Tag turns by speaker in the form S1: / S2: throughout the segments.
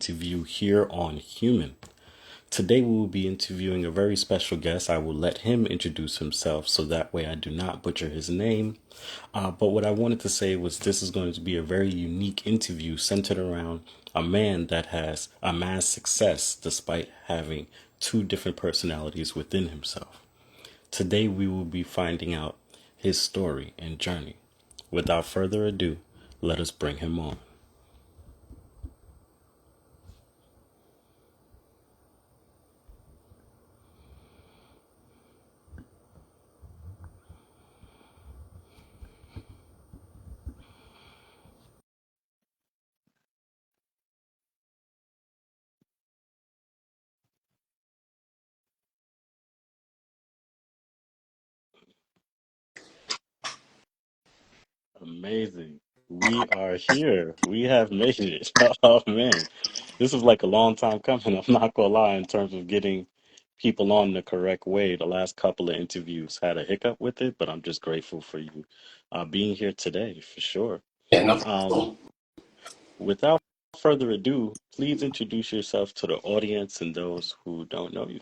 S1: interview here on Human. Today we will be interviewing a very special guest. I will let him introduce himself so that way I do not butcher his name. But what I wanted to say was this is going to be a very unique interview centered around a man that has amassed success despite having two different personalities within himself. Today we will be finding out his story and journey. Without further ado, let us bring him on. Amazing. We are here. We have made it. Oh man. This is like a long time coming. I'm not gonna lie in terms of getting people on the correct way. The last couple of interviews had a hiccup with it, but I'm just grateful for you being here today for sure.
S2: Yeah, no
S1: Um,
S2: problem.
S1: without further ado, please introduce yourself to the audience and those who don't know you.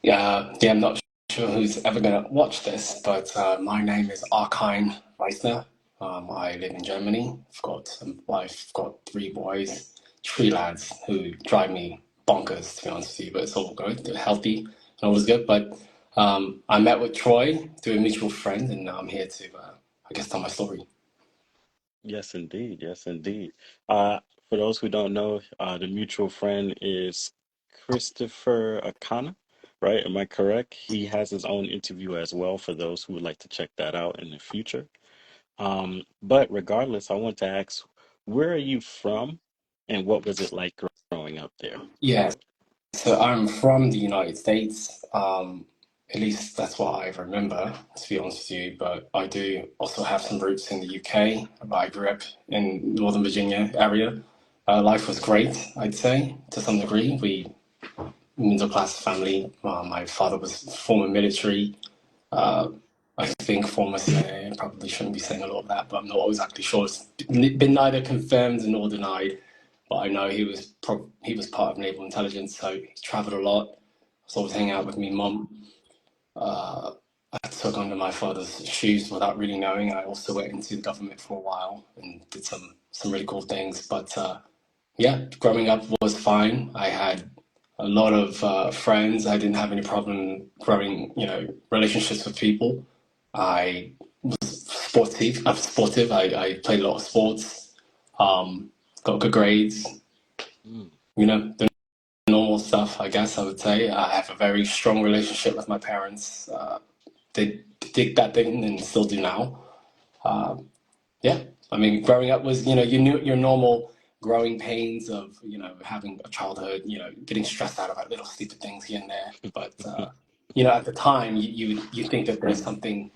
S2: Yeah, I'm not sure who's ever gonna watch this, but my name is Arkhein Weissner. I live in Germany. I've got a wife, I've got three boys, three lads who drive me bonkers, to be honest with you, but it's all good. They're healthy and all is good. But I met with Troy through a mutual friend, and now I'm here to, I guess, tell my story.
S1: Yes, indeed. Yes, indeed. For those who don't know, the mutual friend is Christopher Akana, right? Am I correct? He has his own interview as well for those who would like to check that out in the future. But regardless, I want to ask, where are you from and what was it like growing up there?
S2: Yeah, so I'm from the United States. At least that's what I remember, to be honest with you. But I do also have some roots in the UK. But I grew up in Northern Virginia area. Life was great, I'd say, to some degree. We middle class family. My father was former military. Uh, I think former CIA. Probably shouldn't be saying a lot of that, but I'm not exactly sure. It's been neither confirmed nor denied. But I know he was part of naval intelligence, so he travelled a lot. So always hanging out with me, mum. I took under my father's shoes without really knowing. I also went into the government for a while and did some really cool things. But yeah, growing up was fine. I had a lot of friends. I didn't have any problem growing, relationships with people. I sportive. I'm sportive. I played a lot of sports. Um, got good grades.
S1: Mm,
S2: The normal stuff, I guess I would say. I have a very strong relationship with my parents. They did that thing and still do now. Yeah, I mean, growing up was, you knew your normal growing pains of, having a childhood, getting stressed out about little stupid things here and there. But, at the time, you think that there's something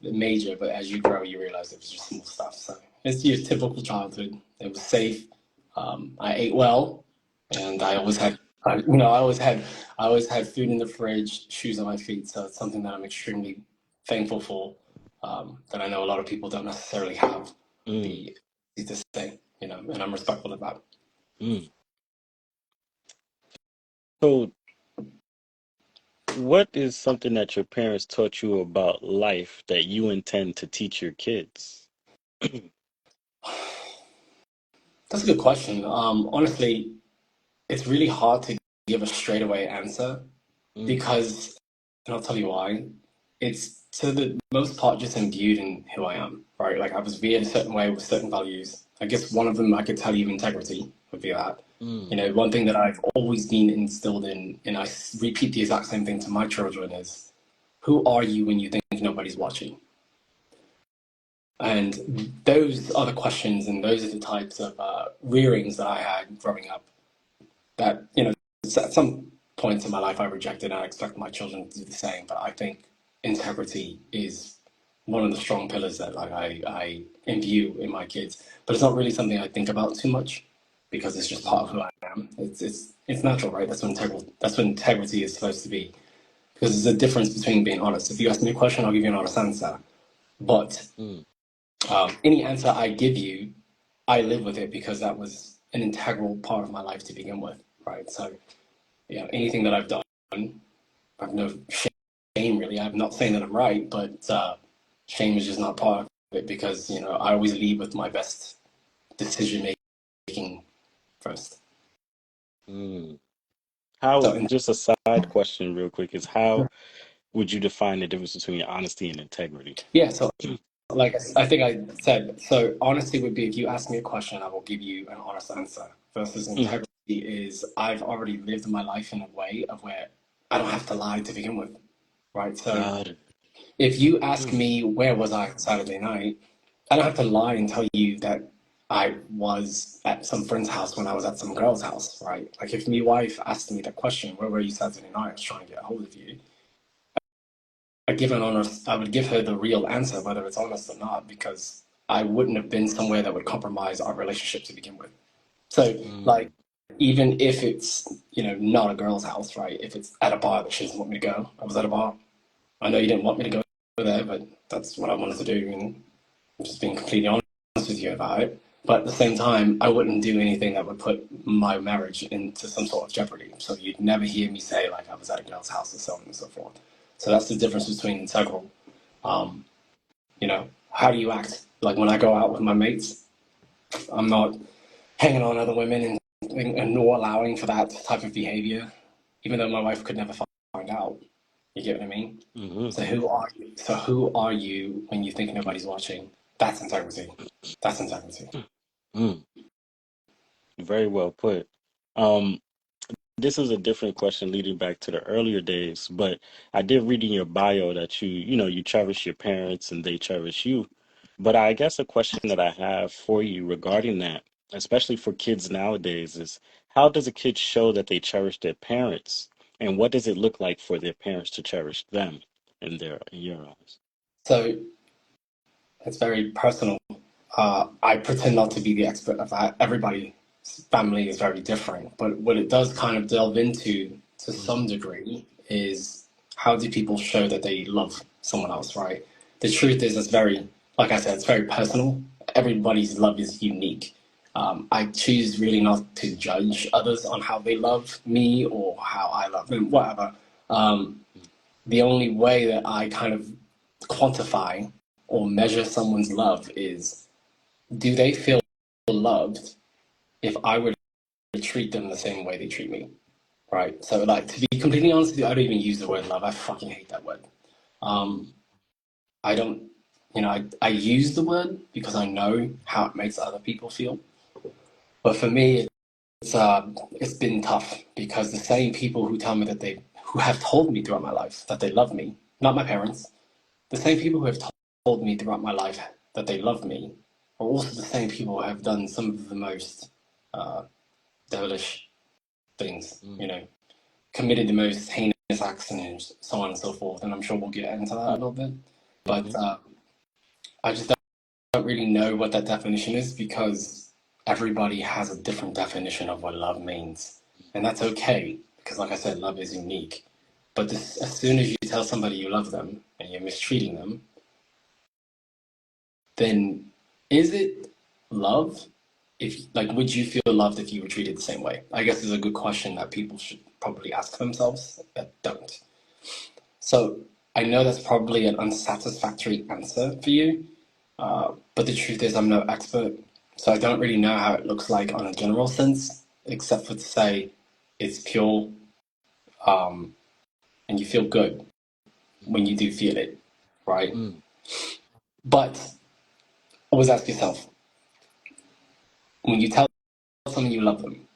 S2: major, but as you grow, you realize it was just small stuff. So it's your typical childhood. It was safe. I ate well, and I always had food in the fridge, shoes on my feet. So it's something that I'm extremely thankful for. That I know a lot of people don't necessarily have
S1: mm,
S2: the to say, and I'm respectful of that.
S1: mm. So, what is something that your parents taught you about life that you intend to teach your kids?
S2: That's a good question. Honestly, it's really hard to give a straightaway answer
S1: Mm,
S2: because, and I'll tell you why. It's to the most part just imbued in who I am, right? Like I was reared a certain way with certain values. I guess one of them I could tell you integrity would be that.
S1: mm,
S2: One thing that I've always been instilled in, and repeat the exact same thing to my children is, who are you when you think nobody's watching? And those are the questions, and those are the types of rearings that I had growing up. That at some points in my life I rejected, and I expect my children to do the same. But I think integrity is one of the strong pillars that I imbue in my kids. But it's not really something I think about too much because it's just part of
S1: mm,
S2: who I am. It's natural, right? That's what integrity is supposed to be. Because there's a difference between being honest. If you ask me a question, I'll give you an honest answer. But
S1: mm,
S2: any answer I give you, I live with it because that was an integral part of my life to begin with, right? So, anything that I've done, I've no shame really. I'm not saying that I'm right, but shame is just not part of it because, I always lead with my best decision making first.
S1: Mm. How,
S2: So,
S1: just a side question real quick, is how would you define the difference between honesty and integrity?
S2: yeah, so like I think I said, so honesty would be if you ask me a question, I will give you an honest answer. Versus
S1: Mm.
S2: integrity is I've already lived my life in a way of where I don't have to lie to begin with, right? So
S1: Got it.
S2: if you ask
S1: Mm.
S2: me where was I on Saturday night, I don't have to lie and tell you that I was at some friend's house when I was at some girl's house, right? Like if my wife asked me that question, where were you Saturday night? I was trying to get a hold of you. I would give her the real answer, whether it's honest or not, because I wouldn't have been somewhere that would compromise our relationship to begin with. So, like,
S1: Mm.
S2: even if it's, not a girl's house, right? If it's at a bar that she doesn't want me to go, I was at a bar. I know you didn't want me to go there, but that's what I wanted to do. And I'm just being completely honest with you about it. But at the same time, I wouldn't do anything that would put my marriage into some sort of jeopardy. So you'd never hear me say, like, I was at a girl's house or so on and so forth. So that's the difference between integral. Um, how do you act? Like when I go out with my mates, I'm not hanging on other women and nor allowing for that type of behavior, even though my wife could never find out. You get what I mean?
S1: Hmm.
S2: So who are you? So who are you when you think nobody's watching? That's integrity. That's integrity.
S1: Mm. Very well put. Um, this is a different question leading back to the earlier days, but I did read in your bio that you cherish your parents and they cherish you. But I guess a question that I have for you regarding that, especially for kids nowadays, is how does a kid show that they cherish their parents? And what does it look like for their parents to cherish them in your eyes?
S2: So it's very personal. I pretend not to be the expert of that. Everybody's family is very different, but what it does kind of delve into to
S1: Mm.
S2: some degree is how do people show that they love someone else, right? The truth is, it's very, like I said, it's very personal. Everybody's love is unique. I choose really not to judge others on how they love me or how I love them, whatever. Um, the only way that I kind of quantify or measure someone's love is do they feel loved if I were to treat them the same way they treat me, right? So, like, to be completely honest with you, I don't even use the word love. I fucking hate that word.
S1: Mm.
S2: Um, I don't, I use the word because I know how it makes other people feel. But for me, it's been tough because the same people who tell me who have told me throughout my life that they love me, not my parents, the same people who have told me throughout my life that they love me are also the same people who have done some of the most uh, devilish things,
S1: Mm.
S2: committed the most heinous acts and so on and so forth. And I'm sure we'll get into that a
S1: Mm.
S2: little bit. But
S1: Mhm.
S2: I just don't really know what that definition is because everybody has a different definition of what love means. And that's okay because, like I said, love is unique. But as soon as you tell somebody you love them and you're mistreating them, then is it love? If like, would you feel loved if you were treated the same way? I guess is a good question that people should probably ask themselves that don't. So I know that's probably an unsatisfactory answer for you, but the truth is I'm no expert, so I don't really know how it looks like on a general sense, except for to say it's pure, um, and you feel good when you do feel it, right?
S1: Mm.
S2: But always ask yourself when you tell someone you love them,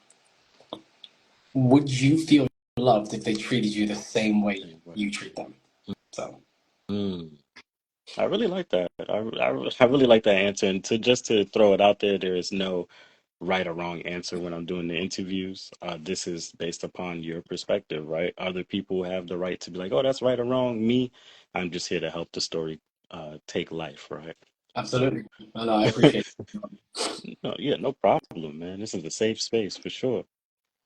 S2: would you feel loved if they treated you the same way
S1: Same way.
S2: you treat them? So,
S1: Mm. I really like that. I really like that answer. And to throw it out there, there is no right or wrong answer when I'm doing the interviews. This is based upon your perspective, right? Other people have the right to be like, oh, that's right or wrong. Me, I'm just here to help the story take life, right? So,
S2: absolutely. No, I appreciate it.
S1: no, yeah, no problem, man. This is a safe space for sure.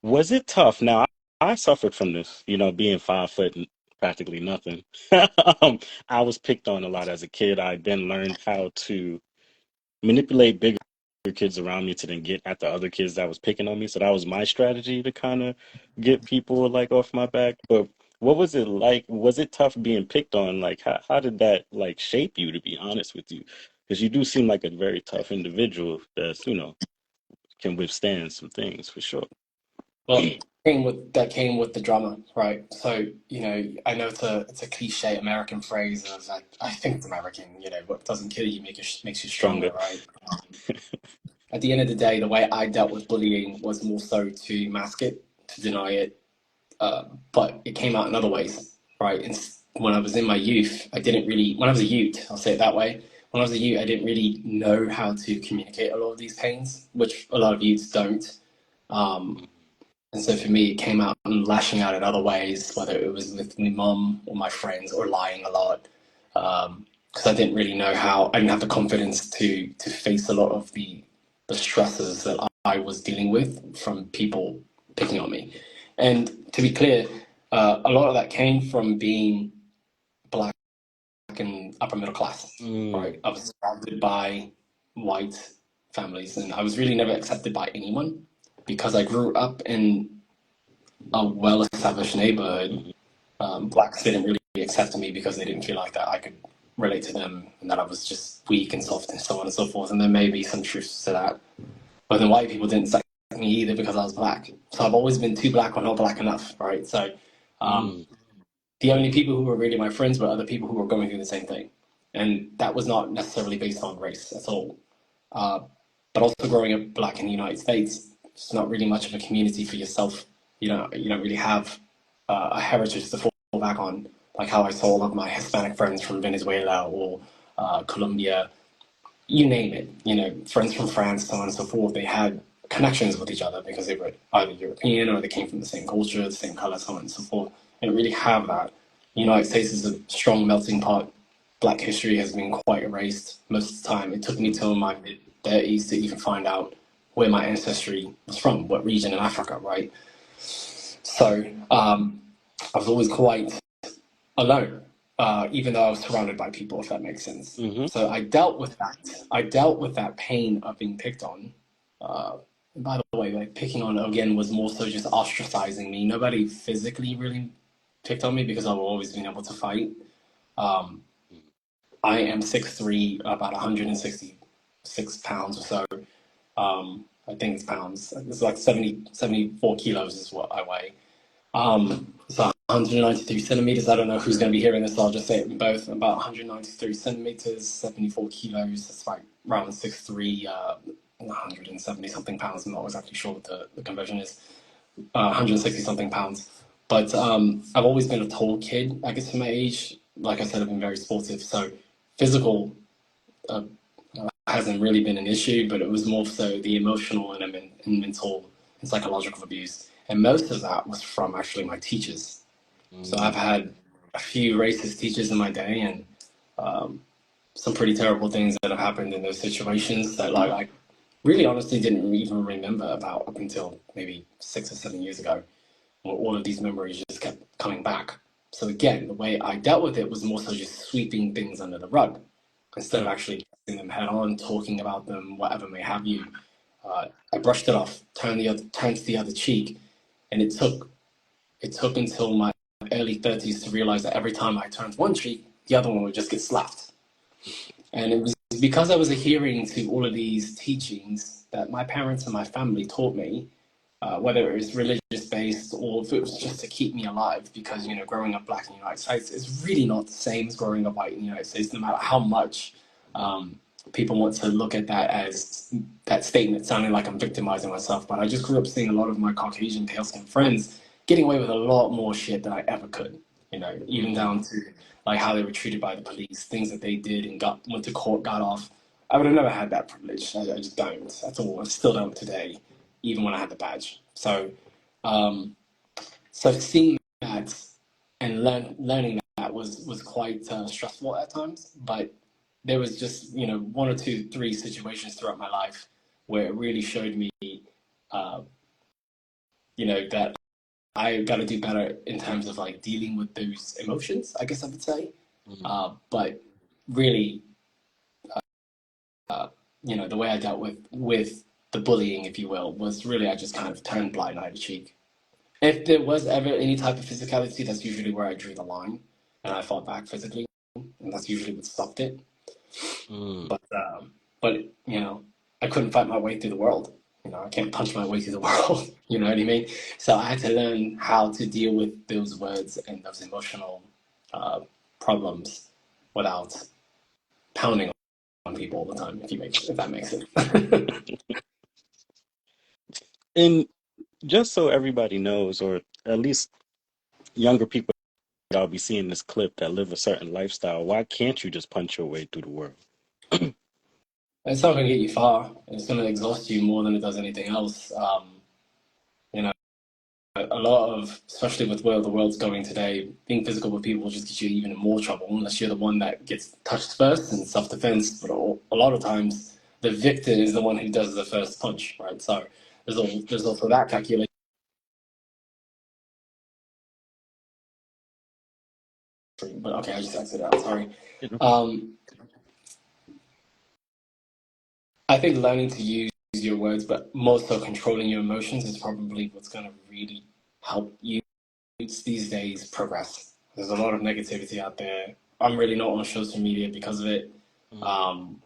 S1: Was it tough? Now, I suffered from this, being 5 foot and practically nothing. I was picked on a lot as a kid. I then learned how to manipulate bigger kids around me to then get at the other kids that was picking on me. So that was my strategy to kind of get people like off my back. But what was it like? Was it tough being picked on? Like how did that like shape you, to be honest with you? Because you do seem like a very tough individual that's, can withstand some things for sure.
S2: Well, came with the drama, right? So, I know it's a cliche American phrase of like, I think it's American, what doesn't kill you makes you
S1: Stronger.
S2: stronger, right? At the end of the day, the way I dealt with bullying was more so to mask it, to deny it, but it came out in other ways, right? And when I was in my youth, when I was a youth, I'll say it that way. When I was a youth, I didn't really know how to communicate a lot of these pains, which a lot of youths don't. Um, and so for me, it came out and lashing out in other ways, whether it was with my mum or my friends or lying a lot. Because I didn't really know I didn't have the confidence to face a lot of the stresses that I was dealing with from people picking on me. And to be clear, a lot of that came from being black and upper middle class,
S1: Mm,
S2: right? I was surrounded by white families, and I was really never accepted by anyone because I grew up in a well-established neighborhood.
S1: mhm,
S2: Blacks didn't really accept me because they didn't feel like that I could relate to them and that I was just weak and soft and so on and so forth. And there may be some truth to that. But then white people didn't accept me either because I was black. So I've always been too black or not black enough, right? So um,
S1: mm,
S2: the only people who were really my friends were other people who were going through the same thing. And that was not necessarily based on race at all. Uh, but also growing up black in the United States, it's not really much of a community for yourself. You don't really have a heritage to fall back on, like how I saw all of my Hispanic friends from Venezuela or Colombia, you name it. Friends from France, so on and so forth. They had connections with each other because they were either European or they came from the same culture, the same color, so on and so forth. They don't really have that. The United States is a strong melting pot. Black history has been quite erased most of the time. It took me till my mid 30s to even find out where my ancestry was from, what region in Africa, right? So I was always quite alone, even though I was surrounded by people, if that makes sense.
S1: mhm,
S2: So I dealt with that. I dealt with that pain of being picked on. And by the way, like picking on again was more so just ostracizing me. Nobody physically really picked on me because I've always been able to fight. Um, I am 6'3", about 166 pounds or so. I think it's pounds. It's like 74 kilos is what I weigh. So 193 centimeters. I don't know who's going to be hearing this, so I'll just say it in both. About 193 centimeters, 74 kilos. That's like around 6'3", 170 something pounds. I'm not exactly sure what the conversion is. 160 something pounds. But I've always been a tall kid, I guess, for my age. Like I said, I've been very sportive. So physical uh, hasn't really been an issue, but it was more so the emotional and mental and psychological abuse. And most of that was from actually my teachers. So I've
S1: mm,
S2: had a few racist teachers in my day, and some pretty terrible things that have happened in those situations that, like, I really honestly didn't even remember about up until maybe 6 or 7 years ago, where all of these memories just kept coming back. So again, the way I dealt with it was more so just sweeping things under the rug instead of actually facing them head on, talking about them, whatever may have you. I brushed it off, turned to the other cheek, and it took until my early 30s to realize that every time I turned one cheek, the other one would just get slapped. And it was because I was adhering to all of these teachings that my parents and my family taught me, whether it was religious based or if it was just to keep me alive. Because growing up black in the United States is really not the same as growing up white in the United States, no matter how much people want to look at that as that statement sounding like I'm victimizing myself. But I just grew up seeing a lot of my Caucasian pale skinned friends getting away with a lot more shit than I ever could. Even
S1: mm,
S2: down to like how they were treated by the police, things that they did and went to court, got off. I would have never had that privilege. I just don't at all. I still don't today, even when I had the badge. Um, so seeing that and learning that was quite stressful at times. But there was just one or two, three situations throughout my life where it really showed me, uh, that I got to do better in terms of like dealing with those emotions, I guess I would say.
S1: mm,
S2: But really, the way I dealt with the bullying, if you will, was really I just kind of turned blind eye to cheek. If there was ever any type of physicality, that's usually where I drew the line, and I fought back physically, and that's usually what stopped it.
S1: Mm.
S2: But I couldn't fight my way through the world. I can't punch my way through the world. You know what I mean? So I had to learn how to deal with those words and those emotional uh, problems without pounding on people all the time. If that makes sense.
S1: And just so everybody knows, or at least younger people that'll be seeing this clip that live a certain lifestyle, why can't you just punch your way through the world?
S2: It's not going to get you far. It's going to exhaust you more than it does anything else. You know, a lot of, especially with where the world's going today, being physical with people will just get you even in more trouble unless you're the one that gets touched first in self-defense. But a lot of times, the victim is the one who does the first punch, right? So there's also that calculation. But okay, I just exited out. Sorry.
S1: You know?
S2: Um, I think learning to use your words, but more so controlling your emotions, is probably what's going to really help you these days progress. There's a lot of negativity out there. I'm really not on social media because of it.
S1: Mm.
S2: Um,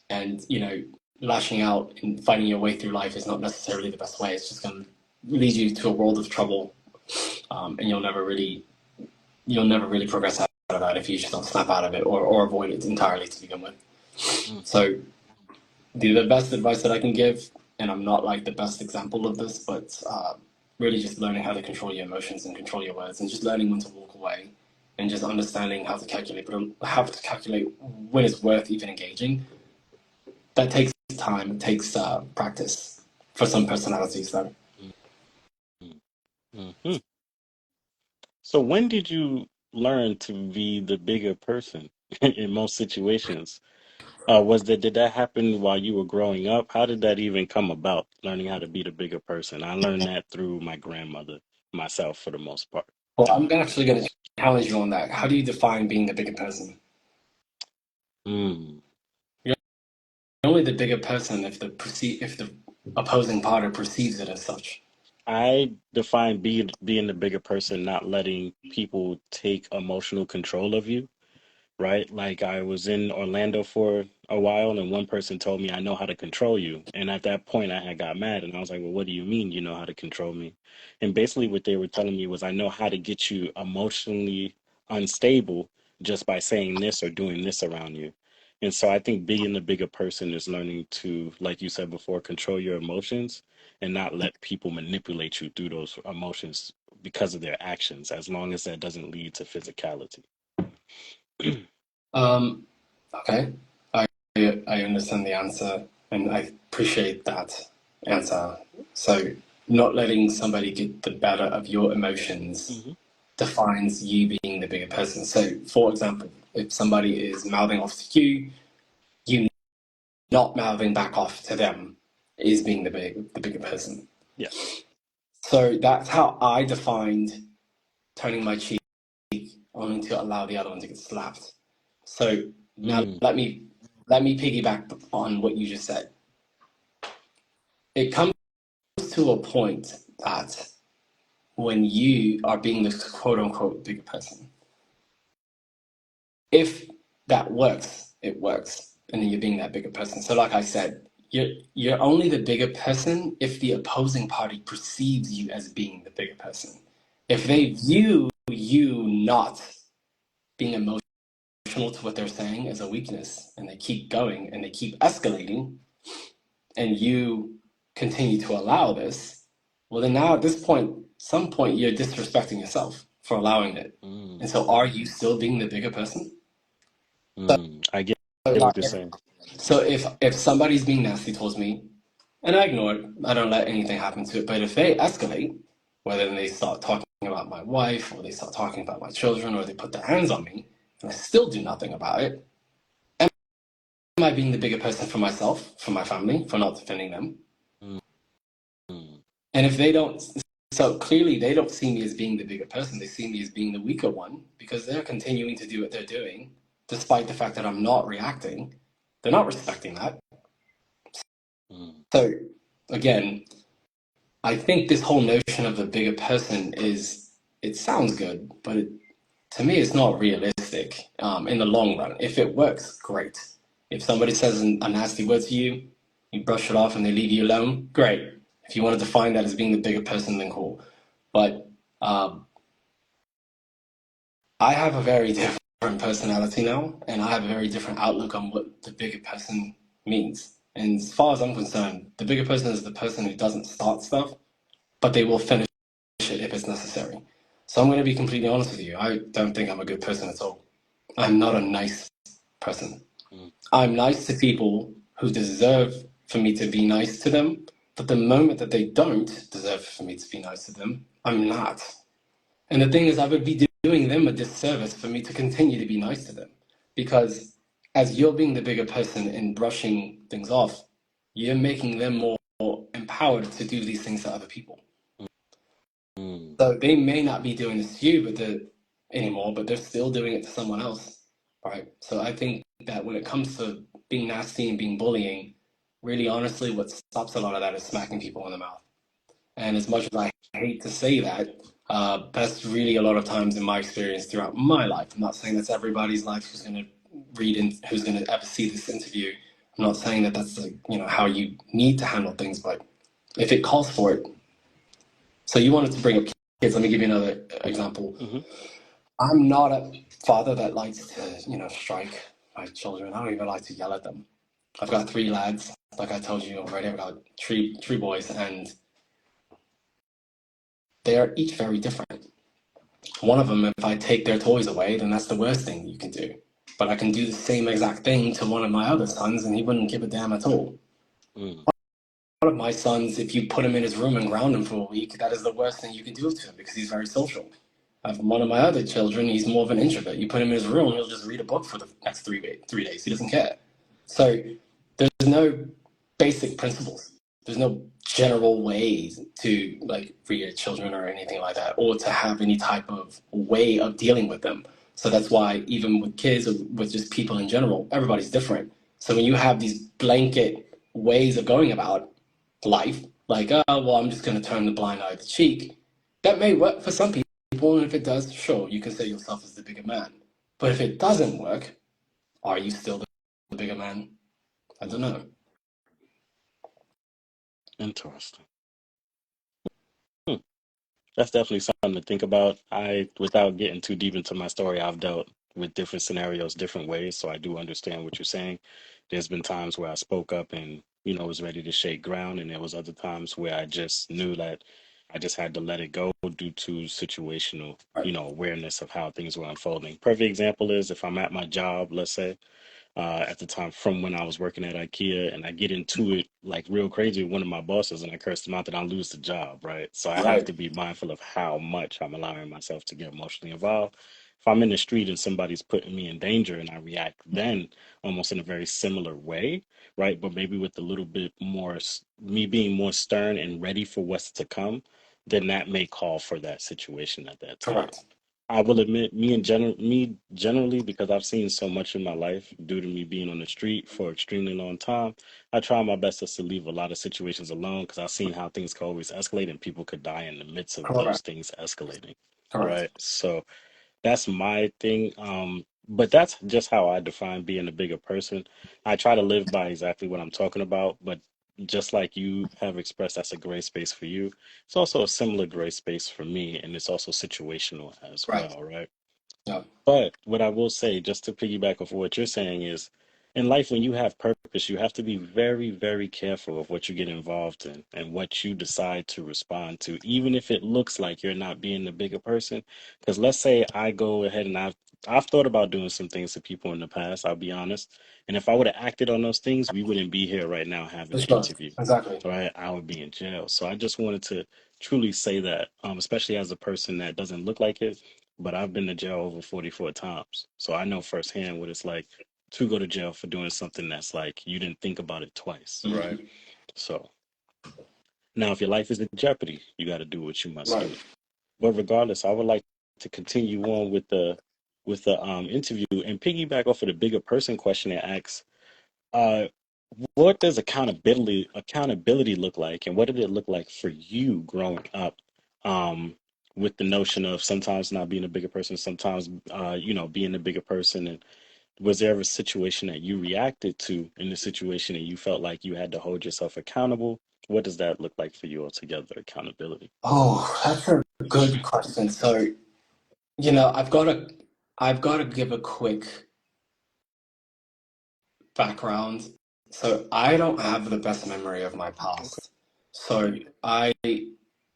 S2: and, lashing out and fighting your way through life is not necessarily the best way. It's just going to lead you to a world of trouble. And you'll never really progress out of that if you just don't snap out of it or avoid it entirely to begin with.
S1: Mm.
S2: So the best advice that I can give, and I'm not like the best example of this, but really just learning how to control your emotions and control your words, and just learning when to walk away, and just understanding how to calculate, but how to calculate when it's worth even engaging. That takes time. It takes practice for some personalities, though.
S1: Mm. Mhm. So when did you learn to be the bigger person in most situations? Did that happen while you were growing up? How did that even come about, learning how to be the bigger person? I learned that through my grandmother, myself for the most part.
S2: Well, I'm actually going to challenge you on that. How do you define being the bigger person?
S1: Mm.
S2: You're only the bigger person if the opposing party perceives it as such.
S1: I define being the bigger person, not letting people take emotional control of you, right? Like I was in Orlando for a while and one person told me I know how to control you. And at that point I had got mad and I was like, well, what do you mean you know how to control me? And basically what they were telling me was I know how to get you emotionally unstable just by saying this or doing this around you. And so I think being the bigger person is learning to, like you said before, control your emotions and not let people manipulate you through those emotions because of their actions, as long as that doesn't lead to physicality.
S2: Um, okay, I understand the answer, and I appreciate that answer. So, not letting somebody get the better of your emotions
S1: Hmm.
S2: defines you being the bigger person. So, for example, if somebody is mouthing off to you, you not mouthing back off to them is being the bigger person.
S1: Yes.
S2: So that's how I defined turning my cheek only to allow the other one to get slapped. So now
S1: Mm.
S2: let me piggyback on what you just said. It comes to a point that when you are being the quote unquote bigger person, if that works, it works, and then you're being that bigger person. So, like I said, you're only the bigger person if the opposing party perceives you as being the bigger person. If they view you not being emotional to what they're saying as a weakness, and they keep going and they keep escalating, and you continue to allow this, well, then now at this point, some point, you're disrespecting yourself for allowing it.
S1: Mm.
S2: And so, are you still being the bigger person?
S1: Mm.
S2: So,
S1: Get
S2: like,
S1: what you're saying.
S2: if somebody's being nasty towards me, and I ignore it, I don't let anything happen to it. But if they escalate, whether they start talking about my wife, or they start talking about my children, or they put their hands on me, and I still do nothing about it, am I being the bigger person for myself, for my family, for not defending them?
S1: Mm. Mm.
S2: And if they don't, so clearly they don't see me as being the bigger person. They see me as being the weaker one because they're continuing to do what they're doing, despite the fact that I'm not reacting. They're not respecting that.
S1: mm,
S2: So again, I think this whole notion of the bigger person is, it sounds good, but to me, it's not realistic in the long run. If it works, great. If somebody says a nasty word to you, you brush it off and they leave you alone, great. If you want to define that as being the bigger person, then cool. But um, I have a very different personality now, and I have a very different outlook on what the bigger person means. And as far as I'm concerned, the bigger person is the person who doesn't start stuff, but they will finish it if it's necessary. So I'm going to be completely honest with you. I don't think I'm a good person at all. I'm not a nice person.
S1: mm,
S2: I'm nice to people who deserve for me to be nice to them, but the moment that they don't deserve for me to be nice to them, I'm not. And the thing is, I would be doing them a disservice for me to continue to be nice to them. Because as you're being the bigger person and brushing things off, you're making them more empowered to do these things to other people.
S1: mm.
S2: So they may not be doing this to you anymore, but they're still doing it to someone else, right? So I think that when it comes to being nasty and being bullying, really honestly, what stops a lot of that is smacking people in the mouth. And as much as I hate to say that, that's really a lot of times in my experience throughout my life. I'm not saying that's everybody's life who's going to who's going to ever see this interview. I'm not saying that that's how you need to handle things, but if it calls for it. So you wanted to bring up kids. Let me give you another example.
S1: Mhm.
S2: I'm not a father that likes to, strike my children. I don't even like to yell at them. I've got three lads, like I told you already. I've got three boys, and they are each very different. One of them, if I take their toys away, then that's the worst thing you can do. But I can do the same exact thing to one of my other sons, and he wouldn't give a damn at all.
S1: Mm,
S2: One of my sons, if you put him in his room and ground him for a week, that is the worst thing you can do to him because he's very social. One of my other children, he's more of an introvert. You put him in his room, he'll just read a book for the next 3 days. He doesn't care. So there's no basic principles. There's no general ways to like rear children or anything like that, or to have any type of way of dealing with them. So that's why even with kids or with just people in general, everybody's different. So when you have these blanket ways of going about life, like, oh, well, I'm just going to turn the blind eye to the cheek, that may work for some people. And if it does, sure, you can say yourself as the bigger man. But if it doesn't work, are you still the bigger man? I don't
S1: mm.
S2: know.
S1: Interesting. Hmm. That's definitely something to think about. Without getting too deep into my story, I've dealt with different scenarios, different ways, so I do understand what you're saying. There's been times where I spoke up and, was ready to shake ground, and there was other times where I just knew that I just had to let it go due to situational,
S2: Right.
S1: awareness of how things were unfolding. Perfect example is if I'm at my job, let's say, at the time from when I was working at IKEA, and I get into it like real crazy with one of my bosses, and I cursed him out that I'll lose the job, right? So I have
S2: Right.
S1: to be mindful of how much I'm allowing myself to get emotionally involved. If I'm in the street and somebody's putting me in danger and I react then almost in a very similar way, right? But maybe with a little bit more, me being more stern and ready for what's to come, then that may call for that situation at that time.
S2: Correct.
S1: I will admit, me generally, because I've seen so much in my life due to me being on the street for extremely long time, I try my best just to leave a lot of situations alone because I've seen how things can always escalate and people could die in the midst of those
S2: Correct.
S1: things escalating,
S2: Correct.
S1: right? So that's my thing. But that's just how I define being a bigger person. I try to live by exactly what I'm talking about, but just like you have expressed, that's a gray space for you. It's also a similar gray space for me, and it's also situational as
S2: Right.
S1: well, right?
S2: Yeah.
S1: But what I will say, just to piggyback off of what you're saying, is in life, when you have purpose, you have to be very, very careful of what you get involved in and what you decide to respond to, even if it looks like you're not being the bigger person. Because let's say I go ahead and I've thought about doing some things to people in the past, I'll be honest. And if I would have acted on those things, we wouldn't be here right now having
S2: For
S1: an
S2: sure.
S1: interview.
S2: Exactly.
S1: Right? I would be in jail. So I just wanted to truly say that, especially as a person that doesn't look like it, but I've been to jail over 44 times. So I know firsthand what it's like to go to jail for doing something that's like you didn't think about it twice, right?
S2: Mhm.
S1: So now if your life is in jeopardy, you got to do what you must
S2: Right.
S1: do. But regardless, I would like to continue on with the interview and piggyback off of the bigger person question it asks, Uh, what does accountability look like, and what did it look like for you growing up? Um, with the notion of sometimes not being a bigger person, sometimes being a bigger person, and was there ever a situation that you reacted to in the situation and you felt like you had to hold yourself accountable? What does that look like for you altogether, accountability?
S2: Oh, that's a good question. So, you know, I've got to give a quick background. So I don't have the best memory of my
S1: Okay.
S2: past. So I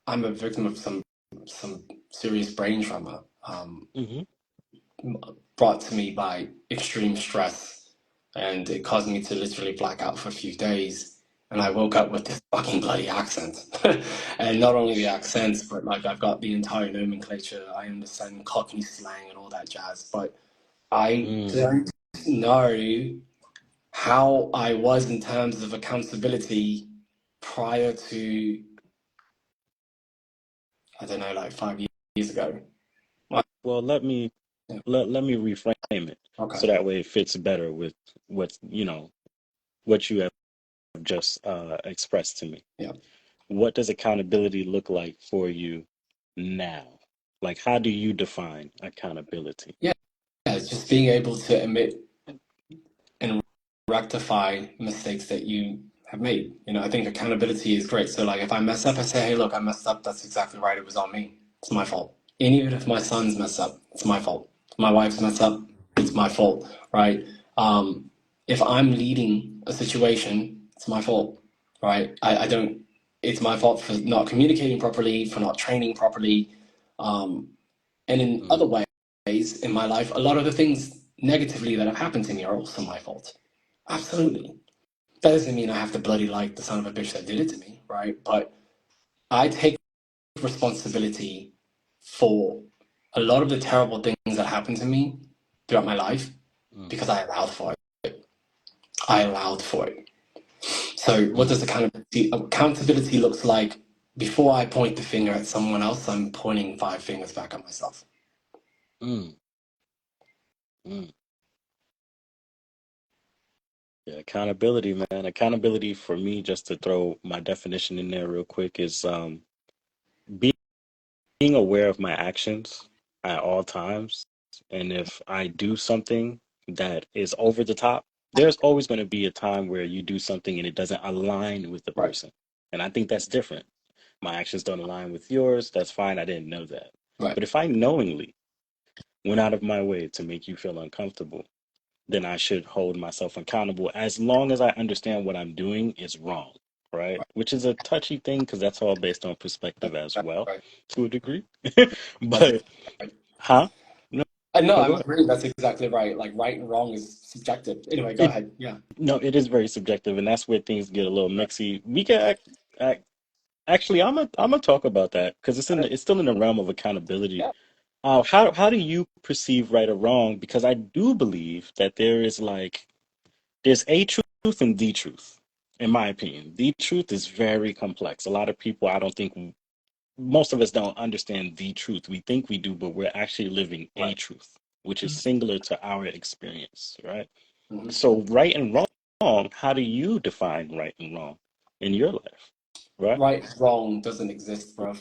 S2: I'm a victim of some serious brain trauma,
S1: Hmm.
S2: brought to me by extreme stress, and it caused me to literally black out for a few days. And I woke up with this fucking bloody accent, and not only the accents, but like I've got the entire nomenclature. I understand Cockney slang and all that jazz, but I
S1: Mm.
S2: don't know how I was in terms of accountability prior to, I don't know, like 5 years ago. Like,
S1: Well,
S2: yeah,
S1: let me reframe it
S2: okay,
S1: so that way it fits better with what what you have just expressed to me.
S2: yeah,
S1: What does accountability look like for you now? Like, how do you define accountability?
S2: yeah. It's just being able to admit and rectify mistakes that you have made. You know, I think accountability is great. So, like, if I mess up, I say, hey, look, I messed up. That's exactly right. It was on me. It's my fault. And even if my sons mess up, it's my fault. If my wife's mess up, it's my fault, right? If I'm leading a situation, it's my fault, right? I don't, it's my fault for not communicating properly, for not training properly. Um, and in other
S1: Mm.
S2: ways in my life, a lot of the things negatively that have happened to me are also my fault. Absolutely. That doesn't mean I have to bloody like the son of a bitch that did it to me, right? But I take responsibility for a lot of the terrible things that happened to me throughout my life
S1: Mm.
S2: because I allowed for it. I allowed for it. So what
S1: Mm.
S2: does accountability looks like? Before I point the finger at someone else, I'm pointing five fingers back at myself.
S1: Mm. Mm. Yeah, accountability, man. Accountability for me, just to throw my definition in there real quick, is being aware of my actions at all times. And if I do something that is over the top, there's always going to be a time where you do something and it doesn't align with the
S2: Right,
S1: person. And I think that's different. My actions don't align with yours. That's fine. I didn't know that.
S2: right,
S1: But if I knowingly went out of my way to make you feel uncomfortable, then I should hold myself accountable as long as I understand what I'm doing is wrong, right?
S2: right,
S1: Which is a touchy thing because that's all based on perspective as well,
S2: right.
S1: to a degree.
S2: That's
S1: But,
S2: right.
S1: huh? No,
S2: No,
S1: no, go
S2: I'm
S1: ahead.
S2: agreeing. That's exactly right. Like right and wrong is subjective. Anyway, go
S1: It,
S2: ahead. Yeah.
S1: no, it is very subjective, and that's where things get a little
S2: Right.
S1: mixy. We can actually, I'm gonna talk about that because it's still in the realm of accountability.
S2: Yeah.
S1: How do you perceive right or wrong? Because I do believe that there's a truth and the truth, in my opinion. The truth is very complex. A lot of people, I don't think, most of us don't understand the truth. We think we do, but we're actually living a
S2: Right.
S1: truth, which is singular to our experience, right?
S2: Mhm.
S1: So, right and wrong, how do you define right and wrong in your life, right?
S2: Right, wrong doesn't exist, bro.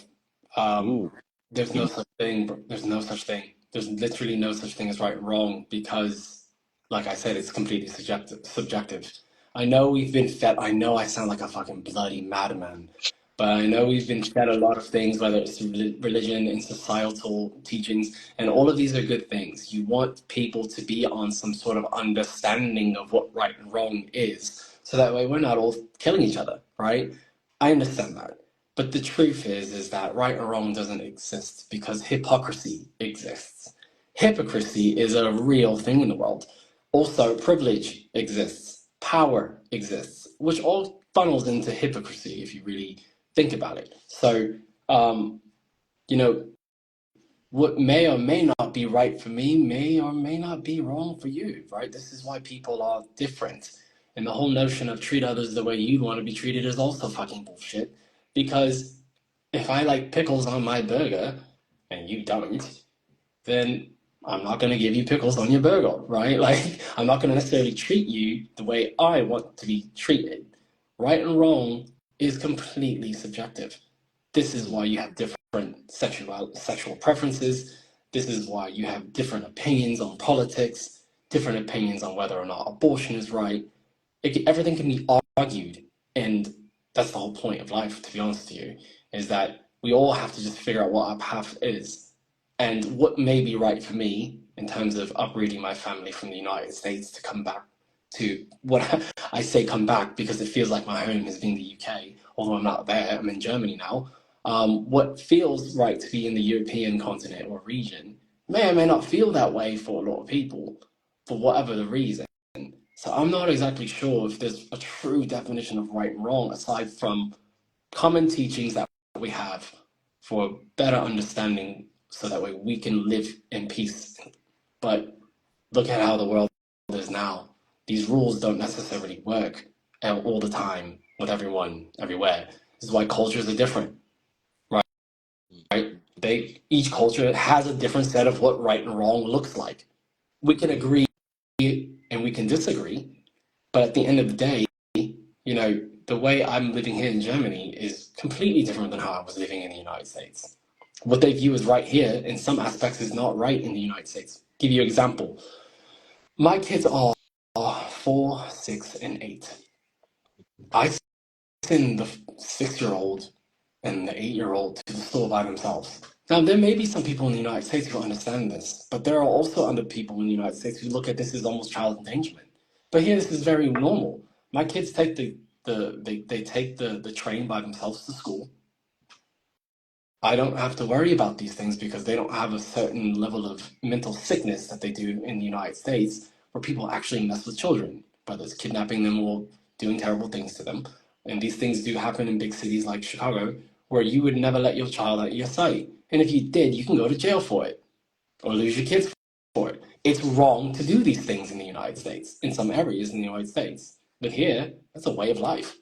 S2: Um,
S1: Ooh,
S2: there's no
S1: deep.
S2: such thing. There's no such thing. There's literally no such thing as right and wrong because, like I said, it's completely subjective. Subjective. I know we've been fed. I know I sound like a fucking bloody madman, but I know we've been fed a lot of things, whether it's through religion and societal teachings, and all of these are good things. You want people to be on some sort of understanding of what right and wrong is, so that way we're not all killing each other, right? I understand that. But the truth is that right or wrong doesn't exist because hypocrisy exists. Hypocrisy is a real thing in the world. Also, privilege exists, power exists, which all funnels into hypocrisy if you really think about it. So, um, you know, what may or may not be right for me may or may not be wrong for you, right? This is why people are different. And the whole notion of treat others the way you'd want to be treated is also fucking bullshit. Because if I like pickles on my burger and you don't, then I'm not going to give you pickles on your burger, right? Like, I'm not going to necessarily treat you the way I want to be treated. Right and wrong is completely subjective. This is why you have different sexual preferences. This is why you have different opinions on politics, different opinions on whether or not abortion is right. Everything can be argued, and that's the whole point of life, to be honest with you, is that we all have to just figure out what our path is and what may be right for me in terms of uprooting my family from the United States to come back to what I say come back because it feels like my home has been the UK, although I'm not there, I'm in Germany now. What feels right to be in the European continent or region may or may not feel that way for a lot of people for whatever the reason. So I'm not exactly sure if there's a true definition of right and wrong aside from common teachings that we have for a better understanding so that way we can live in peace. But look at how the world is now. These rules don't necessarily work all the time with everyone everywhere. This is why cultures are different, right? Each culture has a different set of what right and wrong looks like. We can agree and we can disagree, but at the end of the day, the way I'm living here in Germany is completely different than how I was living in the United States. What they view as right here, in some aspects, is not right in the United States. Give you an example. My kids are 4, 6, and 8. I send the 6-year-old and the 8-year-old to the store by themselves. Now, there may be some people in the United States who understand this, but there are also other people in the United States who look at this as almost child endangerment. But here, this is very normal. My kids take they take the train by themselves to school. I don't have to worry about these things because they don't have a certain level of mental sickness that they do in the United States, where people actually mess with children, whether it's kidnapping them or doing terrible things to them. And these things do happen in big cities like Chicago, where you would never let your child out of your sight. And if you did, you can go to jail for it or lose your kids for it. It's wrong to do these things in the United States, in some areas in the United States. But here, that's a way of life.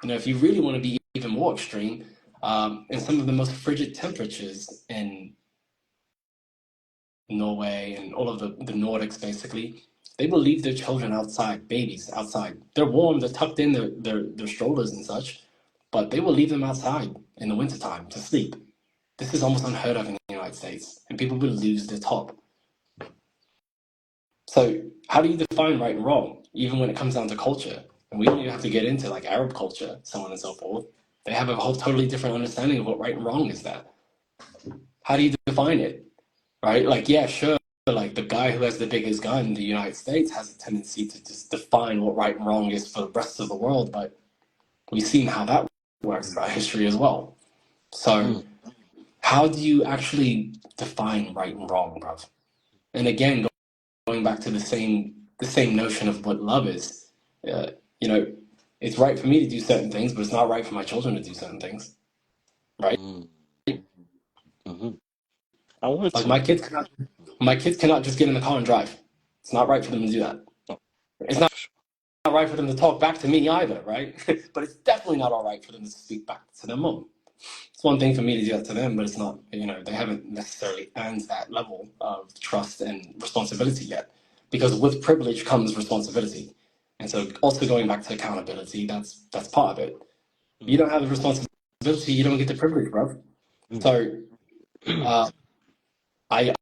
S2: If you really want to be even more extreme, in some of the most frigid temperatures in Norway and all of the Nordics, basically, they will leave their children outside, babies outside. They're warm, they're tucked in their strollers and such, but they will leave them outside in the wintertime to sleep. This is almost unheard of in the United States, and people will lose their top. So, how do you define right and wrong, even when it comes down to culture? And we don't even have to get into like Arab culture, so on and so forth. They have a whole totally different understanding of what right and wrong is. That how do you define it, right? Like, yeah, sure. Like the guy who has the biggest gun in the United States has a tendency to just define what right and wrong is for the rest of the world, but we've seen how that works throughout history as well. So,
S1: Mm.
S2: how do you actually define right and wrong, bruv? And again, going back to the same notion of what love is. Uh, you know, it's right for me to do certain things, but it's not right for my children to do certain things, right?
S1: Mm. Hmm. I wanted
S2: Like
S1: to.
S2: my kids cannot just get in the car and drive. It's not right for them to do that.
S1: Oh,
S2: It's
S1: oh,
S2: not
S1: for sure.
S2: right for them to talk back to me either, right? But it's definitely not all right for them to speak back to their mom. It's one thing for me to do that to them, but it's not, they haven't necessarily earned that level of trust and responsibility yet. Because with privilege comes responsibility. And so also going back to accountability, that's part of it. You
S1: Mm.
S2: don't have the responsibility, you don't get the privilege, bro.
S1: Mm.
S2: So uh, I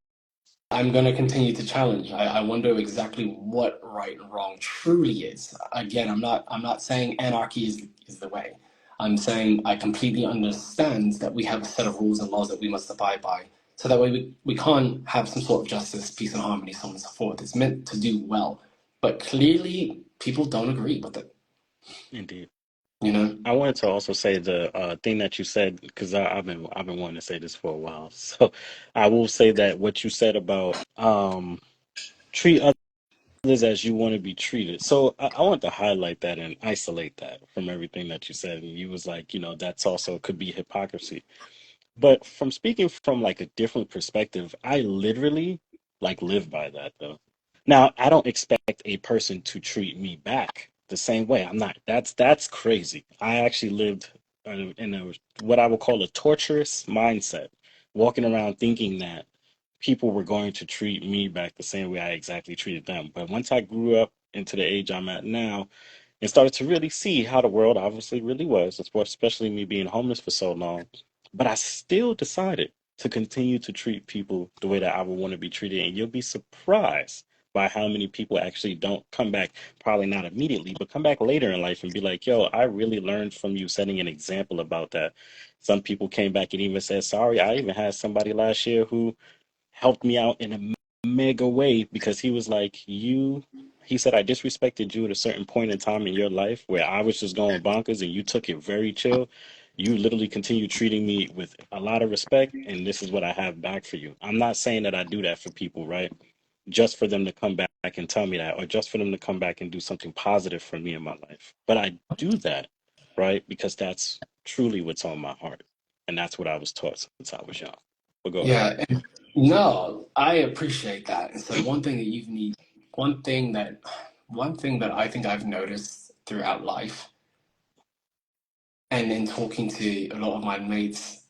S2: I'm going to continue to challenge. I wonder exactly what right and wrong truly is. Again, I'm not saying anarchy is the way. I'm saying I completely understand that we have a set of rules and laws that we must abide by. So that way we can't have some sort of justice, peace and harmony, so on and so forth. It's meant to do well. But clearly people don't agree with it,
S1: Indeed.
S2: you know?
S1: I wanted to also say the thing that you said because I've been wanting to say this for a while. So I will say that what you said about treat others as you want to be treated. So I want to highlight that and isolate that from everything that you said. And you was like, that's also could be hypocrisy. But from speaking from like a different perspective, I literally like live by that though. Now, I don't expect a person to treat me back the same way. I'm not. That's crazy. I actually lived in a what I would call a torturous mindset, walking around thinking that people were going to treat me back the same way I exactly treated them. But once I grew up into the age I'm at now and started to really see how the world obviously really was, especially me being homeless for so long, but I still decided to continue to treat people the way that I would want to be treated. And you'll be surprised by how many people actually don't come back, probably not immediately, but come back later in life and be like, yo, I really learned from you setting an example about that. Some people came back and even said sorry. I even had somebody last year who helped me out in a mega way because he was like, he said, I disrespected you at a certain point in time in your life where I was just going bonkers and you took it very chill. You literally continue treating me with a lot of respect, and this is what I have back for you. I'm not saying that I do that for people, right? Just for them to come back and tell me that, or just for them to come back and do something positive for me in my life. But I do that, right? Because that's truly what's on my heart. And that's what I was taught since I was young. But go ahead.
S2: Yeah, and no, I appreciate that. And so one thing that you need, one thing that, one thing that I think I've noticed throughout life, and in talking to a lot of my mates,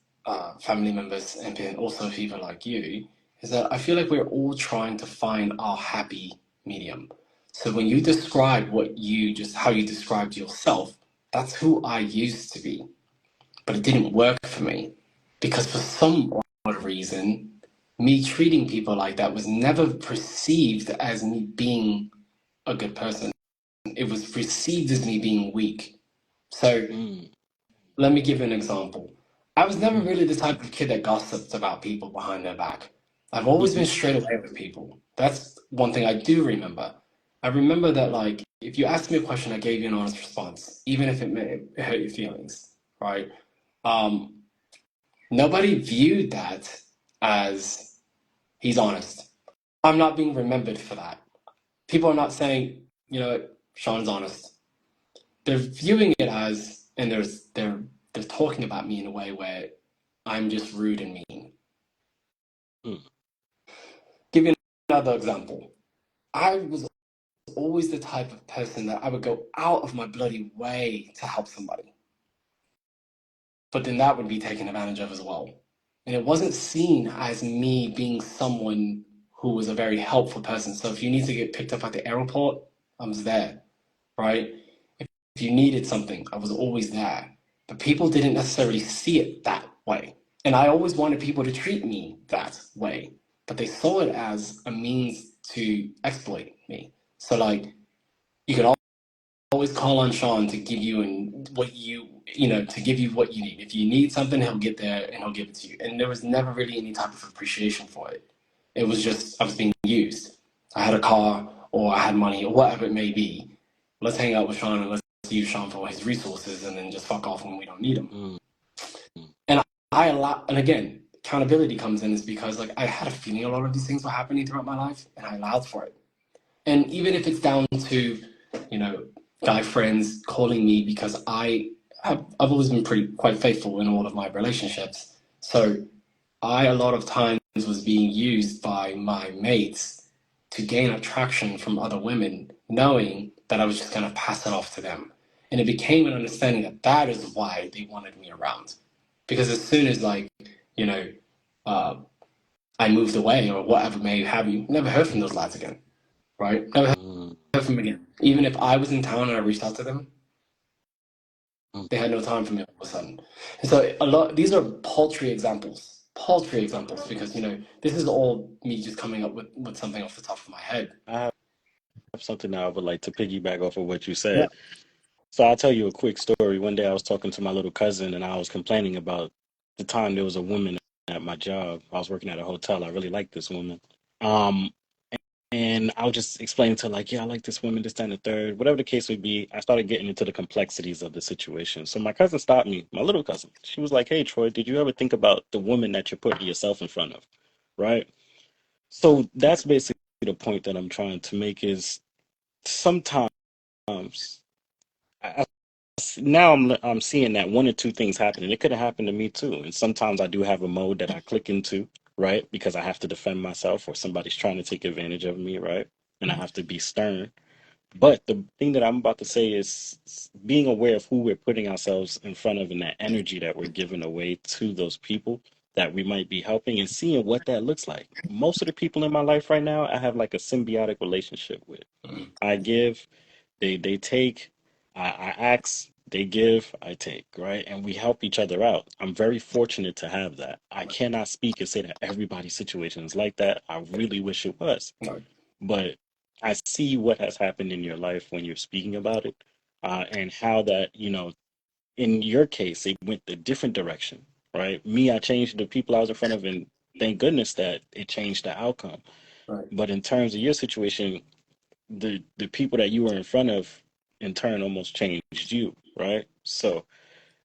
S2: family members, and then also people like you, is that I feel like we're all trying to find our happy medium. So when you describe what you just how you described yourself, that's who I used to be, but it didn't work for me because for some odd reason, me treating people like that was never perceived as me being a good person. It was perceived as me being weak. So
S1: Mm,
S2: let me give you an example. I was never really the type of kid that gossiped about people behind their back. I've always been straight away with people. That's one thing I do remember. I remember that, like, if you asked me a question, I gave you an honest response, even if it hurt your feelings, right? Um, Nobody viewed that as he's honest. I'm not being remembered for that. People are not saying, you know, Sean's honest. They're viewing it as, and they're talking about me in a way where I'm just rude and mean.
S1: mm,
S2: Give you another example. I was always the type of person that I would go out of my bloody way to help somebody, but then that would be taken advantage of as well. And it wasn't seen as me being someone who was a very helpful person. So if you need to get picked up at the airport, I was there, right? If you needed something, I was always there. But people didn't necessarily see it that way. And I always wanted people to treat me that way. But they saw it as a means to exploit me. So, like, you could always call on Sean to give you to give you what you need. If you need something, he'll get there and he'll give it to you. And there was never really any type of appreciation for it. It was just I was being used. I had a car or I had money or whatever it may be. Let's hang out with Sean and let's use Sean for his resources and then just fuck off when we don't need him.
S1: mm, mm,
S2: And I allow, and again, accountability comes in is because like I had a feeling a lot of these things were happening throughout my life and I allowed for it. And even if it's down to, you know, guy friends calling me because I've always been quite faithful in all of my relationships. So I a lot of times was being used by my mates to gain attraction from other women, knowing that I was just going to pass it off to them. And it became an understanding that that is why they wanted me around. Because as soon as like, you know, uh, I moved away or whatever may have you, never heard from those lads again, right? Never
S1: mm,
S2: heard from them again. Even if I was in town and I reached out to them,
S1: mm.
S2: they had no time for me all of a sudden. And so a lot these are paltry examples, because this is all me just coming up with something off the top of my head.
S1: I have something that I would like to piggyback off of what you
S2: Yeah.
S1: said. So I'll tell you a quick story. One day I was talking to my little cousin and I was complaining about the time there was a woman at my job. I was working at a hotel. I really liked this woman. Um, and I was just explaining to her, like, yeah, I like this woman, this, that, and the third. Whatever the case would be, I started getting into the complexities of the situation. So my cousin stopped me, my little cousin. She was like, hey, Troy, did you ever think about the woman that you're putting yourself in front of? Right? So that's basically the point that I'm trying to make is sometimes I, now I'm seeing that one or two things happen, and it could have happened to me too. And sometimes I do have a mode that I click into, right? Because I have to defend myself or somebody's trying to take advantage of me, right? And I have to be stern. But the thing that I'm about to say is being aware of who we're putting ourselves in front of and that energy that we're giving away to those people. that we might be helping and seeing what that looks like. Most of the people in my life right now, I have like a symbiotic relationship with.
S2: Mm,
S1: I give, they take, I ask, they give, I take, right? And we help each other out. I'm very fortunate to have that. I cannot speak and say that everybody's situation is like that. I really wish it was.
S2: no,
S1: But I see what has happened in your life when you're speaking about it, and how that, in your case, it went a different direction, right? Me, I changed the people I was in front of, and thank goodness that it changed the outcome.
S2: right.
S1: But in terms of your situation, the people that you were in front of, in turn, almost changed you, right? So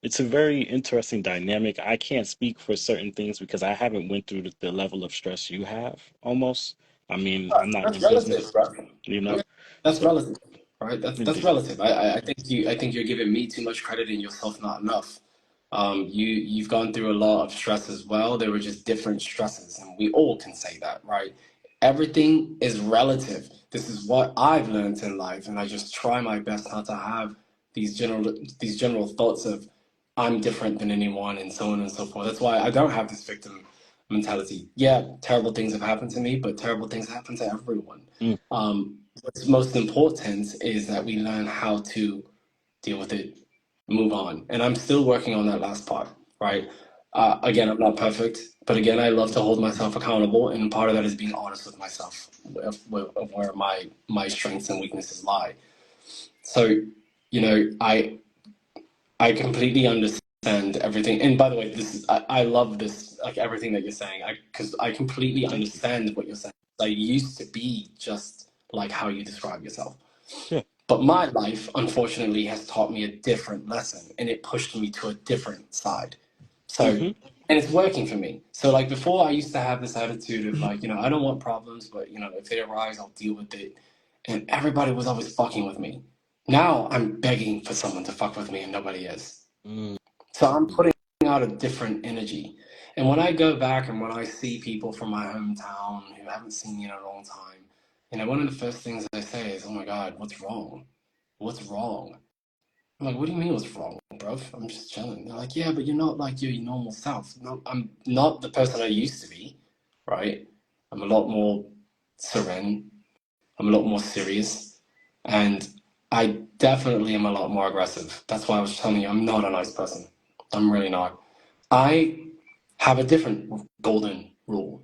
S1: it's a very interesting dynamic. I can't speak for certain things because I haven't went through the level of stress you have, almost. I mean, I'm not
S2: That's
S1: in
S2: relative,
S1: business,
S2: bro.
S1: you know?
S2: Yeah, that's
S1: So
S2: relative, right? That's
S1: it,
S2: relative. I think you're giving me too much credit and yourself not enough. You've gone through a lot of stress as well. There were just different stresses, and we all can say that, right? Everything is relative. This is what I've learned in life, and I just try my best not to have these general thoughts of I'm different than anyone and so on and so forth. That's why I don't have this victim mentality. Yeah, terrible things have happened to me, but terrible things happen to everyone.
S1: mm,
S2: What's most important is that we learn how to deal with it, move on. And I'm still working on that last part, right? Again, I'm not perfect, but again, I love to hold myself accountable, and part of that is being honest with myself of where my strengths and weaknesses lie. So, I completely understand everything. And by the way, I love this, like everything that you're saying, because I completely
S1: thank you.
S2: understand what you're saying. I used to be just like how you describe yourself.
S1: Yeah.
S2: But my life, unfortunately, has taught me a different lesson, and it pushed me to a different side. So,
S1: Hmm.
S2: and it's working for me. So, like before, I used to have this attitude of like, I don't want problems, but if they arise, I'll deal with it. And everybody was always fucking with me. Now I'm begging for someone to fuck with me, and nobody is.
S1: Mm,
S2: So I'm putting out a different energy. And when I go back and when I see people from my hometown who haven't seen me in a long time, one of the first things I say is, "Oh my God, what's wrong? What's wrong?" I'm like, "What do you mean what's wrong, bro? I'm just chilling." They're like, "Yeah, but you're not like your normal self." No, I'm not the person I used to be, right? I'm a lot more serene. I'm a lot more serious. And I definitely am a lot more aggressive. That's why I was telling you I'm not a nice person. I'm really not. I have a different golden rule,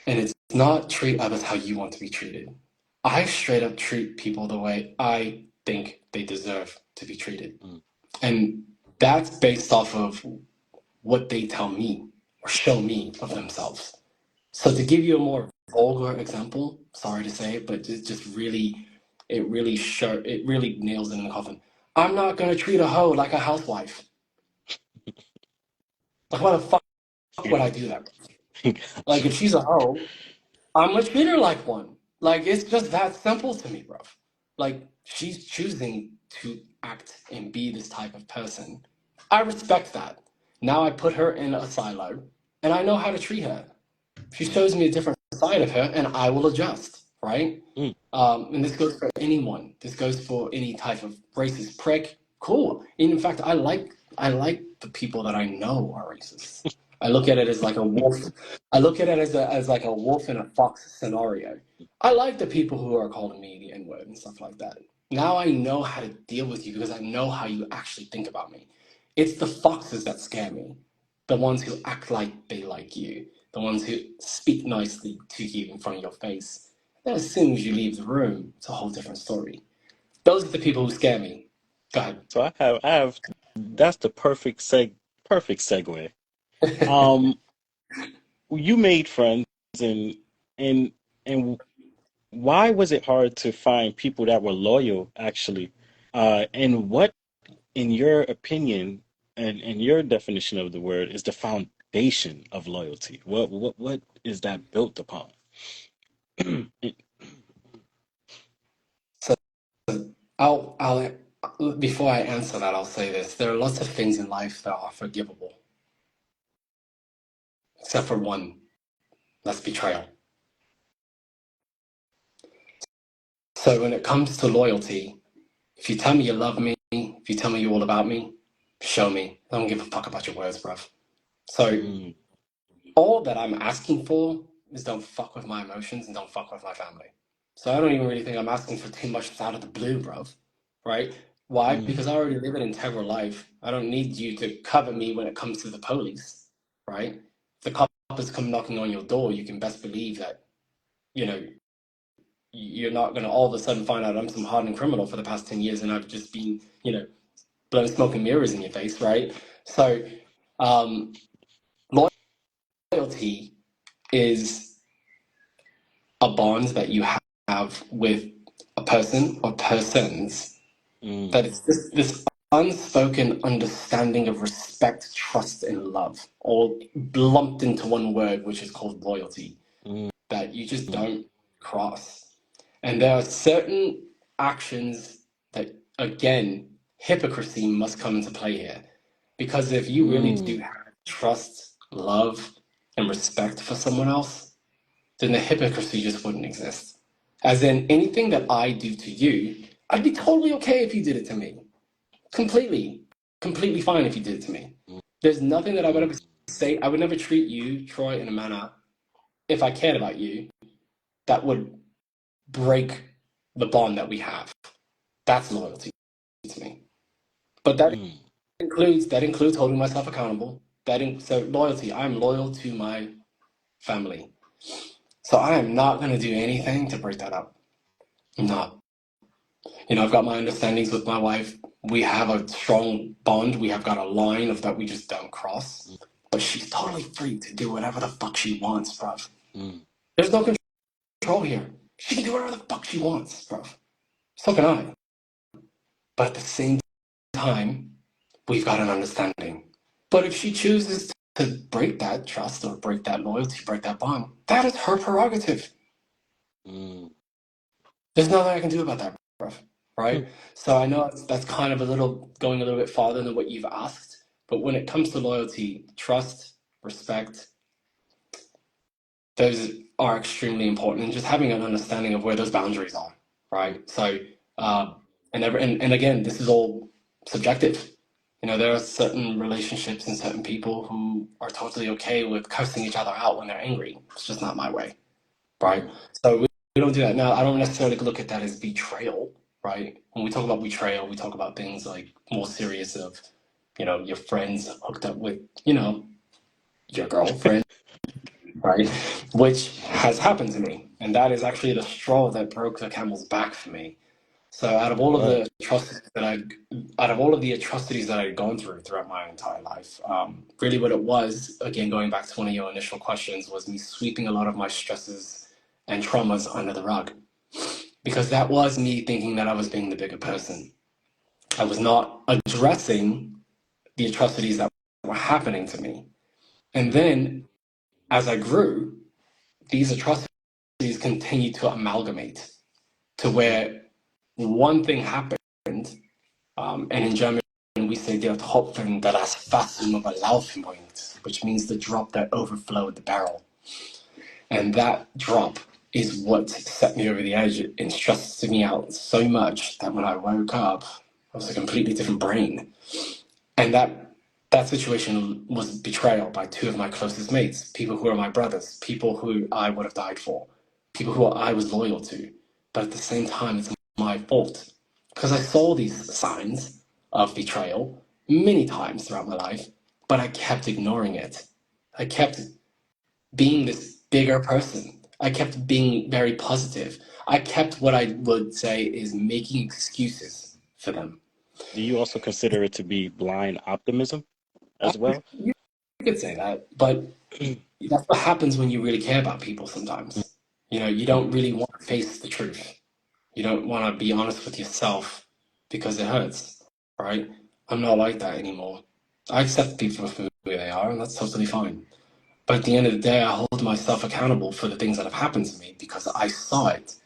S2: and it's not treat others how you want to be treated. I straight up treat people the way I think they deserve to be treated.
S1: mm.
S2: And that's based off of what they tell me or show me of themselves. So to give you a more vulgar example, sorry to say it, but it just really, it really nails it in the coffin. I'm not gonna treat a hoe like a housewife. Like why the fuck would I do that? Like
S1: Gotcha.
S2: if she's a hoe, I'm gonna treat her like one. Like it's just that simple to me, bro. Like she's choosing to act and be this type of person. I respect that. Now I put her in a silo, and I know how to treat her. She shows me a different side of her, and I will adjust, right?
S1: Mm.
S2: And this goes for anyone. This goes for any type of racist prick. Cool. And in fact, I like the people that I know are racist. I look at it as like a wolf. I look at it as like a wolf and a fox scenario. I like the people who are calling me the N word and stuff like that. Now I know how to deal with you because I know how you actually think about me. It's the foxes that scare me, the ones who act like they like you, the ones who speak nicely to you in front of your face. Then as soon as you leave the room, it's a whole different story. Those are the people who scare me. Go
S1: So I have that's the perfect segue.
S2: ahead.
S1: Um, you made friends, and and and why was it hard to find people that were loyal actually? And what, in your opinion and your definition of the word, is the foundation of loyalty? What is that built upon?
S2: So I'll before I answer that, I'll say this: there are lots of things in life that are forgivable, except for one. That's betrayal. So when it comes to loyalty, if you tell me you love me, if you tell me you're all about me, show me. I don't give a fuck about your words, bruv. So
S1: mm,
S2: all that I'm asking for is don't fuck with my emotions and don't fuck with my family. So I don't even really think I'm asking for too much out of the blue, bro. Right? Why?
S1: mm,
S2: Because I already live an integral life. I don't need you to cover me when it comes to the police, right? If the coppers come knocking on your door, you can best believe that, you know, you're not going to all of a sudden find out I'm some hardened criminal for the past 10 years and I've just been, blowing smoke and mirrors in your face, right? So, um, loyalty is a bond that you have with a person or persons,
S1: mm,
S2: that it's this unspoken understanding of respect, trust, and love, all lumped into one word, which is called loyalty,
S1: mm,
S2: that you just
S1: mm,
S2: don't cross. And there are certain actions that, again, hypocrisy must come into play here. Because if you really do
S1: mm,
S2: have trust, love, and respect for someone else, then the hypocrisy just wouldn't exist. As in, anything that I do to you, I'd be totally okay if you did it to me. Completely, completely fine if you did it to me. There's nothing that I would ever
S1: mm,
S2: say. I would never treat you, Troy, in a manner, if I cared about you, that would break the bond that we have. That's loyalty to me. But
S1: mm.
S2: that includes holding myself accountable. So loyalty. I'm loyal to my family. So I am not going to do anything to break that up. I'm not. I've got my understandings with my wife. We have a strong bond. We have got a line of that we just don't cross. But she's totally free to do whatever the fuck she wants, bruv.
S1: Mm,
S2: There's no control here. She can do whatever the fuck she wants, bruv. So can I. But at the same time, we've got an understanding. But if she chooses to break that trust or break that loyalty, break that bond, that is her prerogative.
S1: mm,
S2: There's nothing I can do about that, bruv.
S1: mm,
S2: Right? So I know that's kind of going a little bit farther than what you've asked. But when it comes to loyalty, trust, respect, those are extremely important. And just having an understanding of where those boundaries are, right? So, and again, this is all subjective. There are certain relationships and certain people who are totally okay with cursing each other out when they're angry. It's just not my way, right?
S1: mm.
S2: So we don't do that. Now, I don't necessarily look at that as betrayal, right? When we talk about betrayal, we talk about things like more serious of, your friends hooked up with, your girlfriend, right? Which has happened to me. And that is actually the straw that broke the camel's back for me. So
S1: What?
S2: out of all of the atrocities that I'd gone throughout my entire life, really what it was, again, going back to one of your initial questions, was me sweeping a lot of my stresses and traumas under the rug. Because that was me thinking that I was being the bigger person. I was not addressing the atrocities that were happening to me. And then as I grew, these atrocities continued to amalgamate to
S1: Mm,
S2: where one thing happened, and in German we say der Tropfen, das Fass überlaufen bringt, which means the drop that overflowed the barrel. And that drop is what set me over the edge and stressed me out so much that when I woke up, I was a completely different brain. And that situation was betrayal by two of my closest mates, people who are my brothers, people who I would have died for, people who I was loyal to. But at the same time, it's my fault because I saw these signs of betrayal many times throughout my life, but I kept ignoring it. I kept being this bigger person. I kept being very positive. I kept what I would say is making excuses for them.
S1: do you also consider it to be blind optimism as well?
S2: You could say that, but that's what happens when you really care about people sometimes. You don't
S1: Mm,
S2: really want to face the truth. You don't want to be honest with yourself because it hurts, right? I'm not like that anymore. I accept people for who they are, and that's totally fine. But at the end of the day, I hold myself accountable for the things that have happened to me because I saw it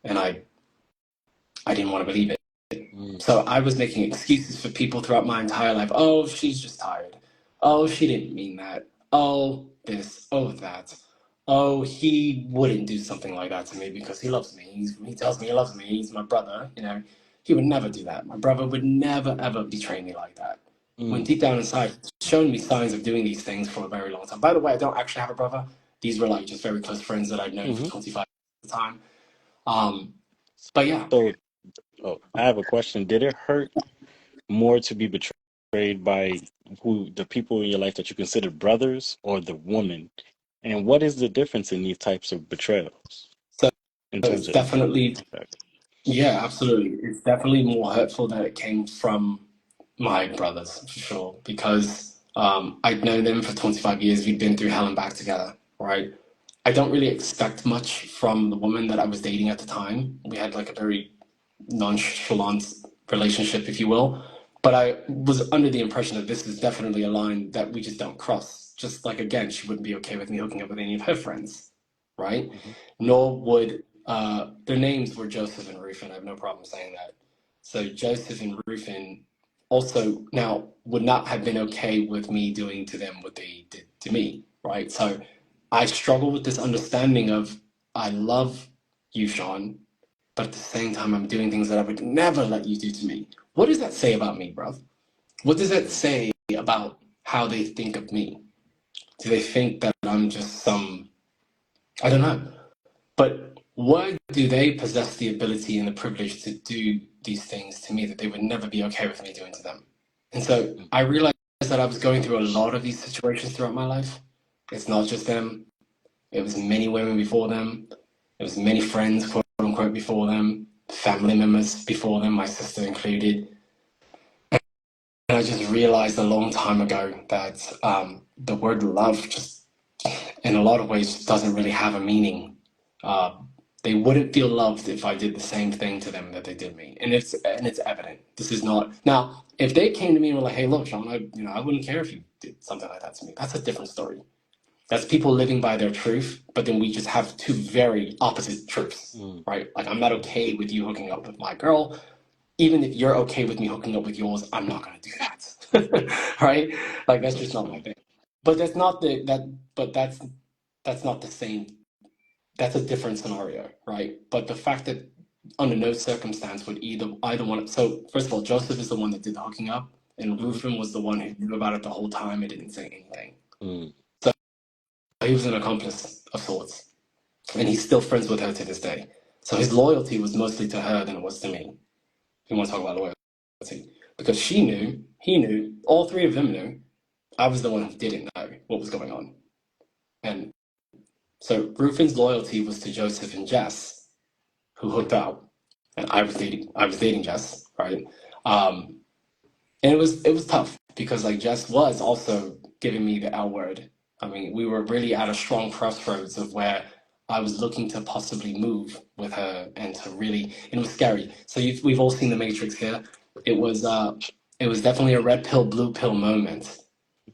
S2: and I didn't want to believe it.
S1: mm,
S2: So I was making excuses for people throughout my entire life. Oh, she's just tired. Oh, she didn't mean that. Oh, this. Oh, that. Oh, he wouldn't do something like that to me because he loves me. He tells me he loves me. He's my brother. He would never do that. My brother would never, ever betray me like that. when
S1: Mm.
S2: deep down inside, she's shown me signs of doing these things for a very long time. By the way, I don't actually have a brother. These were like just very close friends that I'd known for
S1: Mm-hmm.
S2: 25 years at the time. Um, but yeah,
S1: So, oh, I have a question. Did it hurt more to be betrayed by who the people in your life that you consider brothers or the woman? And what is the difference in these types of betrayals
S2: so
S1: in terms
S2: it's
S1: of impact?
S2: definitely, yeah, absolutely. It's definitely more hurtful that it came from my brothers, for sure, because I'd known them for 25 years. We'd been through hell and back together, right? I don't really expect much from the woman that I was dating at the time. We had like a very nonchalant relationship, if you will. But I was under the impression that this is definitely a line that we just don't cross. Just like, again, she wouldn't be okay with me hooking up with any of her friends, right?
S1: Mm-hmm.
S2: Nor would their names were Joseph and Rufin. I have no problem saying that. So Joseph and Rufin also now would not have been okay with me doing to them what they did to me, right? So I struggle with this understanding of I love you, Sean, but at the same time, I'm doing things that I would never let you do to me. What does that say about me, bruv? What does that say about how they think of me? Do they think that I'm just some, I don't know. But why do they possess the ability and the privilege to do these things to me that they would never be okay with me doing to them? And so I realized that I was going through a lot of these situations throughout my life. It's not just them. It was many women before them. It was many friends, quote unquote, before them, family members before them, my sister included. And I just realized a long time ago that the word love just, in a lot of ways, doesn't really have a meaning. Uh, they wouldn't feel loved if I did the same thing to them that they did me, and it's evident. This is not now. If they came to me and were like, "Hey, look, Sean, I wouldn't care if you did something like that to me." That's a different story. That's people living by their truth, but then we just have two very opposite truths,
S1: Mm-hmm.
S2: right? Like, I'm not okay with you hooking up with my girl. Even if you're okay with me hooking up with yours, I'm not gonna do that, right? Like, that's just not my thing. But that's not the that. But that's not the same. That's a different scenario, right? But the fact that under no circumstance would either one. So first of all, Joseph is the one that did the hooking up, and
S1: Mm-hmm.
S2: Rufin was the one who knew about it the whole time and didn't say anything.
S1: Mm.
S2: So he was an accomplice of sorts, and he's still friends with her to this day. So his loyalty was mostly to her than it was to me. If you want to talk about loyalty, because she knew, he knew, all three of them knew. I was the one who didn't know what was going on, and so Rufin's loyalty was to Joseph and Jess, who hooked up, and I was dating Jess, right? Um, and it was tough because like Jess was also giving me the L word. I mean, we were really at a strong crossroads of where I was looking to possibly move with her and to really, and it was scary. So we've all seen the Matrix here. It was uh, it was definitely a red pill, blue pill moment.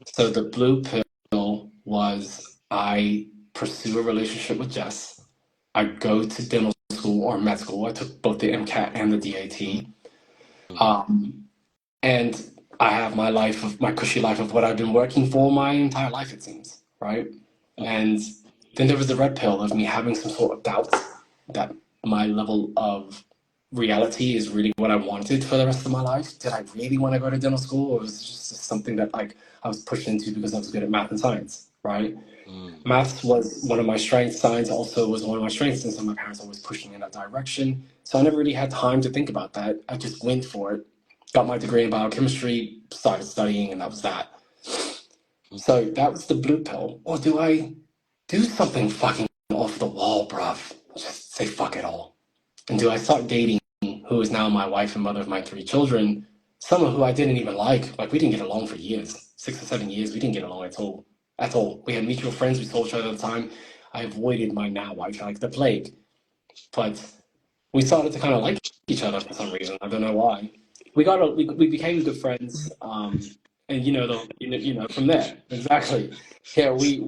S2: So the blue pill was I pursue a relationship with Jess. I go to dental school or med school. I took both the MCAT and the DAT. Um, and I have my life of my cushy life of what I've been working for my entire life, it seems, right?
S1: Mm-hmm.
S2: And then there was the red pill of me having some sort of doubt that my level of reality is really what I wanted for the rest of my life. Did I really want to go to dental school, or was it just something that like I was pushed into because I was good at math and science, right?
S1: Mm.
S2: Maths was one of my strengths. Science also was one of my strengths, and so my parents always pushed me in that direction. So I never really had time to think about that. I just went for it, got my degree in biochemistry, started studying, and that was that. So that was the blue pill. Or do I do something fucking off the wall, bruv? Just say fuck it all. And do I start dating who is now my wife and mother of my three children, someone who I didn't even like? Like, we didn't get along for years, 6 or 7 years. We didn't get along at all. At all. We had mutual friends. We saw each other at the time. I avoided my now wife like the plague. But we started to kind of like each other for some reason. I don't know why. We became good friends, and from there exactly. Yeah, we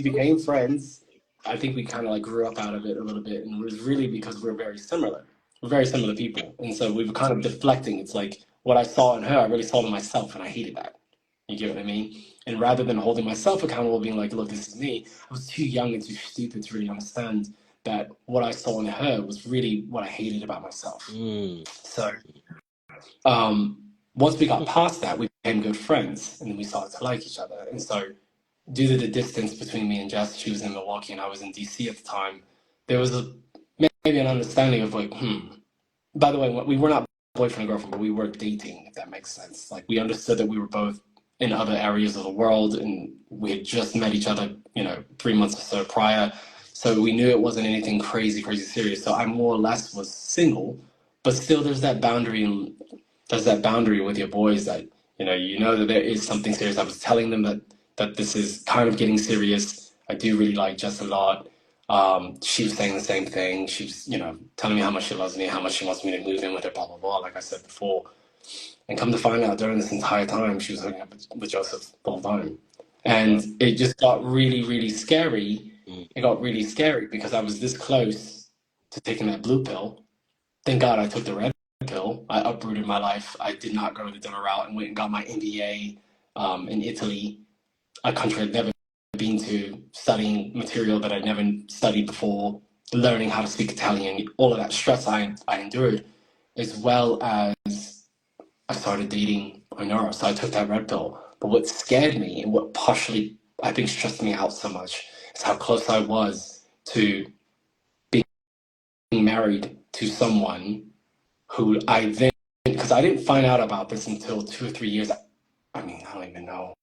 S2: became friends. I think we kind of like grew up out of it a little bit, and it was really because we're very similar. We're very similar people, and so we were kind of deflecting. It's like what I saw in her, I really saw in myself, and I hated that. You get what I mean? And rather than holding myself accountable, being like, "Look, this is me," I was too young and too stupid to really understand that what I saw in her was really what I hated about myself.
S1: Mm.
S2: So, um, Once we got past that, we became good friends, and then we started to like each other. And so, due to the distance between me and Jess, she was in Milwaukee and I was in DC at the time. There was maybe an understanding of like, By the way, we were not boyfriend and girlfriend, but we were dating, if that makes sense. Like we understood that we were both in other areas of the world, and we had just met each other, 3 months or so prior. So we knew it wasn't anything crazy, crazy serious. So I more or less was single, but still, there's that boundary with your boys that you know that there is something serious. I was telling them that this is kind of getting serious. I do really like Jess a lot. She was saying the same thing. She was, telling me how much she loves me, how much she wants me to move in with her, blah, blah, blah, like I said before. And come to find out during this entire time, she was hooking up with Joseph the whole time. And it just got really, really scary. It got really scary because I was this close to taking that blue pill. Thank God I took the red pill. I uprooted my life. I did not go the dinner route and went and got my MBA in Italy, a country I'd never been to, studying material that I'd never studied before, learning how to speak Italian, all of that stress I endured, as well as I started dating Ainara. So I took that red pill. But what scared me and what partially, I think, stressed me out so much is how close I was to being married to someone who I then, because I didn't find out about this until 2 or 3 years. I mean, I don't even know.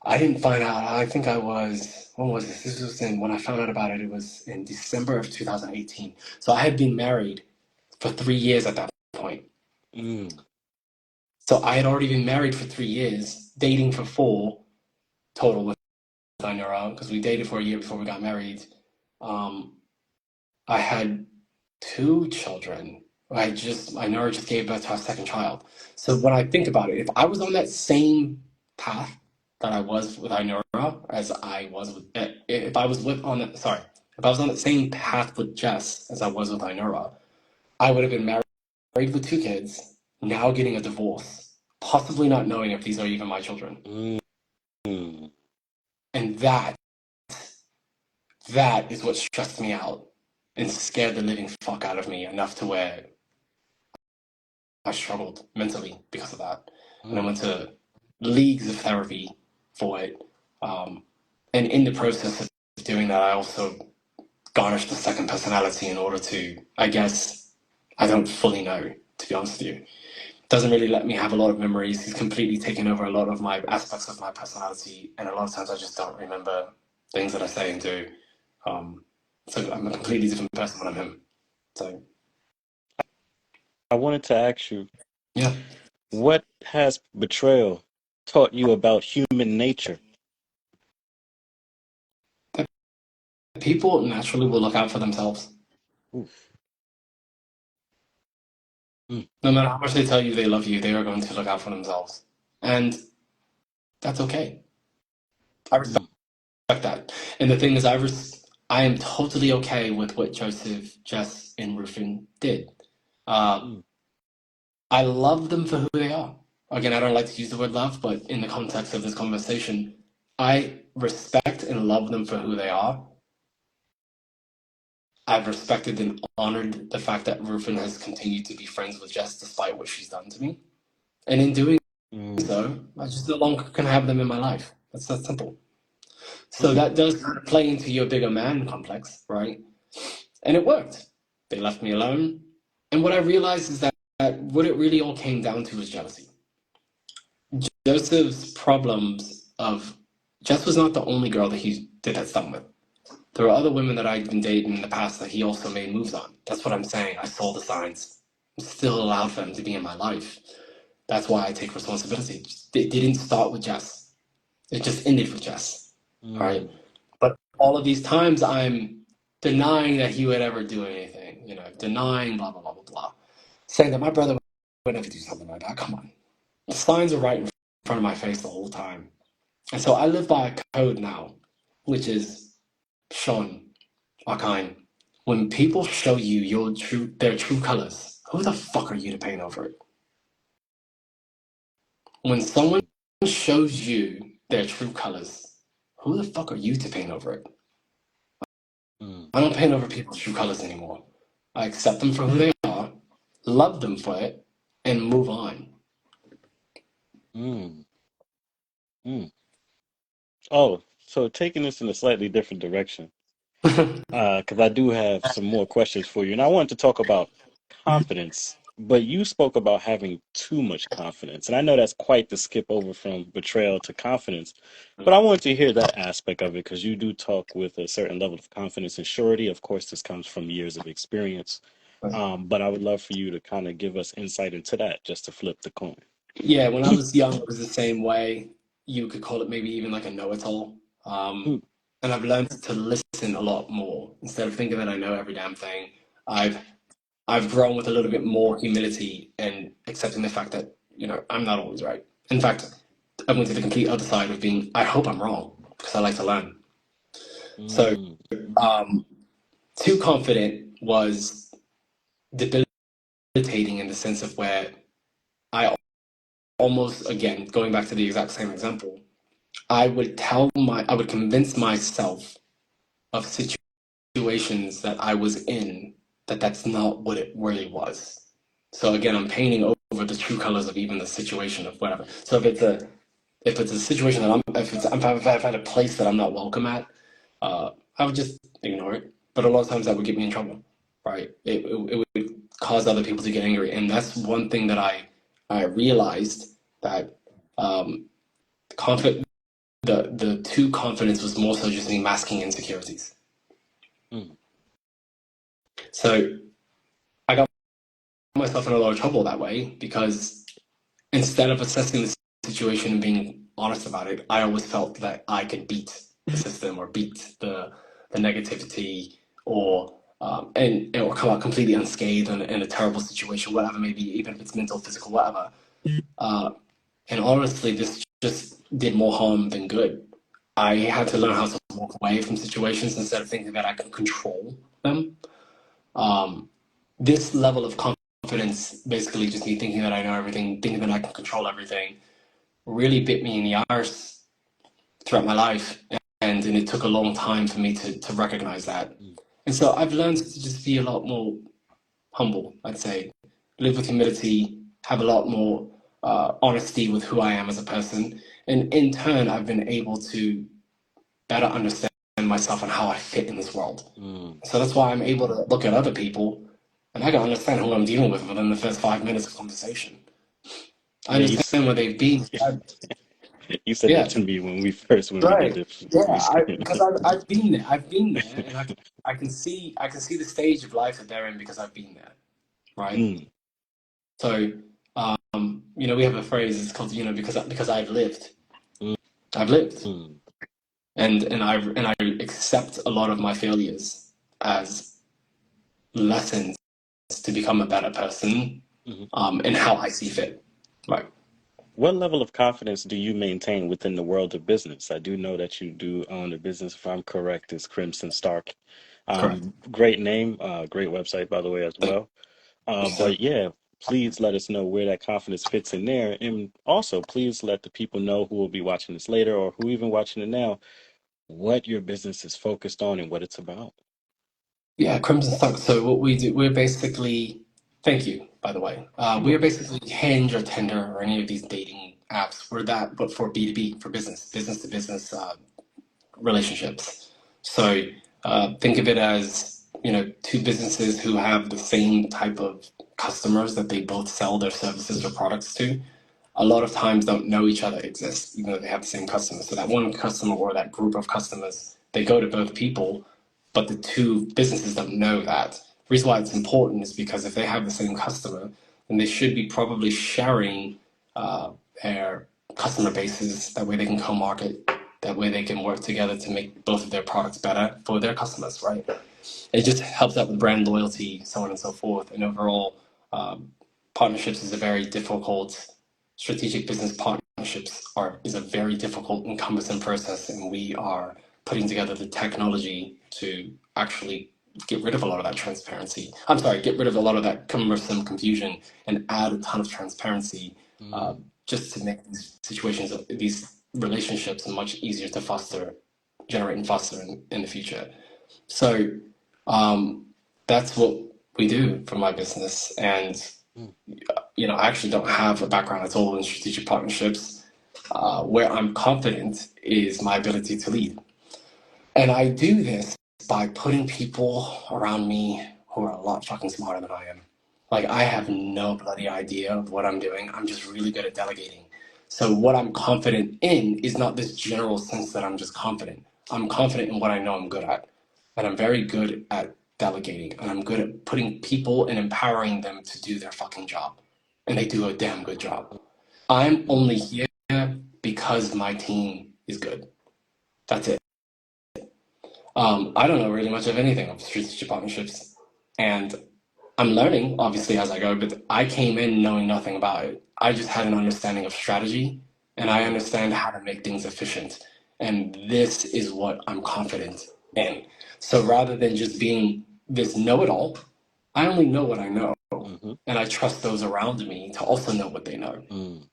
S2: I didn't find out. I think I was, when was this? This was when I found out about it, it was in December of 2018. So I had been married for 3 years at that point.
S1: Mm.
S2: So I had already been married for 3 years, dating for 4 total with Ainara, because we dated for a year before we got married. I had 2 children. Ainara just gave birth to our second child. So when I think about it, if I was on that same path that I was with Ainara as I was with, if I was if I was on that same path with Jess as I was with Ainara, I would have been married with 2 kids, now getting a divorce, possibly not knowing if these are even my children.
S1: Mm.
S2: And that is what stressed me out and scared the living fuck out of me enough to where I struggled mentally because of that. And I went to leagues of therapy for it. And in the process of doing that, I also garnished the second personality in order to, I guess, I don't fully know, to be honest with you. Doesn't really let me have a lot of memories. He's completely taken over a lot of my aspects of my personality. And a lot of times I just don't remember things that I say and do. So I'm a completely different person when I'm him. So,
S1: I wanted to ask you,
S2: yeah.
S1: what has betrayal taught you about human nature?
S2: People naturally will look out for themselves.
S1: Oof. Mm.
S2: No matter how much they tell you they love you, they are going to look out for themselves. And that's okay. I respect
S1: Mm.
S2: that. And the thing is, I am totally okay with what Joseph, Jess, and Rufin did. Uh,
S1: Mm.
S2: I love them for who they are. Again, I don't like to use the word love, but in the context of this conversation, I respect and love them for who they are. I've respected and honored the fact that Rufin has continued to be friends with Jess despite what she's done to me. And in doing
S1: Mm.
S2: so, I just no longer can have them in my life. That's that simple. So
S1: Mm.
S2: that does play into your bigger man complex, right? And it worked. They left me alone. And what I realized is that what it really all came down to was jealousy. Joseph's problems of Jess was not the only girl that he did that stuff with. There were other women that I'd been dating in the past that he also made moves on. That's what I'm saying. I saw the signs. Still allowed them to be in my life. That's why I take responsibility. It didn't start with Jess. It just ended with Jess. All right.
S1: Mm.
S2: But all of these times I'm denying that he would ever do anything, denying blah, blah, blah, blah, blah. Saying that my brother would never do something like that. Come on. The signs are right in front of my face the whole time. And so I live by a code now, which is Sean, Arkhein. When people show you their true colors, who the fuck are you to paint over it? When someone shows you their true colors, who the fuck are you to paint over it?
S1: Mm.
S2: I don't paint over people's true colors anymore. I accept them for who they are, love them for it, and move on.
S1: Mm, mm. Oh, so taking this in a slightly different direction, because I do have some more questions for you, and I wanted to talk about confidence, but you spoke about having too much confidence, and I know that's quite the skip over from betrayal to confidence, but I wanted to hear that aspect of it because you do talk with a certain level of confidence and surety. Of course, this comes from years of experience, but I would love for you to kind of give us insight into that, just to flip the coin.
S2: Yeah, when I was young, it was the same way. You could call it maybe even like a know-it-all.
S1: Mm,
S2: And I've learned to listen a lot more instead of thinking that I know every damn thing. I've I've grown with a little bit more humility and accepting the fact that, I'm not always right. In fact, I went to the complete other side of being, I hope I'm wrong because I like to learn. So,
S1: mm,
S2: um, too confident was debilitating in the sense of where I almost, again, going back to the exact same example, I would convince myself of situations that I was in that that's not what it really was. So again, I'm painting over the true colors of even the situation of whatever. So if it's a situation that if I've had a place that I'm not welcome at, I would just ignore it. But a lot of times that would get me in trouble, right? It would cause other people to get angry, and that's one thing that I realized that um, confident the too confidence was more so just me masking insecurities.
S1: mm,
S2: So I got myself in a lot of trouble that way because instead of assessing the situation and being honest about it, I always felt that I could beat the system or beat the negativity or or come out completely unscathed in a terrible situation, whatever it may be, even if it's mental, physical, whatever. Uh, and honestly, this just did more harm than good. I had to learn how to walk away from situations instead of thinking that I could control them. Um, this level of confidence, basically just me thinking that I know everything, thinking that I can control everything, really bit me in the arse throughout my life. And it took a long time for me to recognize that.
S1: mm.
S2: And so I've learned to just be a lot more humble, I'd say, live with humility, have a lot more honesty with who I am as a person. And in turn, I've been able to better understand myself and how I fit in this world.
S1: Mm.
S2: So that's why I'm able to look at other people and I can understand who I'm dealing with within the first 5 minutes of conversation. I
S1: Yeah,
S2: understand where they've been.
S1: you said that
S2: Yeah,
S1: to me when we did
S2: right.
S1: the
S2: Yeah,
S1: pre-screen.
S2: because I've been there. I've been there, and I can see the stage of life that they're in because I've been there, right?
S1: Mm,
S2: So, we have a phrase. It's called, because I've lived.
S1: mm,
S2: I've lived,
S1: mm,
S2: and I accept a lot of my failures as lessons to become a better person,
S1: mhm.
S2: and how I see fit. Right.
S1: What level of confidence do you maintain within the world of business? I do know that you do own a business, if I'm correct, is Crimson Stark.
S2: Correct.
S1: Great name, great website, by the way, as well.
S2: So,
S1: But yeah, please let us know where that confidence fits in there. And also, please let the people know who will be watching this later or who even watching it now, what your business is focused on and what it's about.
S2: yeah, Crimson Stock. So what we do, we're basically, thank you, by the way.
S1: You're
S2: We are
S1: welcome.
S2: basically Hinge or Tinder or any of these dating apps. We're that, but for B2B, for business to business relationships. So think of it as, two businesses who have the same type of customers that they both sell their services or products to. A lot of times don't know each other exists, even though they have the same customers. So that one customer or that group of customers, they go to both people, but the two businesses don't know that. The reason why it's important is because if they have the same customer, then they should be probably sharing their customer bases. That way they can co-market. That way they can work together to make both of their products better for their customers, right? It just helps out with brand loyalty, so on and so forth. And overall, partnerships is a very difficult strategic business partnerships are is a very difficult and cumbersome process, and we are putting together the technology to actually get rid of a lot of that transparency. I'm sorry, get rid of a lot of that cumbersome confusion and add a ton of transparency,
S1: Mm,
S2: just to make these situations, these relationships, much easier to foster, generate and foster in the future. So um, that's what we do for my business, and
S1: Mm,
S2: I actually don't have a background at all in strategic partnerships. Where I'm confident is my ability to lead. And I do this by putting people around me who are a lot fucking smarter than I am. Like, I have no bloody idea of what I'm doing. I'm just really good at delegating. So, what I'm confident in is not this general sense that I'm just confident. I'm confident in what I know I'm good at. And I'm very good at delegating. And I'm good at putting people and empowering them to do their fucking job. And they do a damn good job. I'm
S1: mm,
S2: only here because my team is good. That's it. I don't know really much of anything of strategic partnerships, and I'm learning obviously as I go. But I came in knowing nothing about it. I just had an understanding of strategy, and I
S1: mm,
S2: understand how to make things efficient. And this is what I'm confident in. So rather than just being this know-it-all, I only know what I know,
S1: mhm,
S2: and I trust those around me to also know what they know.
S1: mm,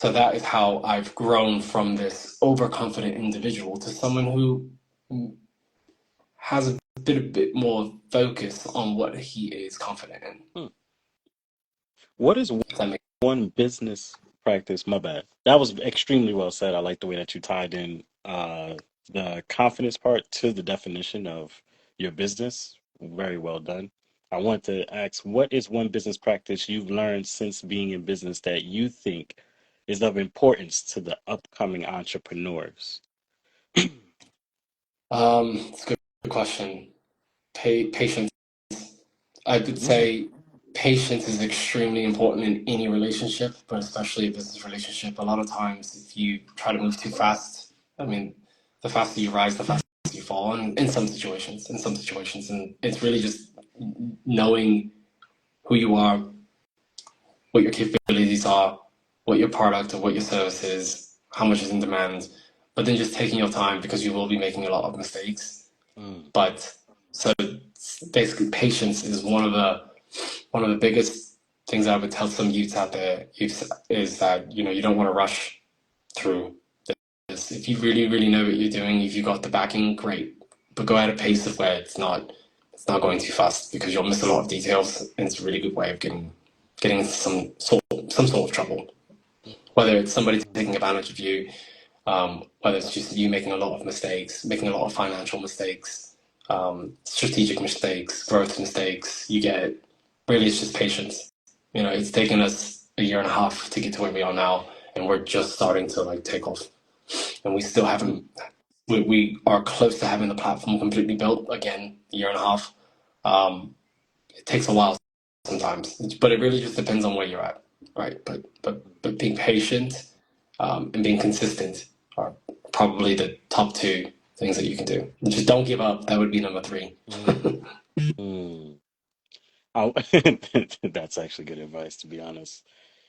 S2: So that is how I've grown from this overconfident individual to someone who has a bit more focus on what he is confident in.
S1: mm. What is
S2: If that makes
S1: one business practice? My bad. That was extremely well said. I like the way that you tied in the confidence part to the definition of your business. Very well done. I want to ask, what is one business practice you've learned since being in business that you think is of importance to the upcoming entrepreneurs?
S2: it's a good question. Patience. I would
S1: Mm,
S2: say patience is extremely important in any relationship, but especially a business relationship. A lot of times, if you try to move too fast, I mean, the faster you rise, the faster you fall. And in some situations, and it's really just knowing who you are, what your capabilities are, what your product or what your service is, how much is in demand, but then just taking your time because you will be making a lot of mistakes.
S1: mm,
S2: But so basically, patience is one of the biggest things I would tell some youths out there is that you don't want to rush through this. If you really really know what you're doing, if you got the backing, great, but go at a pace of where it's not going too fast because you'll miss a lot of details, and it's a really good way of getting into some sort of trouble. Whether it's somebody taking advantage of you, whether it's just you making a lot of mistakes, making a lot of financial mistakes, strategic mistakes, growth mistakes, you get it. Really, it's just patience. It's taken us a year and a half to get to where we are now, and we're just starting to like take off. And we still
S1: mm,
S2: haven't. We are close to having the platform completely built. Again, a year and a half. It takes a while sometimes, but it really just depends on where you're at, right? But being patient and being consistent are probably the top two things that you can do. And just don't give up. That would be number three.
S1: mm, mm. I- That's actually good advice, to be honest.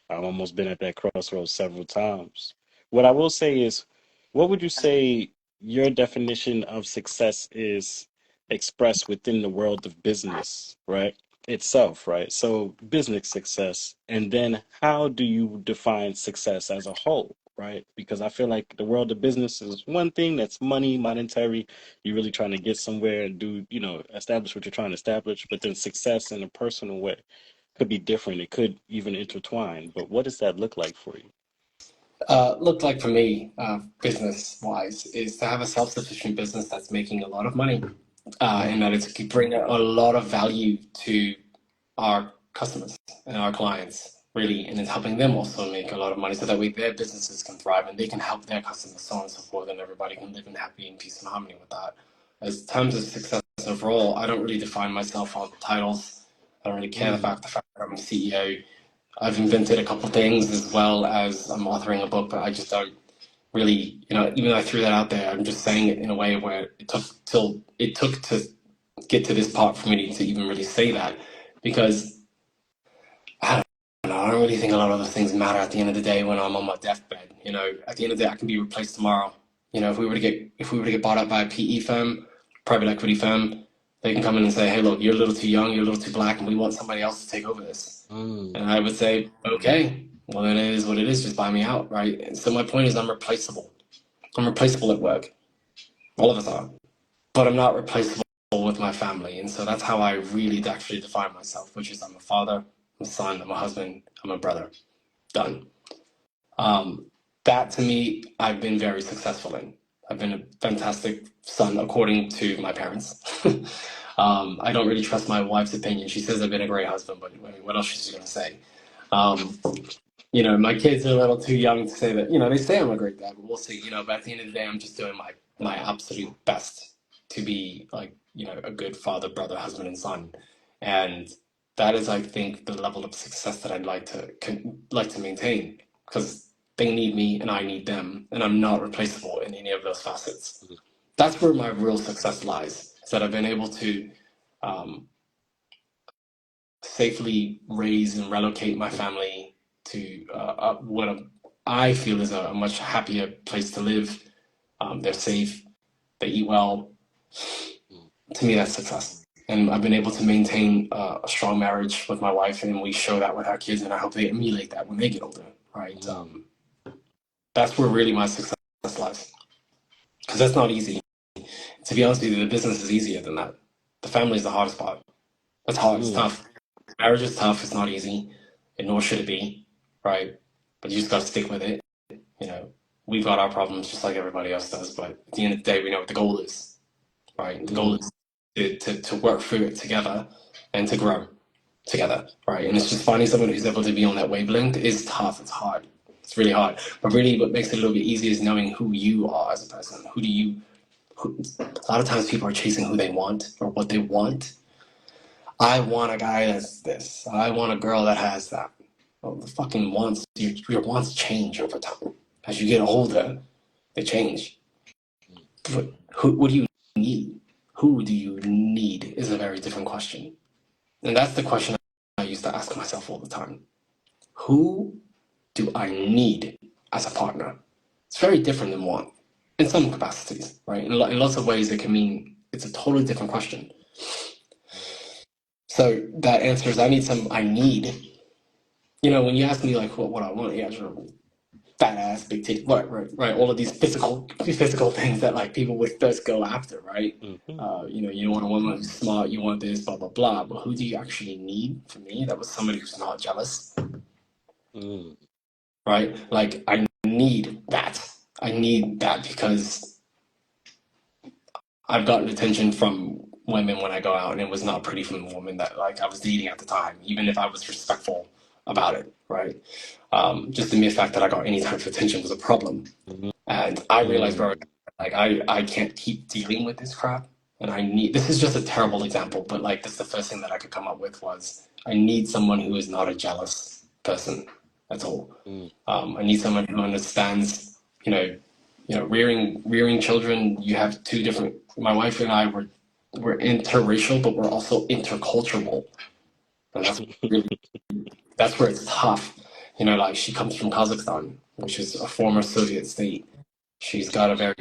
S1: I've almost been at that crossroads several times. What I will say is, what would you say your definition of success is expressed within the world of business, right? Itself, right? So business success, and then how do you define success as a whole, right? Because I feel like the world of business is one thing that's money, monetary. You're really trying to get somewhere and do, establish what you're trying to establish, but then success in a personal way could be different. It could even intertwine. But what does that look like for you?
S2: Look like for me, business wise, is to have a self sufficient business that's making a lot of money, and
S1: Mm,
S2: that it's bringing a lot of value to our customers and our clients, really, and it's helping them also make a lot of money so that way their businesses can thrive and they can help their customers, so on and so forth, and everybody can live in happy and peace and harmony with that. As terms of success overall, I don't really define myself on titles. I don't really care
S1: mm,
S2: the fact that I'm a CEO. I've invented a couple things as well as I'm authoring a book, but I just don't really, even though I threw that out there, I'm just saying it in a way where it took to get to this part for me to even really say that because I I don't really think a lot of those things matter at the end of the day when I'm on my deathbed. At the end of the day, I can be replaced tomorrow. If we were to get bought up by a PE firm, private equity firm, they can come in and say, "Hey, look, you're a little too young, you're a little too black, and we want somebody else to take over this."
S1: mm,
S2: And I would say, "Okay, well then it is what it is. Just buy me out, right?" And so my point is, I'm replaceable. I'm replaceable at work. All of us are, but I'm not replaceable with my family, and so that's how I really actually define myself, which is I'm a father, I'm a son, I'm a husband, I'm a brother. Done. Um, that to me, I've been very successful in. I've been a fantastic son, according to my parents. I don't really trust my wife's opinion. She says I've been a great husband, but I mean, what else is she going to say? Um, my kids are a little too young to say that. They say I'm a great dad, but we'll see. But at the end of the day, I'm just doing my absolute best to be like, a good father, brother, husband, and son. And that is, I think, the level of success that I'd like to maintain, because they need me and I need them, and I'm not replaceable in any of those facets. That's where my real success lies, is that I've been able to um, safely raise and relocate my family to I feel is a much happier place to live. They're safe, they eat well. To me, that's success. And I've been able to maintain a strong marriage with my wife, and we show that with our kids, and I hope they emulate that when they get older, right? That's where really my success lies. Because that's not easy. To be honest with you, the business is easier than that. The family is the hardest part. That's hard, it's tough. Marriage is tough, it's not easy, and nor should it be, right? But you just gotta stick with it. We've got our problems just like everybody else does, but at the end of the day, we know what the goal is, right? The goal is to work through it together and to grow together, right? And it's just finding someone who's able to be on that wavelength is tough, it's hard. It's really hard. But really what makes it a little bit easier is knowing who you are as a person. A lot of times people are chasing who they want or what they want. I want a guy that's this. I want a girl that has that. Well, the fucking wants, your wants change over time. As you get older, they change. But what do you need? Who do you need is a very different question. And that's the question I used to ask myself all the time. Who do I need as a partner? It's very different than want in some capacities, right? In lots of ways, it can mean it's a totally different question. So that answer is I need. When you ask me like what I want, yeah, sure, fat ass, big titty, right, all of these physical things that like people would first go after, right? You want a woman who's smart, you want this, blah blah blah. But who do you actually need? For me, that was somebody who's not jealous, right? Like I need that. I need that because I've gotten attention from women when I go out, and it was not pretty from the woman that like I was dating at the time, even if I was respectful about it, right? Just the mere fact that I got any type of attention was a problem. And I realized very like I can't keep dealing with this crap. And this is just a terrible example, but like that's the first thing that I could come up with was I need someone who is not a jealous person. That's all. I need someone who understands, rearing children. You have two different. My wife and I we're interracial, but we're also intercultural, and that's where it's tough. Like she comes from Kazakhstan, which is a former Soviet state. She's got a very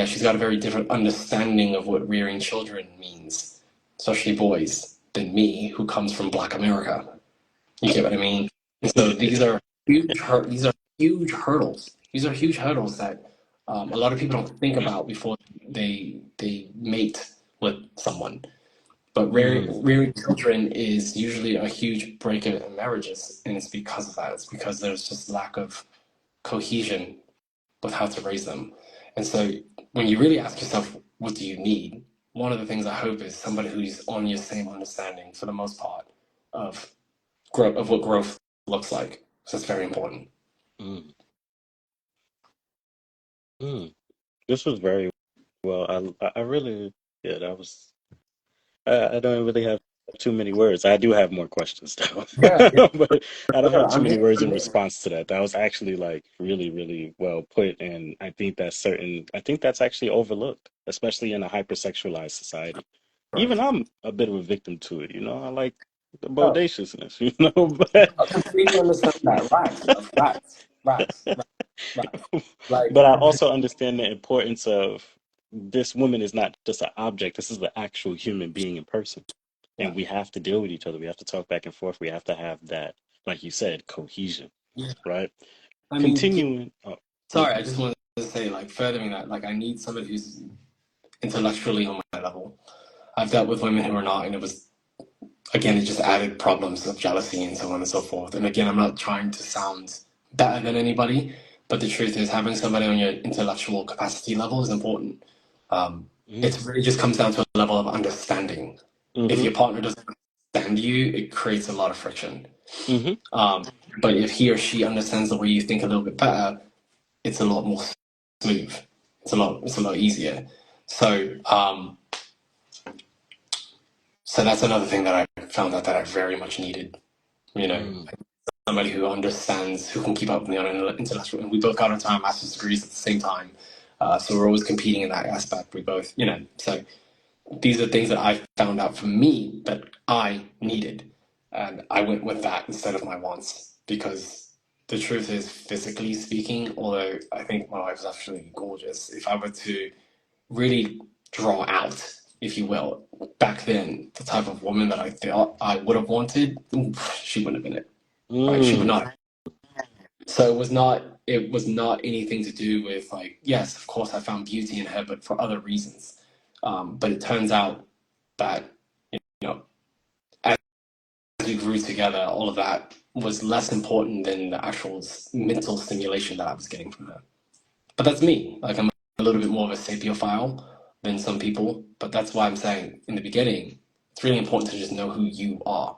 S2: she's got a very different understanding of what rearing children means, especially boys, than me, who comes from Black America. You get what I mean? And so these are huge hurdles. These are huge hurdles that a lot of people don't think about before they mate with someone. But rearing children is usually a huge break in marriages, and it's because of that. It's because there's just lack of cohesion with how to raise them. And so when you really ask yourself, what do you need? One of the things I hope is somebody who's on your same understanding for the most part of what growth looks like. So that's very important.
S1: Mm, mm. This was very well. I really, yeah, that was. I don't really have too many words. I do have more questions though,
S2: Yeah, yeah,
S1: but I don't
S2: sure.
S1: have too
S2: I'm
S1: many
S2: here.
S1: words
S2: I'm
S1: in
S2: here.
S1: response to that. That was actually like really, really well put, and I think that's actually overlooked, especially in a hypersexualized society. Even
S2: Right.
S1: I'm a bit of a victim to it, I like the
S2: Oh,
S1: bodaciousness, but
S2: I completely understand that. Rags, love. Rags. Like,
S1: but I also understand the importance of this woman is not just an object. This is the actual human being in person.
S2: yeah,
S1: And we have to deal with each other. We have to talk back and forth. We have to have that, like you said, cohesion,
S2: yeah.
S1: right?
S2: I mean,
S1: Continuing. Oh,
S2: sorry, I just wanted to say, like, furthering that, like, I need somebody who's intellectually on my level. I've dealt with women who are not, and it was again, it just added problems of jealousy and so on and so forth. And again, I'm not trying to sound better than anybody, but the truth is, having somebody on your intellectual capacity level is important.
S1: Mm,
S2: It really just comes down to a level of understanding. If
S1: mm-hmm,
S2: your partner doesn't understand you, it creates a lot of friction.
S1: mm-hmm,
S2: Um, but if he or she understands the way you think a little bit better, it's a lot more smooth. It's a lot easier. So, so that's another thing that I found out that I very much needed. You know,
S1: mm.
S2: somebody who understands, who can keep up with me on an intellectual. And we both got into our master's degrees at the same time, so we're always competing in that aspect. We both, you know, so these are things that I found out for me that I needed, and I went with that instead of my wants because the truth is, physically speaking, although I think my wife is absolutely gorgeous, if I were to really draw out, if you will, back then, the type of woman that I thought I would have wanted, she wouldn't have been it, right? She would
S1: Mm.
S2: not. So it was not anything to do with like, yes, of course I found beauty in her, but for other reasons. But it turns out that, you know, as we grew together, all of that was less important than the actual mental stimulation that I was getting from her. But that's me. Like I'm a little bit more of a sapiophile than some people, but that's why I'm saying in the beginning, it's really important to just know who you are.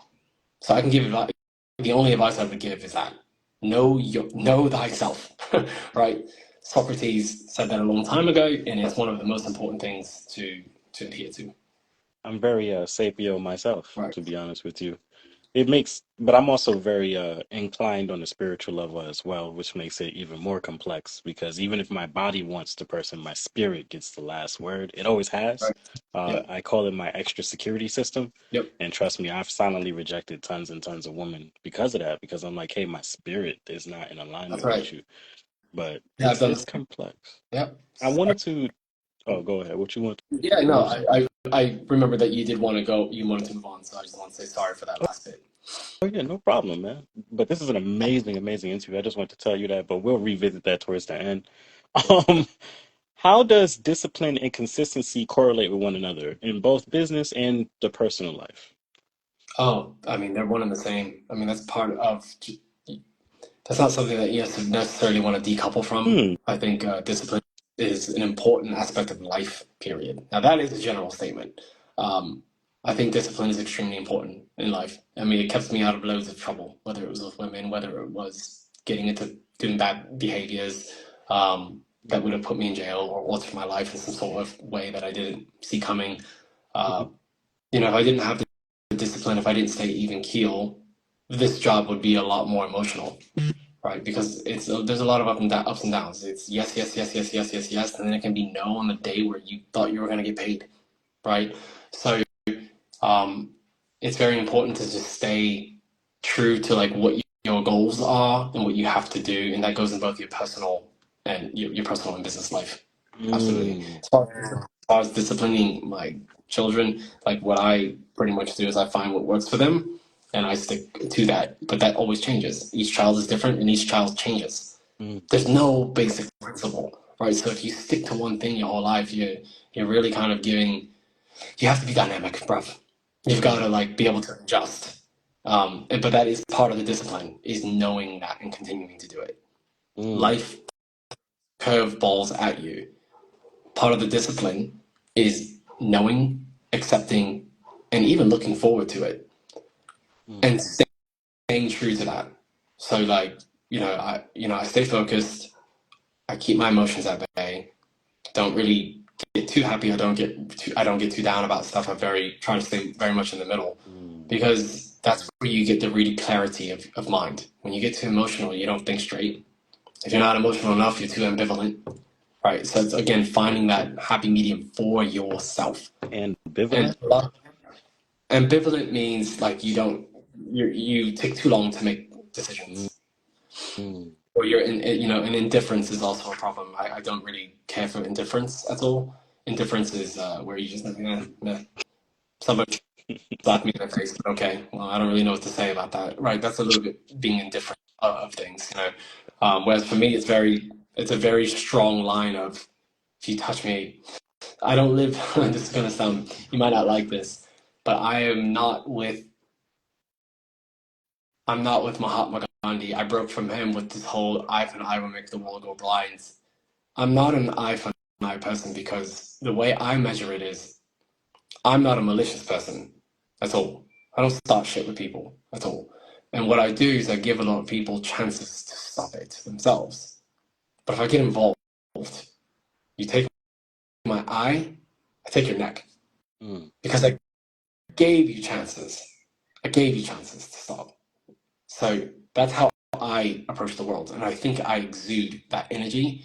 S2: So I can give advice. The only advice I would give is that know thyself, right? Socrates said that a long time ago, and it's one of the most important things to adhere to.
S1: I'm very sapio myself,
S2: Right,
S1: to be honest with you. It makes, but I'm also very inclined on the spiritual level as well, which makes it even more complex because even if my body wants the person, my spirit gets the last word. It always has.
S2: right. Yep,
S1: I call it my extra security system.
S2: yep.
S1: And trust me, I've silently rejected tons and tons of women because of that, because I'm like, hey, my spirit is not in
S2: That's
S1: alignment
S2: right.
S1: with you. But
S2: Yeah, I've done the
S1: it's
S2: same.
S1: complex.
S2: Yep.
S1: I wanted to, oh, go ahead. What you want?
S2: Yeah,
S1: What
S2: no,
S1: were you saying?
S2: I remember that you did want to go, you wanted to move on, so I just want to say sorry for that last bit.
S1: Oh yeah, no problem, man. But this is an amazing, amazing interview. I just want to tell you that, but we'll revisit that towards the end. Um, how does discipline and consistency correlate with one another in both business and the personal life?
S2: Oh, I mean, they're one and the same. I mean, that's part of that's not something that you necessarily want to decouple from.
S1: Hmm.
S2: I think discipline is an important aspect of life, period. Now, that is a general statement. Um, I think discipline is extremely important in life. I mean, it kept me out of loads of trouble, whether it was with women, whether it was getting into doing bad behaviors that would have put me in jail or altered my life in some sort of way that I didn't see coming.
S1: Hmm.
S2: Uh, if I didn't have the discipline, if I didn't stay even keel, this job would be a lot more emotional, right? Because it's there's a lot of ups and downs. It's yes, yes, yes, yes, yes, yes, yes, and then it can be no on the day where you thought you were going to get paid, right? So um, it's very important to just stay true to like what your goals are and what you have to do, and that goes in both your personal and your personal and business life. Absolutely.
S1: Mm.
S2: As far as disciplining my children, like what I pretty much do is I find what works for them and I stick to that. But that always changes. Each child is different and each child changes.
S1: Mm.
S2: There's no basic principle, right? So if you stick to one thing your whole life, you're really kind of giving. You have to be dynamic, bruv. You've got
S1: Mm.
S2: to like be able to adjust. But that is part of the discipline is knowing that and continuing to do it.
S1: Mm.
S2: Life curve balls at you. Part of the discipline is knowing, accepting, and even looking forward to it
S1: Mm.
S2: and staying true to that. So like, I stay focused, I keep my emotions at bay, don't really get too happy, I don't get too down about stuff. I very try to stay very much in the middle
S1: Mm.
S2: because that's where you get the really clarity of mind. When you get too emotional, you don't think straight. If you're not emotional enough, you're too ambivalent. Right. So it's again finding that happy medium for yourself. And
S1: Ambivalent?
S2: ambivalent means like you take too long to make
S1: Mm.
S2: decisions,
S1: Mm.
S2: or and indifference is also a problem. I don't really care for indifference at all. Indifference is where you just like, somebody slapped me in the face, but okay, well, I don't really know what to say about that. Right. That's a little bit being indifferent of things. Whereas for me, it's a very strong line of if you touch me, I don't live. This is gonna sound. You might not like this, but I am not with I'm not with Mahatma Gandhi. I broke from him with this whole eye for an eye will make the world go blind. I'm not an eye for an eye person because the way I measure it is I'm not a malicious person at all. I don't start shit with people at all. And what I do is I give a lot of people chances to stop it themselves. But if I get involved, you take my eye, I take your neck.
S1: Mm,
S2: Because I gave you chances. I gave you chances to stop. So that's how I approach the world. And I think I exude that energy.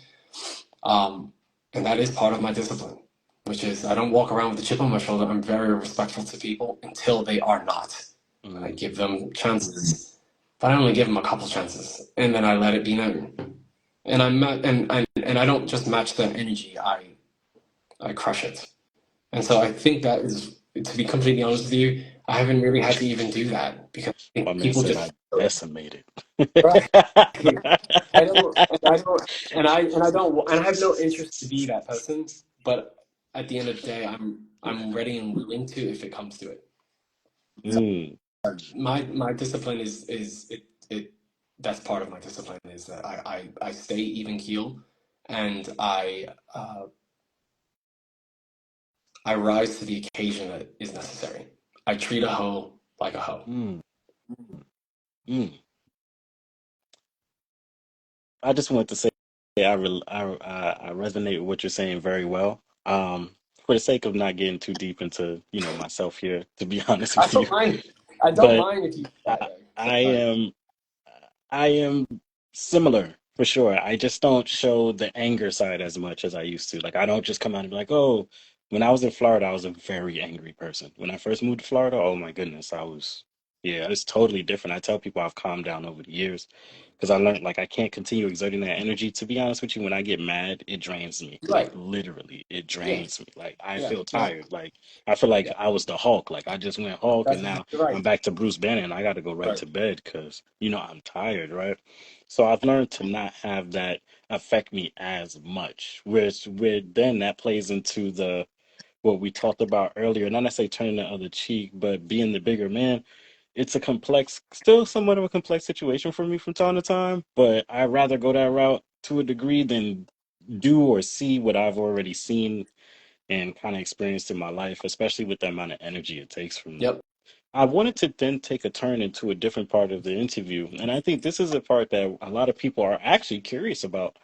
S2: And that is part of my discipline, which is I don't walk around with a chip on my shoulder. I'm very respectful to people until they are not. I
S1: mm.
S2: give them chances, but I only give them a couple chances, and then I let it be known. And I don't just match their energy. I crush it. And so I think that is, to be completely honest with you, I haven't really had to even do that because I
S1: My
S2: think
S1: man
S2: people
S1: said I
S2: just
S1: decimated.
S2: right. I don't, and I don't, and I have no interest to be that person. But at the end of the day, I'm ready and willing to if it comes to it. So
S1: Mm,
S2: my discipline is it that's part of my discipline is that I stay even keel, and I rise to the occasion that is necessary. I treat a hoe like a hoe.
S1: mm, mm. I just wanted to say I resonate with what you're saying very well. For the sake of not getting too deep into, myself here, to be honest
S2: I
S1: with you,
S2: don't mind. I don't
S1: but
S2: mind if you do
S1: I,
S2: that though. So
S1: I am I am similar for sure. I just don't show the anger side as much as I used to. Like I don't just come out and be like, "Oh, when I was in Florida, I was a very angry person." When I first moved to Florida, oh my goodness, yeah, it's totally different. I tell people I've calmed down over the years because I learned like I can't continue exerting that energy. To be honest with you, when I get mad, it drains me.
S2: you're
S1: Like
S2: right.
S1: literally, it
S2: Yeah.
S1: drains me. Like I
S2: Yeah.
S1: feel
S2: Yeah.
S1: tired. Like I feel like
S2: Yeah.
S1: I was the Hulk. Like I just went Hulk and
S2: That's
S1: now
S2: exactly right.
S1: I'm back to Bruce Banner and I got to go right
S2: Right.
S1: to bed because, I'm tired, right? So I've learned to not have that affect me as much. Where then that plays into the what we talked about earlier, not necessarily turning the other cheek, but being the bigger man. It's a complex, still somewhat of a complex situation for me from time to time, but I'd rather go that route to a degree than do or see what I've already seen and kind of experienced in my life, especially with the amount of energy it takes from me.
S2: Yep.
S1: I wanted to then take a turn into a different part of the interview, and I think this is a part that a lot of people are actually curious about,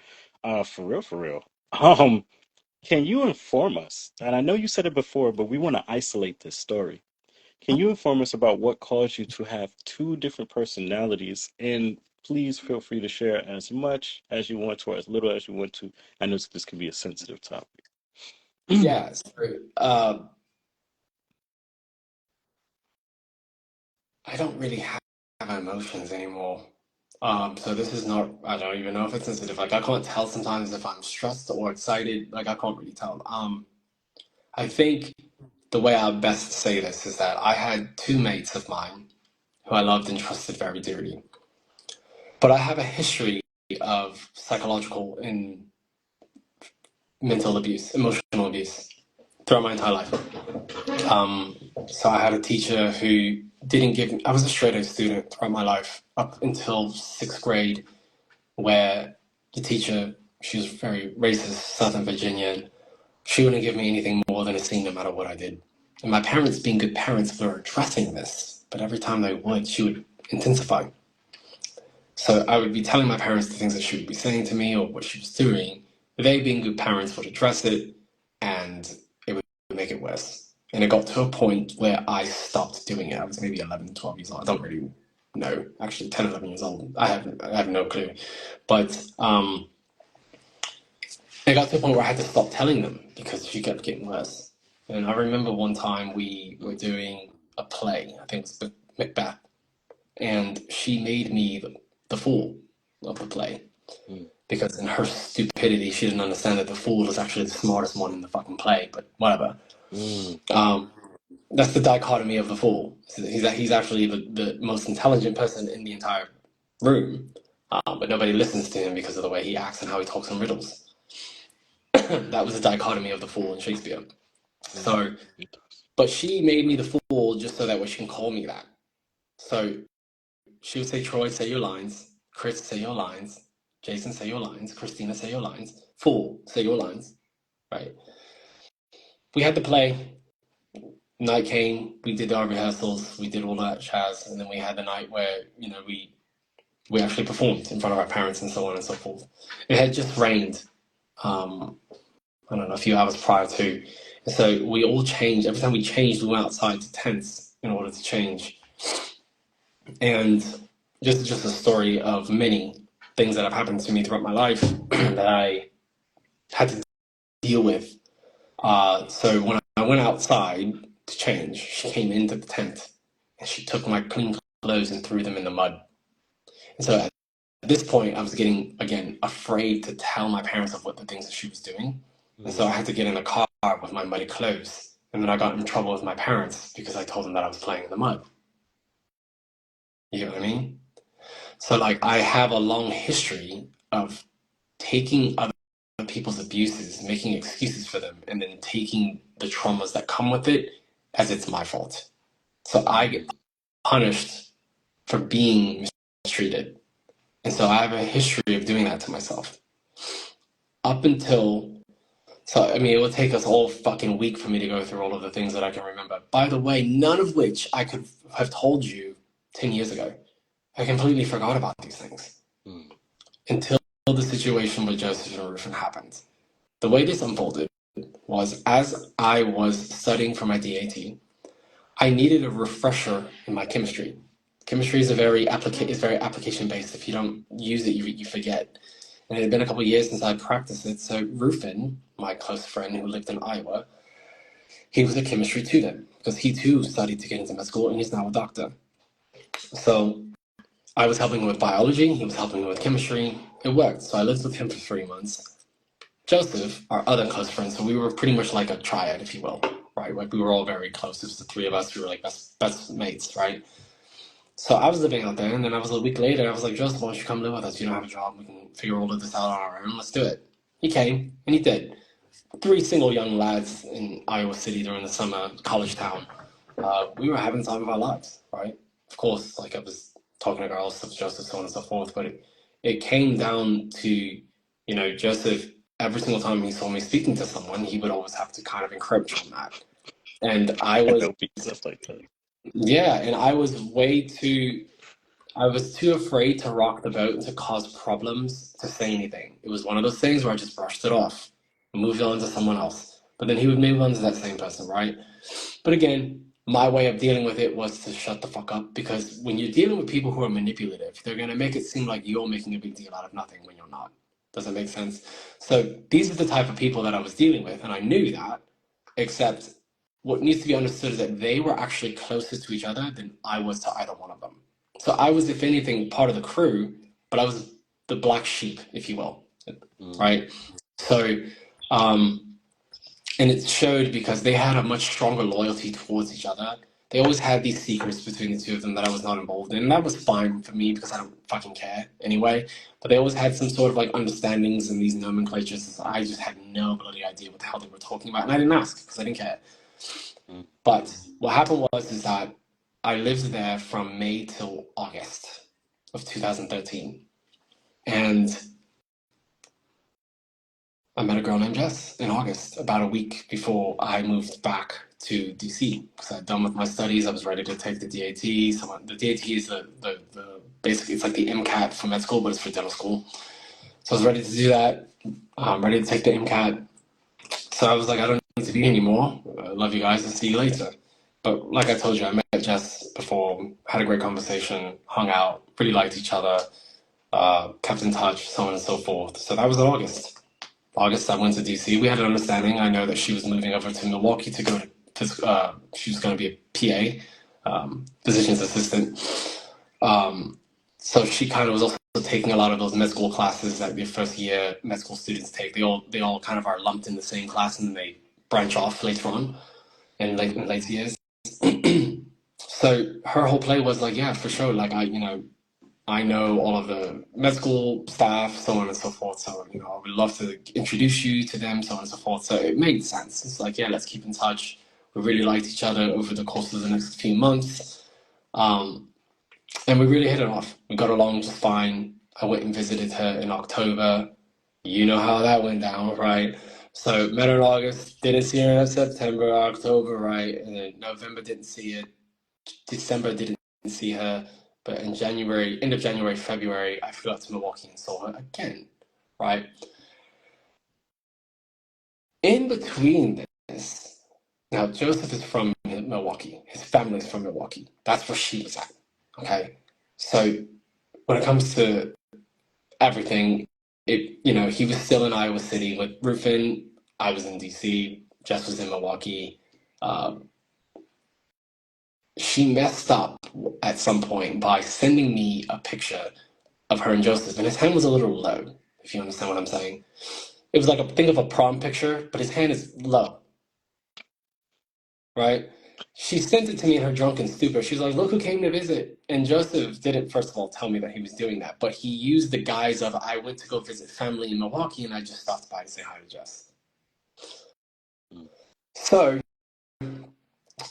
S1: for real, for real. Um, can you inform us? And I know you said it before, but we want to isolate this story. Can you inform us about what caused you to have two different personalities? And please feel free to share as much as you want to, or as little as you want to. I know this could be a sensitive topic.
S2: Yeah. So, I don't really have emotions anymore. So this is not, I don't even know if it's sensitive. Like I can't tell sometimes if I'm stressed or excited. Like I can't really tell. I think the way I best say this is that I had two mates of mine who I loved and trusted very dearly. But I have a history of psychological and mental abuse, emotional abuse throughout my entire life. Um, so I had a teacher who didn't give me, I was a straight A student throughout my life up until sixth grade, where the teacher, she was very racist, Southern Virginian. She wouldn't give me anything more than a C no matter what I did. And my parents, being good parents, were addressing this, but every time they would, she would intensify. So I would be telling my parents the things that she would be saying to me or what she was doing. They, being good parents, would address it, and it would make it worse. And it got to a point where I stopped doing it. I was maybe 11, 12 years old. I don't really know. Actually, 10, 11 years old. I have no clue. But it got to a point where I had to stop telling them because she kept getting worse. And I remember one time we were doing a play. I think it was Macbeth, and she made me the fool of the play
S1: Mm,
S2: because in her stupidity, she didn't understand that the fool is actually the smartest one in the fucking play. But whatever.
S1: mm,
S2: Um, that's the dichotomy of the fool. He's actually the most intelligent person in the entire room, but nobody listens to him because of the way he acts and how he talks in riddles. That was the dichotomy of the fool in Shakespeare.
S1: mm.
S2: So,
S1: It does.
S2: but she made me the fool just so that way she can call me that. So she would say, Troy, say your lines. Chris, say your lines. Jason, say your lines. Christina, say your lines. Fool, say your lines. Right? We had to play. Night came. We did our rehearsals. We did all that jazz, and then we had the night where we actually performed in front of our parents and so on and so forth. It had just rained. I don't know, a few hours prior to. And so we all changed. Every time we changed, we went outside to tents in order to change. And just a story of many things that have happened to me throughout my life that I had to deal with. So when I went outside to change, she came into the tent and she took my clean clothes and threw them in the mud. And so at this point, I was getting, again, afraid to tell my parents of what the things that she was doing. And so I had to get in a car with my muddy clothes. And then I got in trouble with my parents because I told them that I was playing in the mud. You know what I mean? So, like, I have a long history of taking other people's abuses, making excuses for them, and then taking the traumas that come with it as it's my fault. So I get punished for being mistreated. And so I have a history of doing that to myself. Up until, so I mean, it would take us all fucking week for me to go through all of the things that I can remember. By the way, none of which I could have told you 10 years ago. I completely forgot about these things until the situation with Joseph and Rufin happened. The way this unfolded was as I was studying for my DAT, I needed a refresher in my chemistry. Chemistry is very application based. If you don't use it, you forget. And it had been a couple of years since I practiced it. So Rufin, my close friend who lived in Iowa, he was a chemistry tutor because he too studied to get into med school and he's now a doctor. So I was helping him with biology, he was helping me with chemistry. It worked. So I lived with him for 3 months. Joseph, our other close friend, so we were pretty much like a triad, if you will, right? Like we were all very close. It was the three of us. We were like best mates, right? So I was living out there, and then I was a week later. I was like, Joseph, why don't you come live with us? You don't have a job. We can figure all of this out on our own. Let's do it. He came, and he did. Three single young lads in Iowa City during the summer, college town. We were having the time of our lives, right? Of course, like I was talking to girls, such as Joseph, so on and so forth. But it came down to, Joseph, every single time he saw me speaking to someone, he would always have to kind of encroach on that. And I was,
S1: Stuff like that.
S2: yeah, and I was too afraid to rock the boat and to cause problems to say anything. It was one of those things where I just brushed it off and moved on to someone else. But then he would move on to that same person, right? But again, my way of dealing with it was to shut the fuck up, because when you're dealing with people who are manipulative, they're going to make it seem like you're making a big deal out of nothing when you're not. Does that make sense? So these are the type of people that I was dealing with, and I knew that, except what needs to be understood is that they were actually closer to each other than I was to either one of them. So I was, if anything, part of the crew, but I was the black sheep, if you will, right? So, and it showed because they had a much stronger loyalty towards each other. They always had these secrets between the two of them that I was not involved in. And that was fine for me because I don't fucking care anyway. But they always had some sort of like understandings and these nomenclatures. I just had no bloody idea what the hell they were talking about. And I didn't ask because I didn't care. But what happened is that I lived there from May till August of 2013. And I met a girl named Jess in August, about a week before I moved back to DC. Because I'd done with my studies, I was ready to take the DAT. So the DAT is the basically it's like the MCAT for med school, but it's for dental school. So I was ready to do that. I'm ready to take the MCAT. So I was like, I don't need to be here anymore. I love you guys and see you later. But like I told you, I met Jess before, had a great conversation, hung out, really liked each other, kept in touch, so on and so forth. So that was in August. August, I went to DC. We had an understanding. I know that she was moving over to Milwaukee to go to, she was going to be a PA, physician's assistant. So she kind of was also taking a lot of those med school classes that the first year med school students take. They all kind of are lumped in the same class, and then they branch off later on in later years. So her whole play was like, yeah, for sure. Like I know all of the med school staff, so on and so forth. So, I would love to introduce you to them, so on and so forth. So it made sense. It's like, yeah, let's keep in touch. We really liked each other over the course of the next few months. And we really hit it off. We got along just fine. I went and visited her in October. You know how that went down, right? So met her in August, didn't see her in September, October, right? And then November didn't see it. December didn't see her. But in January, end of January, February, I flew out to Milwaukee and saw her again, right? In between this, now Joseph is from Milwaukee. His family's from Milwaukee. That's where she was at. Okay. So when it comes to everything, he was still in Iowa City with Rufin. I was in DC. Jess was in Milwaukee. Uh, she messed up at some point by sending me a picture of her and Joseph, and his hand was a little low, if you understand what I'm saying. It was like think of a prom picture, but his hand is low, right? She sent it to me in her drunken stupor. She's like, look who came to visit. And Joseph didn't, first of all, tell me that he was doing that, but he used the guise of, I went to go visit family in Milwaukee and I just stopped by to say hi to Jess. So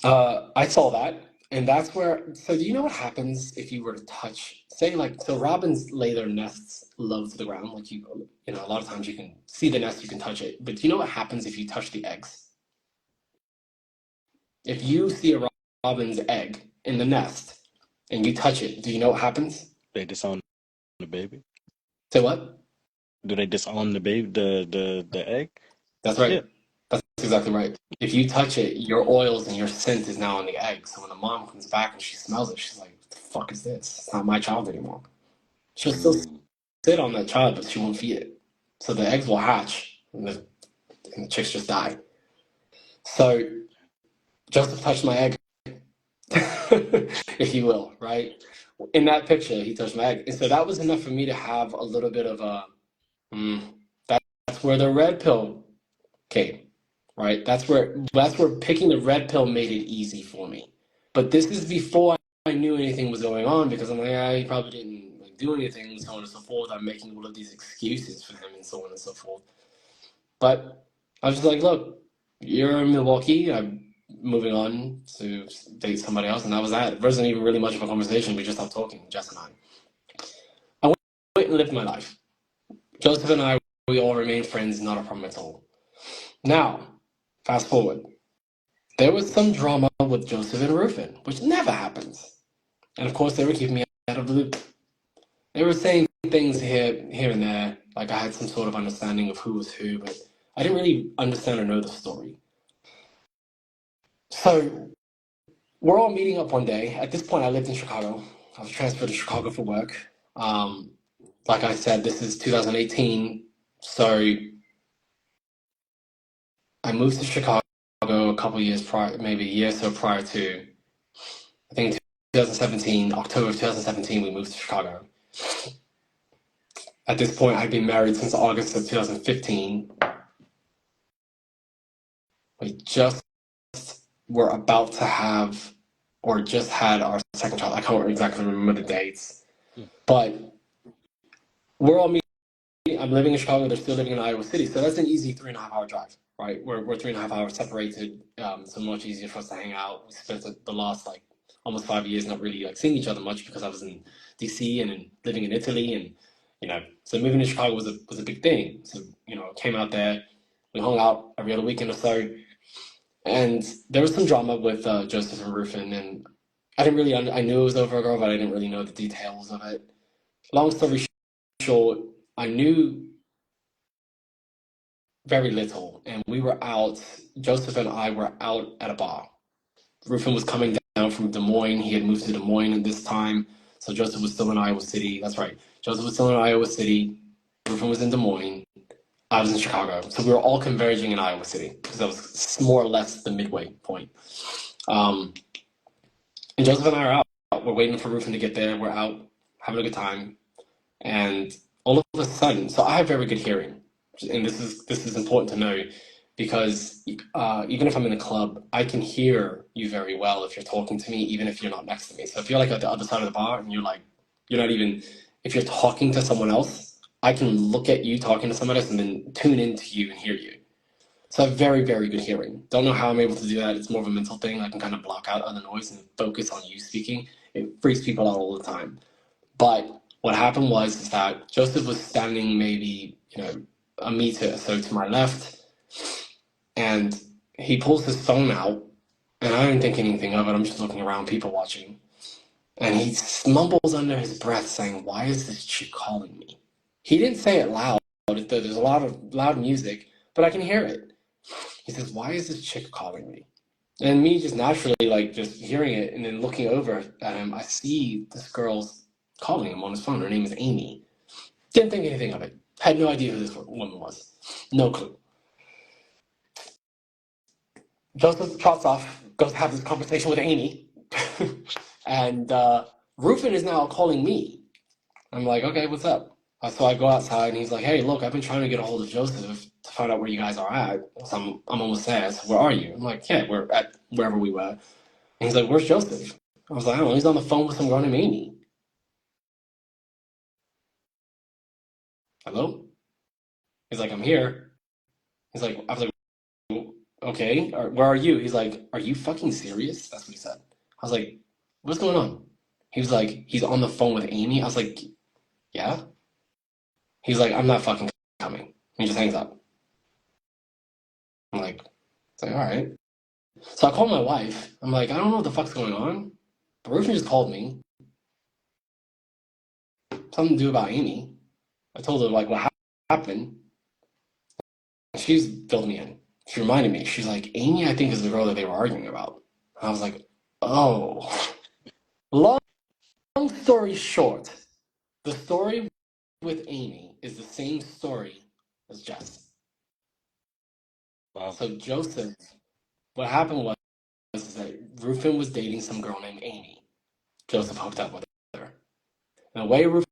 S2: I saw that. And that's where, so do you know what happens if you were to touch, say so robins lay their nests low to the ground. Like a lot of times you can see the nest, you can touch it. But do you know what happens if you touch the eggs? If you see a robin's egg in the nest and you touch it, do you know what happens?
S1: They disown the baby.
S2: Say what?
S1: Do they disown the baby, the egg?
S2: That's
S1: Yeah.
S2: right. That's exactly right. If you touch it, your oils and your scent is now on the egg. So when the mom comes back and she smells it, she's like, "What the fuck is this? It's not my child anymore." She'll still
S1: Mm.
S2: sit on that child, but she won't feed it. So the eggs will hatch and the chicks just die. So Joseph touched my egg, if you will, right? In that picture, he touched my egg. And so that was enough for me to have a little bit of a, mm, that's where the red pill came, right? That's where picking the red pill made it easy for me. But this is before I knew anything was going on because I'm like, he probably didn't do anything, so on and so forth. I'm making all of these excuses for him and so on and so forth. But I was just like, look, you're in Milwaukee. I'm moving on to date somebody else, and that was that. It wasn't even really much of a conversation. We just stopped talking, Jess and I. I went and lived my life. Joseph and I, we all remained friends, not a problem at all. Now, fast forward. There was some drama with Joseph and Rufin, which never happens. And of course, they were keeping me out of the loop. They were saying things here and there, like I had some sort of understanding of who was who, but I didn't really understand or know the story. So we're all meeting up one day. At this point, I lived in Chicago. I was transferred to Chicago for work. Um, like I said, this is 2018. So I moved to Chicago a couple years prior, maybe a year or so prior to, I think 2017, October of 2017, we moved to Chicago. At this point, I'd been married since August of 2015. We just were about to have, or just had our second child. I can't exactly remember the dates,
S1: Mm.
S2: but we're all meeting. I'm living in Chicago. They're still living in Iowa City, so that's an easy 3.5 hour drive, right? We're 3.5 hours separated, so much easier for us to hang out. We spent the last almost 5 years not really seeing each other much because I was in DC and living in Italy, and so moving to Chicago was a big thing. So came out there, we hung out every other weekend or so, and there was some drama with Joseph and Rufin, and I didn't really I knew it was over a girl, but I didn't really know the details of it. Long story short, I knew very little, and we were out. Joseph and I were out at a bar. Rufin was coming down from Des Moines. He had moved to Des Moines at this time, so Joseph was still in Iowa City. That's right. Joseph was still in Iowa City. Rufin was in Des Moines. I was in Chicago. So we were all converging in Iowa City because that was more or less the midway point. Um, and Joseph and I are out. We're waiting for Rufin to get there. We're out having a good time. And all of a sudden, so I have very good hearing. And this is important to know because even if I'm in a club, I can hear you very well if you're talking to me, even if you're not next to me. So if you're at the other side of the bar and you're not even, if you're talking to someone else, I can look at you talking to someone else and then tune into you and hear you. So I have very, very good hearing. Don't know how I'm able to do that. It's more of a mental thing. I can kind of block out other noise and focus on you speaking. It freaks people out all the time. But what happened was is that Joseph was standing maybe, a meter or so to my left, and he pulls his phone out, and I don't think anything of it. I'm just looking around, people watching. And he mumbles under his breath saying, "Why is this chick calling me?" He didn't say it loud. There's a lot of loud music, but I can hear it. He says, "Why is this chick calling me?" And me just naturally, like, just hearing it and then looking over at him, I see this girl's calling him on his phone. Her name is Amy. Didn't think anything of it. Had no idea who this woman was. No clue. Joseph trots off, goes to have this conversation with Amy. And Rufin is now calling me. I'm like, okay, what's up? So I go outside, and he's like, hey, look, I've been trying to get a hold of Joseph to find out where you guys are at. So I'm almost there. So where are you? I'm like, yeah, we're at wherever we were. And he's like, where's Joseph? I was like, I don't know. He's on the phone with some girl named Amy. Hello? He's like, I'm here. I was like, okay, where are you? He's like, are you fucking serious? That's what he said. I was like, what's going on? He was like, he's on the phone with Amy. I was like, yeah. He's like, I'm not fucking coming. He just hangs up. I'm like, it's like, all right. So I called my wife. I'm like, I don't know what the fuck's going on. But Rufin just called me. Something to do about Amy. I told her, like, what happened. She's filled me in. She reminded me. She's like, Amy, I think, is the girl that they were arguing about. And I was like, oh. Long story short, the story with Amy is the same story as Jess.
S1: Wow.
S2: So Joseph, what happened was that Rufin was dating some girl named Amy. Joseph hooked up with her. And the way Rufin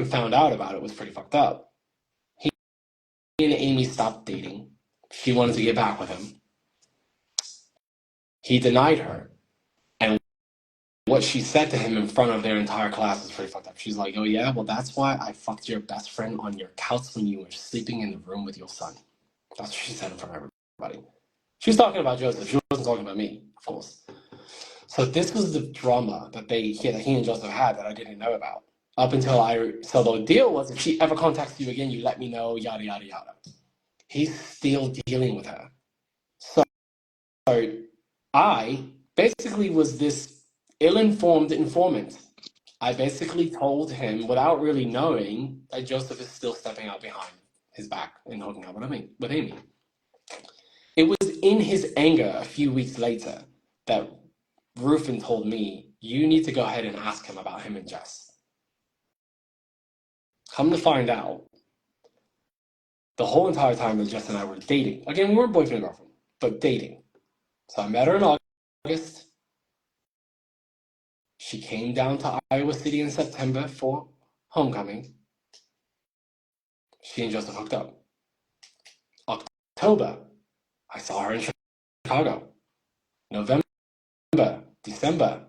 S2: found out about it was pretty fucked up. He and Amy stopped dating. She wanted to get back with him. He denied her. And what she said to him in front of their entire class was pretty fucked up. She's like, oh yeah, well that's why I fucked your best friend on your couch when you were sleeping in the room with your son. That's what she said in front of everybody. She was talking about Joseph. She wasn't talking about me, of course. So this was the drama that he and Joseph had that I didn't know about. Up until so the deal was, if she ever contacts you again, you let me know, yada, yada, yada. He's still dealing with her. So I basically was this ill-informed informant. I basically told him, without really knowing, that Joseph is still stepping out behind his back and hooking up with Amy. It was in his anger a few weeks later that Rufin told me, you need to go ahead and ask him about him and Jess. Come to find out, the whole entire time that Jess and I were dating, again, we weren't boyfriend and girlfriend, but dating. So I met her in August. She came down to Iowa City in September for homecoming. She and Joseph hooked up. October, I saw her in Chicago. November, December,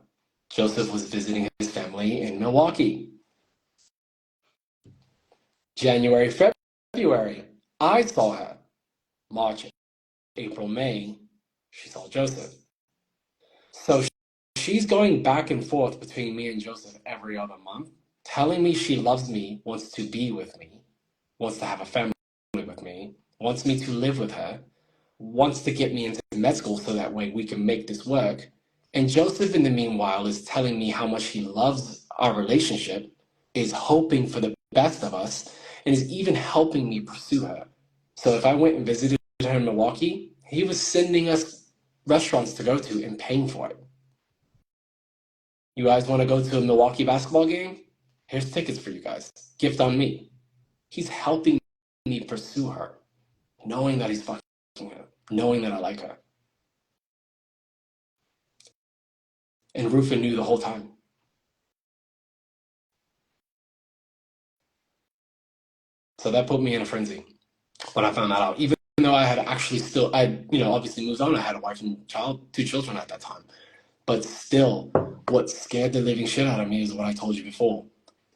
S2: Joseph was visiting his family in Milwaukee. January, February, I saw her. March, April, May, she saw Joseph. So she's going back and forth between me and Joseph every other month, telling me she loves me, wants to be with me, wants to have a family with me, wants me to live with her, wants to get me into med school so that way we can make this work. And Joseph, in the meanwhile, is telling me how much he loves our relationship, is hoping for the best of us, and is even helping me pursue her. So if I went and visited her in Milwaukee, he was sending us restaurants to go to and paying for it. You guys want to go to a Milwaukee basketball game? Here's tickets for you guys. Gift on me. He's helping me pursue her, knowing that he's fucking her, knowing that I like her. And Rufin knew the whole time. So that put me in a frenzy when I found that out. Even though I had actually obviously moved on. I had a wife and two children at that time. But still, what scared the living shit out of me is what I told you before.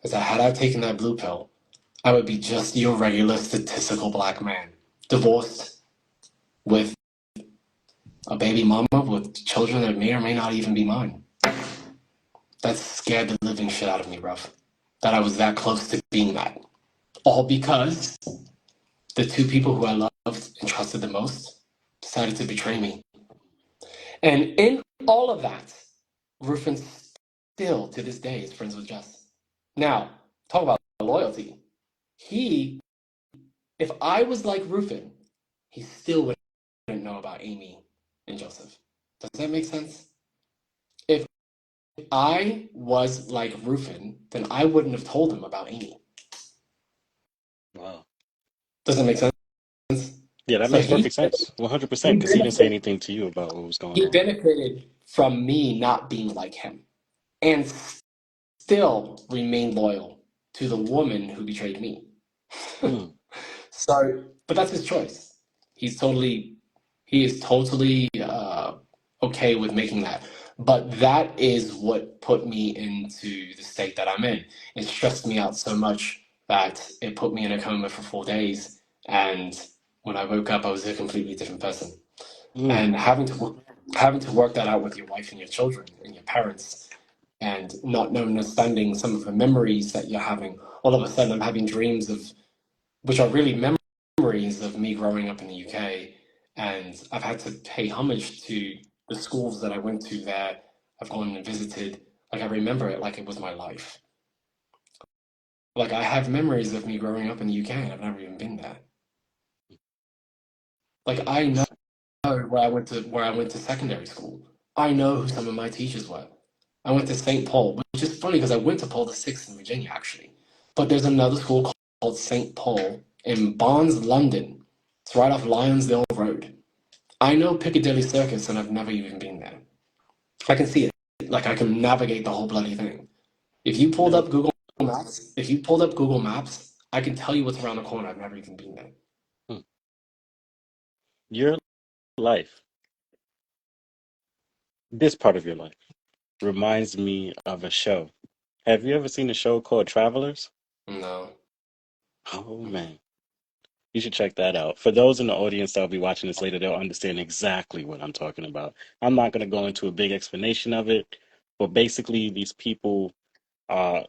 S2: Is that had I taken that blue pill, I would be just your regular statistical black man. Divorced, with a baby mama, with children that may or may not even be mine. that scared the living shit out of me, bruv. That I was that close to being that. All because the two people who I loved and trusted the most decided to betray me. And in all of that, Rufin still to this day is friends with Jess. Now, talk about loyalty. He, if I was like Rufin, he still wouldn't know about Amy and Joseph. Does that make sense? If I was like Rufin, then I wouldn't have told him about Amy.
S1: Wow.
S2: Does that make sense?
S1: Yeah, that
S2: So
S1: makes perfect sense. 100%,
S2: he
S1: because he didn't say
S2: benefited,
S1: anything to you about what was going
S2: he
S1: on.
S2: benefited from me not being like him, and still remained loyal to the woman who betrayed me.
S1: Hmm.
S2: So, but that's his choice. He is totally okay with making that. But that is what put me into the state that I'm in. It stressed me out so much that it put me in a coma for 4 days. And when I woke up, I was a completely different person.
S1: Hmm.
S2: And having to work that out with your wife and your children and your parents, and not understanding some of the memories that you're having. All of a sudden, I'm having dreams of which are really memories of me growing up in the UK. And I've had to pay homage to the schools that I went to there. I've gone and visited. Like, I remember it like it was my life. Like, I have memories of me growing up in the UK and I've never even been there. Like, I know where I went to secondary school. I know who some of my teachers were. I went to St. Paul, which is funny because I went to Paul VI in Virginia, actually. But there's another school called St. Paul in Barnes, London. It's right off Lyonsdale Road. I know Piccadilly Circus, and I've never even been there. I can see it. Like, I can navigate the whole bloody thing. If you pulled
S1: Yeah.
S2: up Google Maps, I can tell you what's around the corner. I've never even been there.
S1: Hmm. Your life, this part of your life, reminds me of a show. Have you ever seen a show called Travelers?
S2: No.
S1: Oh man, you should check that out. For those in the audience that'll be watching this later, they'll understand exactly what I'm talking about. I'm not going to go into a big explanation of it, but basically, these people, uh,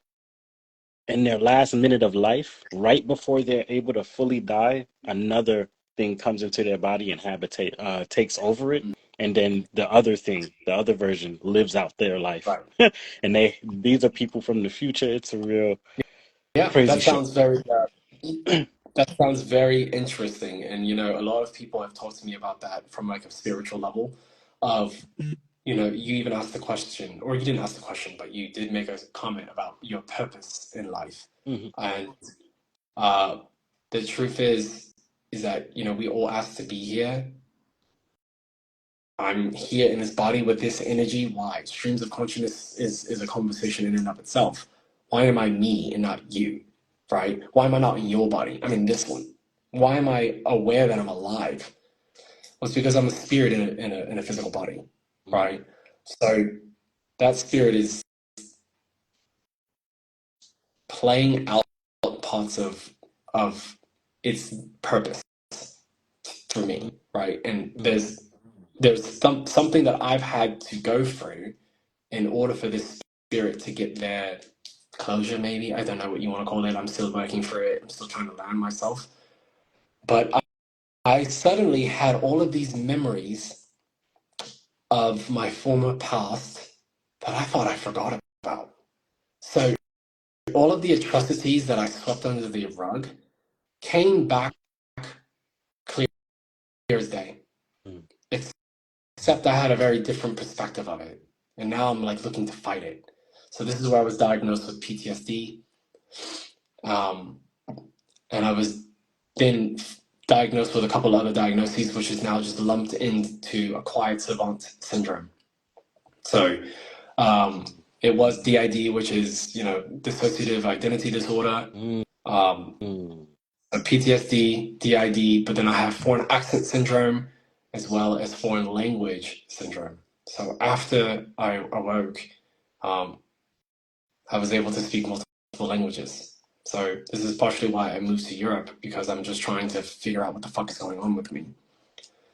S1: in their last minute of life, right before they're able to fully die, another thing comes into their body and takes over it, and then the other version, lives out their life.
S2: Right.
S1: And these are people from the future. It's a real
S2: Yeah,
S1: crazy show.
S2: that sounds very interesting. And a lot of people have talked to me about that from like a spiritual level of, you even asked the question, or you didn't ask the question, but you did make a comment about your purpose in life.
S1: Hmm.
S2: And uh, the truth is that, we all asked to be here. I'm here in this body with this energy. Why? Streams of consciousness is a conversation in and of itself. Why am I me and not you? Right? Why am I not in your body? I'm in this one. Why am I aware that I'm alive? Well, it's because I'm a spirit in a physical body, right? So that spirit is playing out parts of its purpose for me, right? And
S1: Hmm.
S2: there's something that I've had to go through in order for this spirit to get their closure, maybe. I don't know what you want to call it. I'm still working through it. I'm still trying to learn myself. But I suddenly had all of these memories of my former past that I thought I forgot about. So all of the atrocities that I swept under the rug came back clear as day. Except I had a very different perspective of it. And now I'm like looking to fight it. So this is where I was diagnosed with PTSD. Um, and I was then diagnosed with a couple other diagnoses, which is now just lumped into acquired savant syndrome. So it was DID, which is dissociative identity disorder,
S1: Hmm.
S2: um,
S1: Hmm.
S2: PTSD, DID, but then I have foreign accent syndrome as well as foreign language syndrome. So after I awoke, um, I was able to speak multiple languages. So this is partially why I moved to Europe, because I'm just trying to figure out what the fuck is going on with me.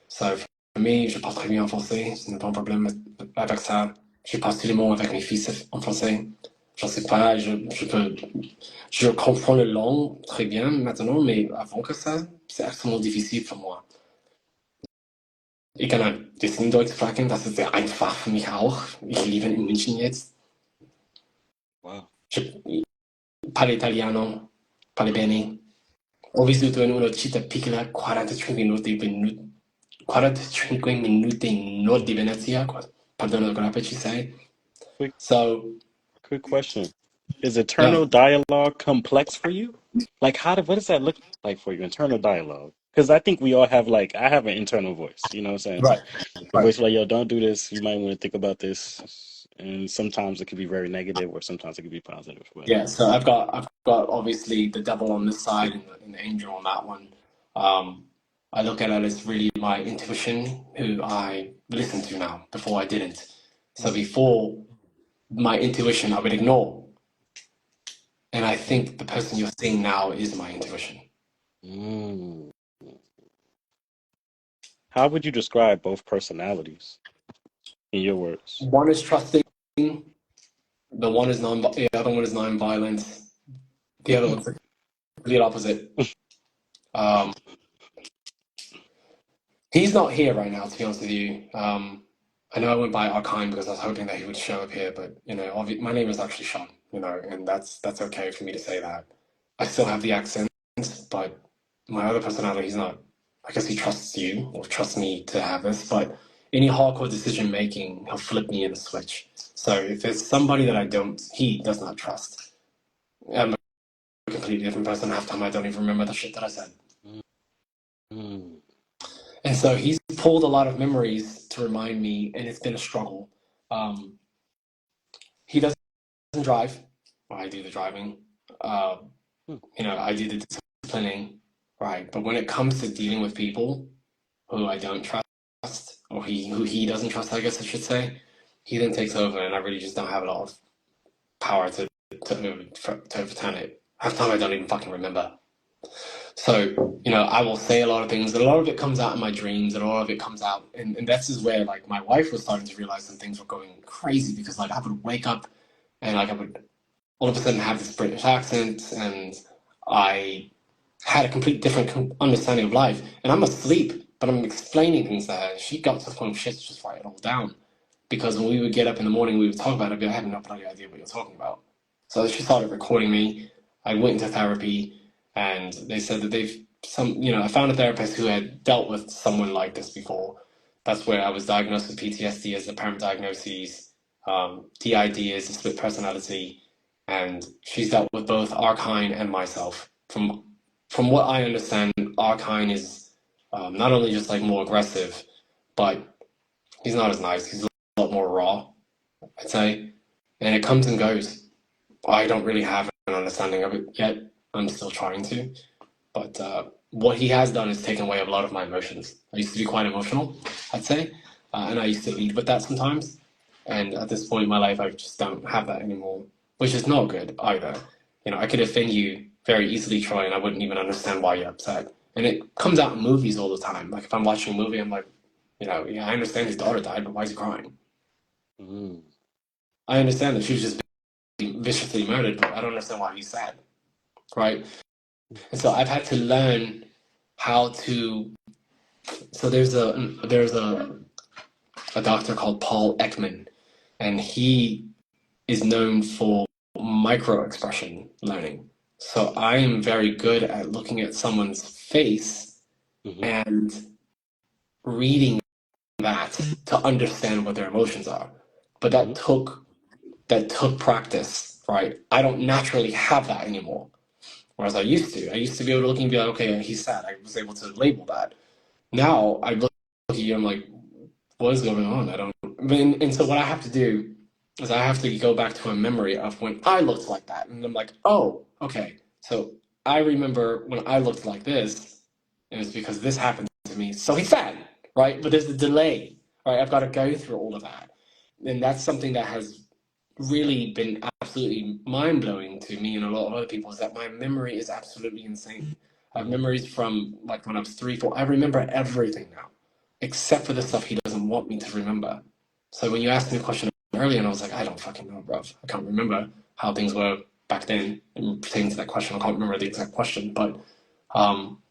S2: So for me, je parle très bien français, je n'ai pas un problème avec ça. J'ai passé les mots avec mes fils en français. Je sais pas, je comprends le langue très bien maintenant, mais avant que ça, c'est extrêmement difficile pour moi. Ich kann ein bisschen Deutsch sprechen, das ist sehr einfach für mich auch. Ich lebe in München jetzt.
S1: Wow.
S2: Je parle italiano, parle bene. Ho vissuto in una città piccola 45 minuti in nord di Venezia. Perdono la precisai.
S1: Quick,
S2: So,
S1: quick question. Is
S2: yeah,
S1: internal dialogue complex for you? Like, what does that look like for you, internal dialogue? Because I think we all have, like, I have an internal voice, you know what I'm saying?
S2: right,
S1: The
S2: right.
S1: voice like, yo, don't do this. You might want to think about this. And sometimes it can be very negative, or sometimes it can be positive. But
S2: Yeah, so I've got obviously the devil on this side and the angel on that one. I look at it as really my intuition, who I listen to now. Before I didn't. So
S1: mm,
S2: before my intuition, I would ignore, and I
S1: mm,
S2: think the person you're seeing now is my intuition.
S1: mm. How would you describe both personalities in your words?
S2: One is trusting, the one is the other one is non-violent. The other one's the complete opposite. Um, he's not here right now, to be honest with you. I know I went by Arkhein because I was hoping that he would show up here, but my name is actually Sean, and that's okay for me to say that. I still have the accent, but my other personality, he's not. I guess he trusts you or trusts me to have this, but any hardcore decision making, he'll flip me in a switch. So if there's somebody that he does not trust. I'm a completely different person. Half the time I don't even remember the shit that I said.
S1: Mm,
S2: And so he's pulled a lot of memories to remind me, and it's been a struggle. Um, he doesn't drive. I do the driving. Uh,
S1: mm,
S2: I do the disciplining, right? But when it comes to dealing with people who I don't trust, or who he doesn't trust, I guess I should say, he then takes over, and I really just don't have a lot of power to overturn it. Half the time I don't even fucking remember. So, I will say a lot of things. A lot of it comes out in my dreams, and a lot of it comes out, and this is where like my wife was starting to realize some things were going crazy because like I would wake up and like I would all of a sudden have this British accent, and I had a complete different understanding of life. And I'm asleep, but I'm explaining things to her. She got to the point of shit, just write it all down. Because when we would get up in the morning, we would talk about it, but I had no bloody idea what you're talking about. So she started recording me. I went into therapy, and they said that I found a therapist who had dealt with someone like this before. That's where I was diagnosed with PTSD as the parent diagnoses. DID is a split personality, and she's dealt with both Arkhein and myself. From what I understand, Arkhein is not only just like more aggressive, but he's not as nice. He's a lot more raw, I'd say, and it comes and goes. I don't really have an understanding of it yet. I'm still trying to, but what he has done is taken away a lot of my emotions. I used to be quite emotional, I'd say, and I used to lead with that sometimes. And at this point in my life, I just don't have that anymore, which is not good either. I could offend you very easily, Troy, and I wouldn't even understand why you're upset. And it comes out in movies all the time. Like if I'm watching a movie, I'm like, yeah, I understand his daughter died, but why is he crying?
S1: mm,
S2: I understand that she was just viciously murdered, but I don't understand why he's sad, right? And so I've had to learn how to. So there's a doctor called Paul Ekman, and he is known for micro expression learning. So I am very good at looking at someone's face
S1: mhm,
S2: and reading that to understand what their emotions are. But
S1: mhm,
S2: that took practice, right? I don't naturally have that anymore. Whereas I used to. I used to be able to look and be like, okay, he's sad. I was able to label that. Now I look at you, I'm like, what is going on? I don't. And so what I have to do is I have to go back to a memory of when I looked like that, and I'm like, oh, okay. So I remember when I looked like this, and it's because this happened to me. So he's sad, right? But there's a delay, right? I've got to go through all of that, and that's something that has really been absolutely mind blowing to me and a lot of other people is that my memory is absolutely insane. I have
S1: mhm,
S2: memories from like when I was 3, 4. I remember everything now, except for the stuff he doesn't want me to remember. So when you ask me a question earlier, and I was like, I don't fucking know, bruv. I can't remember how things were back then and pertaining to that question. I can't remember the exact question, but um,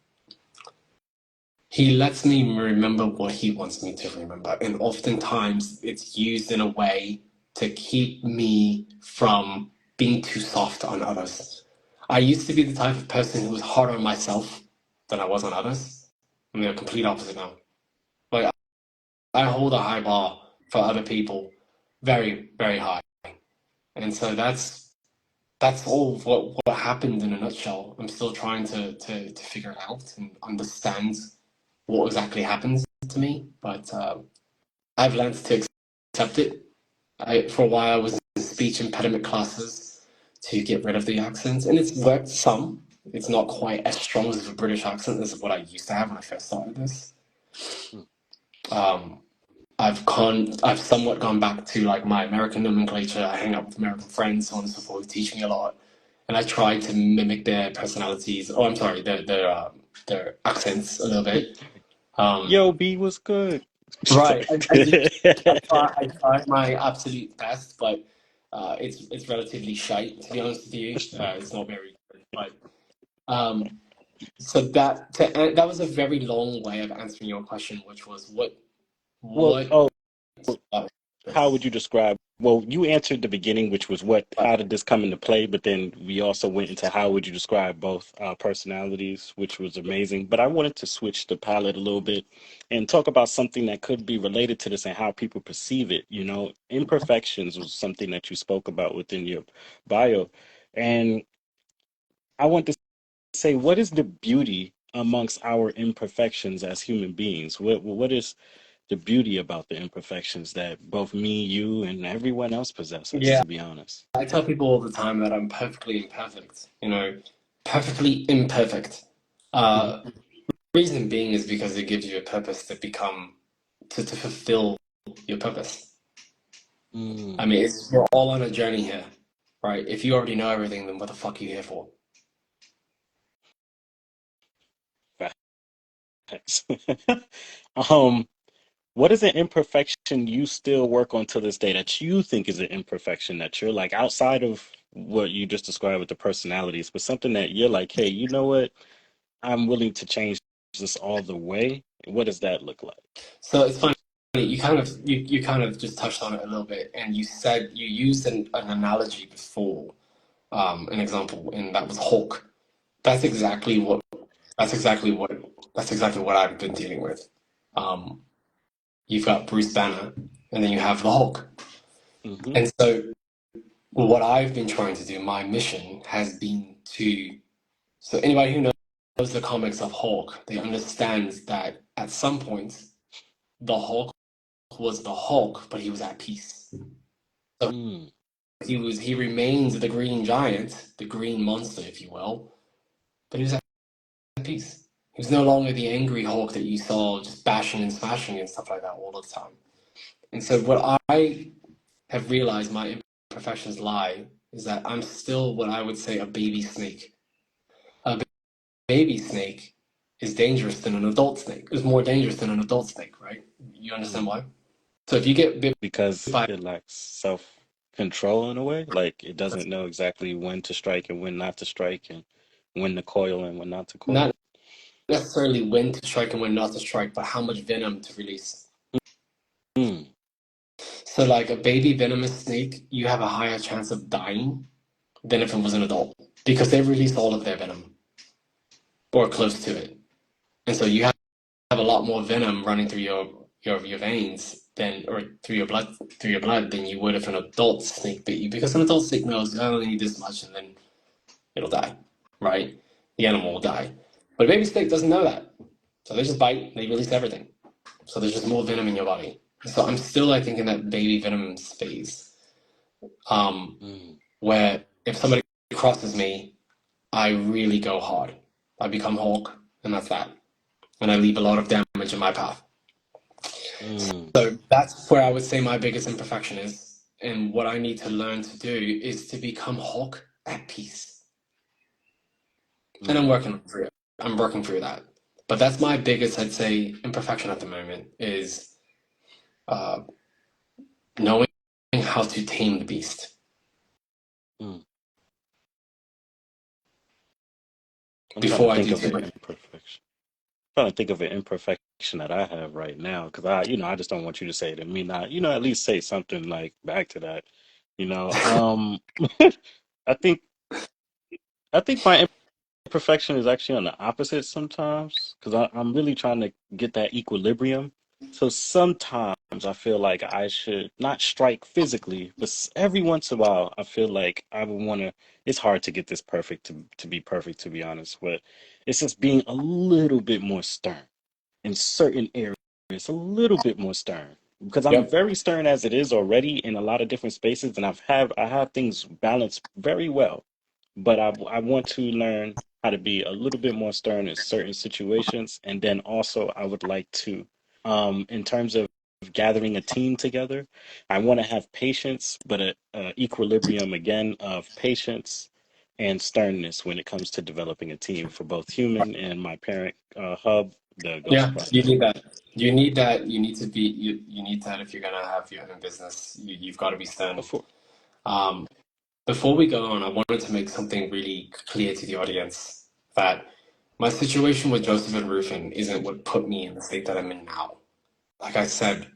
S2: he lets me remember what he wants me to remember. And oftentimes it's used in a way to keep me from being too soft on others. I used to be the type of person who was harder on myself than I was on others. I'm the complete opposite now. Like, I hold a high bar for other people, very, very high. And so that's all what happened in a nutshell. I'm still trying to figure it out and understand what exactly happens to me, but I've learned to accept it. For a while, I was in speech impediment classes to get rid of the accents, and it's worked some. It's not quite as strong as a British accent as what I used to have when I first started this. Um, I've somewhat gone back to like my American nomenclature. I hang out with American friends, so on and so forth, who teach me a lot, and I try to mimic their personalities. Oh, I'm sorry, their accents a little bit. Um,
S1: Yo, B was good.
S2: right, I do. I try my absolute best, but it's relatively shite to be honest with you. It's not very good, but um, so that was a very long way of answering your question, which was
S1: Well,
S2: what
S1: oh,
S2: about
S1: how would
S2: this?
S1: you describe? Well, you answered the beginning, which was how did this come into play? But then we also went into how would you describe both personalities, which was amazing. But I wanted to switch the palette a little bit and talk about something that could be related to this and how people perceive it. You know, imperfections was something that you spoke about within your bio. And I want to say, what is the beauty amongst our imperfections as human beings? What is the beauty about the imperfections that both me, you, and everyone else possesses,
S2: Yeah,
S1: to be honest?
S2: I tell people all the time that I'm perfectly imperfect, perfectly imperfect.
S1: Hmm.
S2: Uh, Reason being is because it gives you a purpose to fulfill your purpose. I
S1: Mm,
S2: mean, we're all on a journey here, right? If you already know everything, then what the fuck are you here for?
S1: facts. um, what is an imperfection you still work on to this day that you think is an imperfection that you're like outside of what you just described with the personalities, but something that you're like, hey, you know what? I'm willing to change this all the way. What does that look like?
S2: So it's funny, you kind of just touched on it a little bit, and you said you used an analogy before, an example, and that was Hulk. That's exactly what that's exactly what that's exactly what I've been dealing with. Um, you've got Bruce Banner, and then you have the Hulk.
S1: Hmm.
S2: And so, what I've been trying to do, my mission has been to. So, anybody who knows the comics of Hulk, they understand that at some point, the Hulk was the Hulk, but he was at peace. So,
S1: Mm,
S2: he remains the Green Giant, the Green Monster, if you will, but he was at peace. He was no longer the angry Hulk that you saw just bashing and smashing and stuff like that all the time. And so, what I have realized my imperfections lie is that I'm still what I would say a baby snake. A baby snake is dangerous than an adult snake. Is more dangerous than an adult snake, right? You understand
S1: mm.
S2: why? So if you get bit
S1: Because
S2: by
S1: it lacks self-control in a way. Like it doesn't know exactly when to strike and when not to strike, and when to coil and when not to
S2: not
S1: coil.
S2: necessarily when to strike and when not to strike, but how much venom to release.
S1: Mm,
S2: So like a baby venomous snake, you have a higher chance of dying than if it was an adult because they release all of their venom or close to it. And so you have a lot more venom running through your veins than or through your blood than you would if an adult snake bit you because an adult snake knows I only need this much and then it'll die, right? The animal will die. But a baby snake doesn't know that. So they just bite, they release everything. So there's just more venom in your body. So I'm still, I think, in that baby venom phase, um,
S1: mm,
S2: where if somebody crosses me, I really go hard. I become Hulk, and that's that. And I leave a lot of damage in my path.
S1: mm,
S2: So that's where I would say my biggest imperfection is. And what I need to learn to do is to become Hulk at peace. And
S1: mm,
S2: I'm working through that. But that's my biggest, I'd say, imperfection at the moment is uh, knowing how to tame the beast.
S1: Mm. I'm trying to
S2: Before I
S1: think
S2: do
S1: of
S2: too
S1: an
S2: much.
S1: imperfection. Trying to think of an imperfection that I have right now, because I just don't want you to say it and me not, at least say something like back to that. You know, I think I think my imperfection is actually on the opposite sometimes, because I'm really trying to get that equilibrium. So sometimes I feel like I should not strike physically, but every once in a while I feel like I would want to. It's hard to get this perfect to be perfect, to be honest, but it's just being a little bit more stern in certain areas, a little bit more stern, because I'm
S2: Yep.
S1: very stern as it is already in a lot of different spaces, and I have things balanced very well, but I want to learn how to be a little bit more stern in certain situations, and then also I would like to, in terms of gathering a team together, I want to have patience, but a equilibrium again of patience and sternness when it comes to developing a team for both human and my parent hub, the Ghost
S2: Yeah, you
S1: Project.
S2: need that. You need that. You need to be. You need that if you're gonna have your own business. You've got to be stern.
S1: Before,
S2: Um, Before we go on, I wanted to make something really clear to the audience that my situation with Joseph and Rufin isn't what put me in the state that I'm in now. Like I said,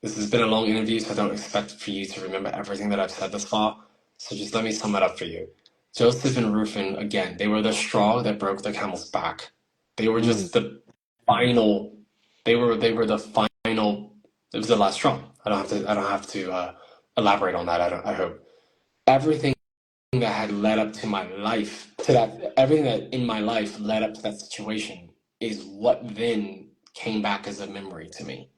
S2: this has been a long interview, so I don't expect for you to remember everything that I've said thus far. So just let me sum it up for you. Joseph and Rufin, again, they were the straw that broke the camel's back. They were
S1: mm,
S2: just the final. They were the final. It was the last straw. I don't have to elaborate on that. I hope everything that had led up to my life, to that, everything that in my life led up to that situation is what then came back as a memory to me.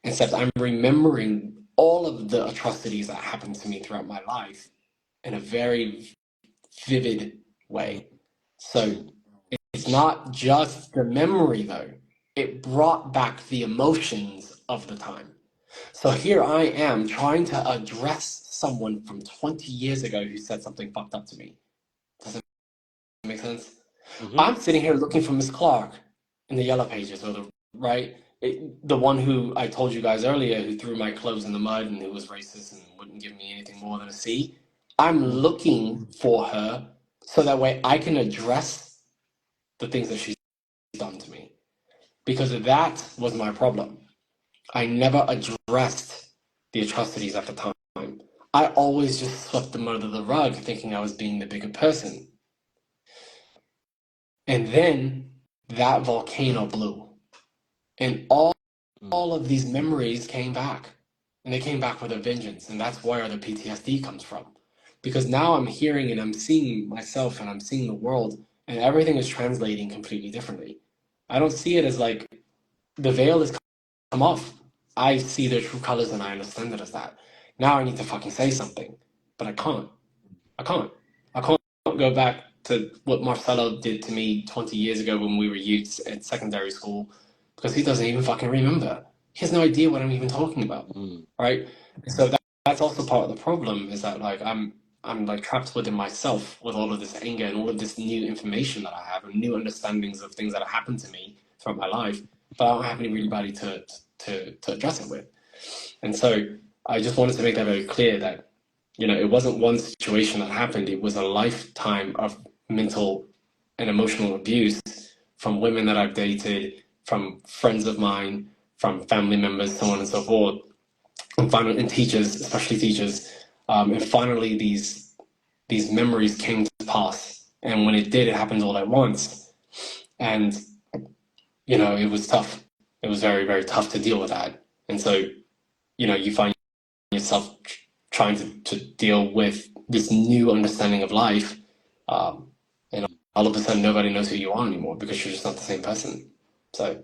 S2: Except I'm remembering all of the atrocities that happened to me throughout my life in a very vivid
S1: mm,
S2: way. So
S1: mm,
S2: it's not just the memory though, it brought back the emotions of the time. So here I am trying to address someone from 20 years ago who said something fucked up to me. Does it make sense?
S1: hmm
S2: I'm sitting here looking for Miss Clark in the yellow pages, or the one who I told you guys earlier, who threw my clothes in the mud and who was racist and wouldn't give me anything more than a C. I'm
S1: mm,
S2: looking for her so that way I can address the things that she's done to me, because that was my problem. I never addressed the atrocities at the time. I always just swept them under the rug, thinking I was being the bigger person. And then that volcano blew. And
S1: mm,
S2: all of these memories came back. And they came back with a vengeance. And that's where the PTSD comes from. Because now I'm hearing and I'm seeing myself and I'm seeing the world, and everything is translating completely differently. I don't see it as like the veil is come off. I see their true colors and I understand it as that. Now I need to fucking say something. But I can't. I can't. I can't go back to what Marcelo did to me 20 years ago when we were youths at secondary school, because he doesn't even fucking remember. He has no idea what I'm even talking about,
S1: mm,
S2: right? So that's also part of the problem, is that like I'm like trapped within myself with all of this anger and all of this new information that I have and new understandings of things that have happened to me throughout my life, but I don't have anybody to address it with. And so I just wanted to make that very clear that, it wasn't one situation that happened. It was a lifetime of mental and emotional abuse from women that I've dated, from friends of mine, from family members, so on and so forth, and teachers, especially teachers. And finally, these memories came to pass. And when it did, it happened all at once. And, it was tough. It was very, very tough to deal with that. And so, you find yourself trying to deal with this new understanding of life, and all of a sudden nobody knows who you are anymore because you're just not the same person. So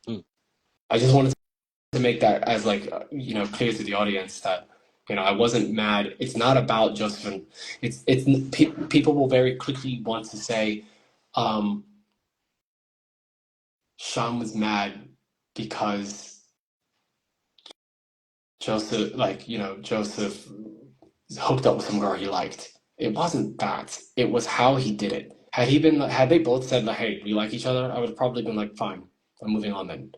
S1: mm.
S2: I just wanted to make that as like clear to the audience that I wasn't mad. It's not about Joseph. People will very quickly want to say um, Sean was mad because Joseph hooked up with some girl he liked. It wasn't that. It was how he did it. Had they both said like, "Hey, we like each other," I would have probably been like, "Fine, I'm moving on then.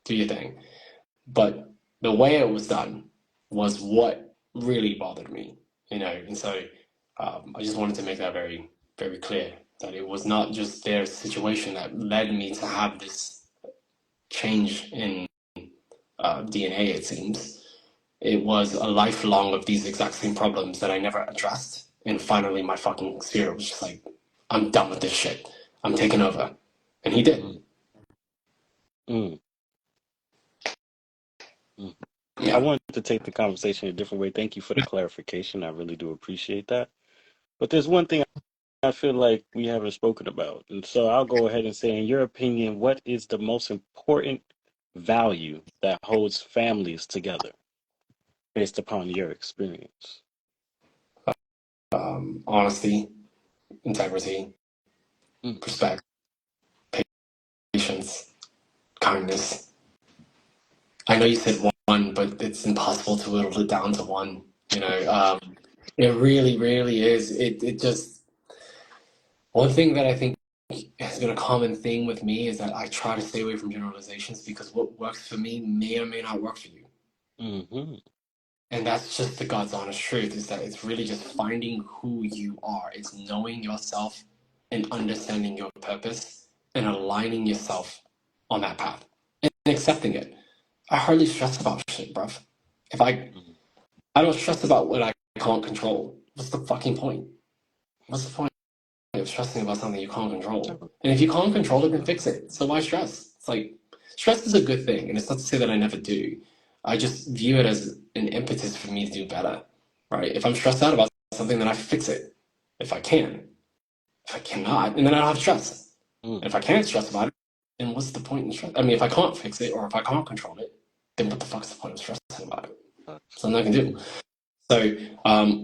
S2: Do your thing." But the way it was done was what really bothered me, and so I just wanted to make that very, very clear that it was not just their situation that led me to have this change in DNA, it seems. It was a lifelong of these exact same problems that I never addressed. And finally, my fucking spirit was just like, I'm done with this shit. I'm taking over. And he did.
S1: Mm, mm, mm. I
S2: Yeah.
S1: wanted to take the conversation a different way. Thank you for the clarification. I really do appreciate that. But there's one thing I feel like we haven't spoken about. And so I'll go ahead and say, in your opinion, what is the most important value that holds families together based upon your experience?
S2: Honesty, integrity,
S1: Mm,
S2: respect, patience, kindness. I know you said one, but it's impossible to whittle it down to one. It really, really is. It just, one thing that I think has been a common thing with me is that I try to stay away from generalizations because what works for me may or may not work for you.
S1: mm-hmm,
S2: And that's just the God's honest truth is that it's really just finding who you are. It's knowing yourself and understanding your purpose and aligning yourself on that path and accepting it. I hardly stress about shit, bruv. If I
S1: mm,
S2: I don't stress about what I can't control. What's the fucking point? What's the point of stressing about something you can't control? And if you can't control it, then fix it. So why stress? It's like stress is a good thing, and it's not to say that I never do. I just view it as an impetus for me to do better, right? If I'm stressed out about something, then I fix it. If I can. If I cannot, and then I don't have stress.
S1: mm,
S2: And if I can't stress about it, then what's the point in stress? I mean, if I can't fix it or if I can't control it, then what the fuck's the point of stressing about it? Something I can do. So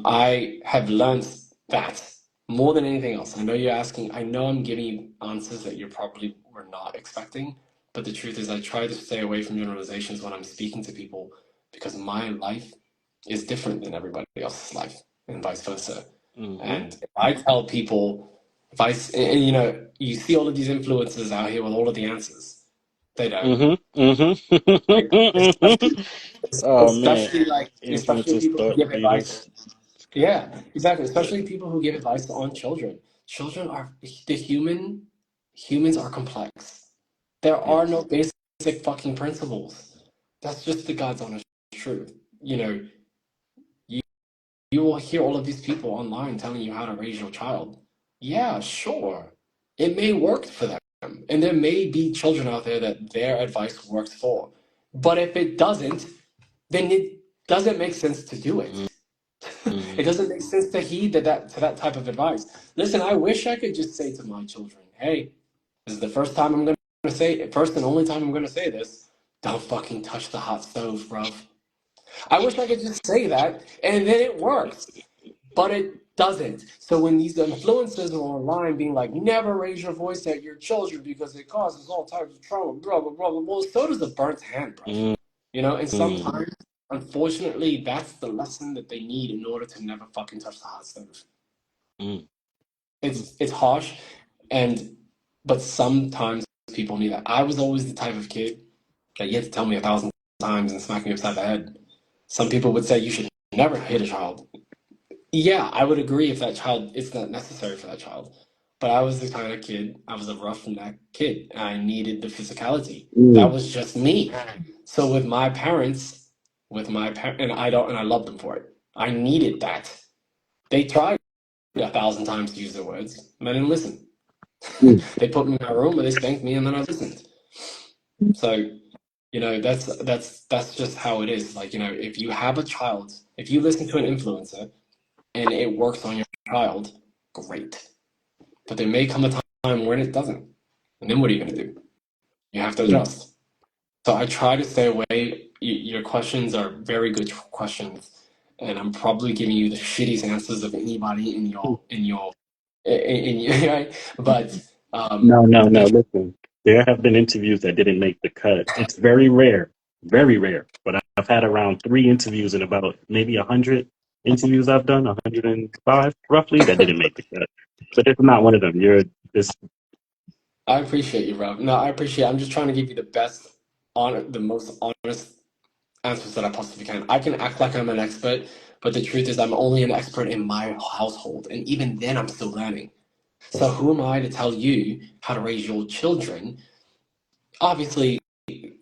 S2: I have learned that more than anything else. I know you're asking, I know I'm giving you answers that you probably were not expecting, but the truth is I try to stay away from generalizations when I'm speaking to people because my life is different than everybody else's life and vice versa.
S1: mm-hmm,
S2: And if I tell people, and you see all of these influencers out here with all of the answers. They don't.
S1: mm-hmm,
S2: Like,
S1: mm-hmm. Oh man,
S2: especially
S1: influencers,
S2: people who
S1: thought
S2: give
S1: leaders.
S2: advice. Yeah, exactly. Especially people who give advice on children. Children are the humans are complex. There are no
S1: Yes.
S2: basic fucking principles. That's just the God's honest truth. You, you will hear all of these people online telling you how to raise your child. Yeah, sure. It may work for them. And there may be children out there that their advice works for. But if it doesn't, then it doesn't make sense to do it. It
S1: Mm-hmm.
S2: doesn't make sense to heed that type of advice. Listen, I wish I could just say to my children, "Hey, this is the first time I'm going to say it, first and only time I'm going to say this. Don't fucking touch the hot stove, bro." I wish I could just say that, and then it works, but it doesn't. So when these influencers are online being like, "Never raise your voice at your children because it causes all types of trauma," blah blah blah blah. Well, so does a burnt hand, bro. And
S1: Mm-hmm.
S2: sometimes, unfortunately, that's the lesson that they need in order to never fucking touch the hot stove. It's harsh, and but sometimes people need that. I was always the type of kid that you had to tell me 1,000 times and smack me upside the head. Some people would say you should never hit a child. Yeah, I would agree if that child it's not necessary for that child. But I was the kind of kid, I was a roughneck kid, and I needed the physicality. That
S1: Mm,
S2: was just me. So with my parents, and I loved them for it. I needed that. They tried 1,000 times to use their words, and I didn't listen.
S1: mm,
S2: They put me in my room and they spanked me, and then I listened. So, that's just how it is. Like, if you have a child, if you listen to an influencer and it works on your child, great. But there may come a time when it doesn't. And then what are you going to do? You have to
S1: mm,
S2: adjust. So I try to stay away. Your questions are very good questions, and I'm probably giving you the shittiest answers of anybody
S1: mm.
S2: right? But
S1: No, no, no.
S2: the
S1: Listen, there have been interviews that didn't make the cut. It's very rare. But I've had around 3 interviews in about maybe 100 interviews I've done, 105 roughly, that didn't make the cut. But it's not one of them. You're this.
S2: I appreciate you, Rob. No, I appreciate. I'm just trying to give you the best, the most honest answers that I possibly can. I can act like I'm an expert, but the truth is I'm only an expert in my household, and even then I'm still learning. So who am I to tell you how to raise your children? Obviously,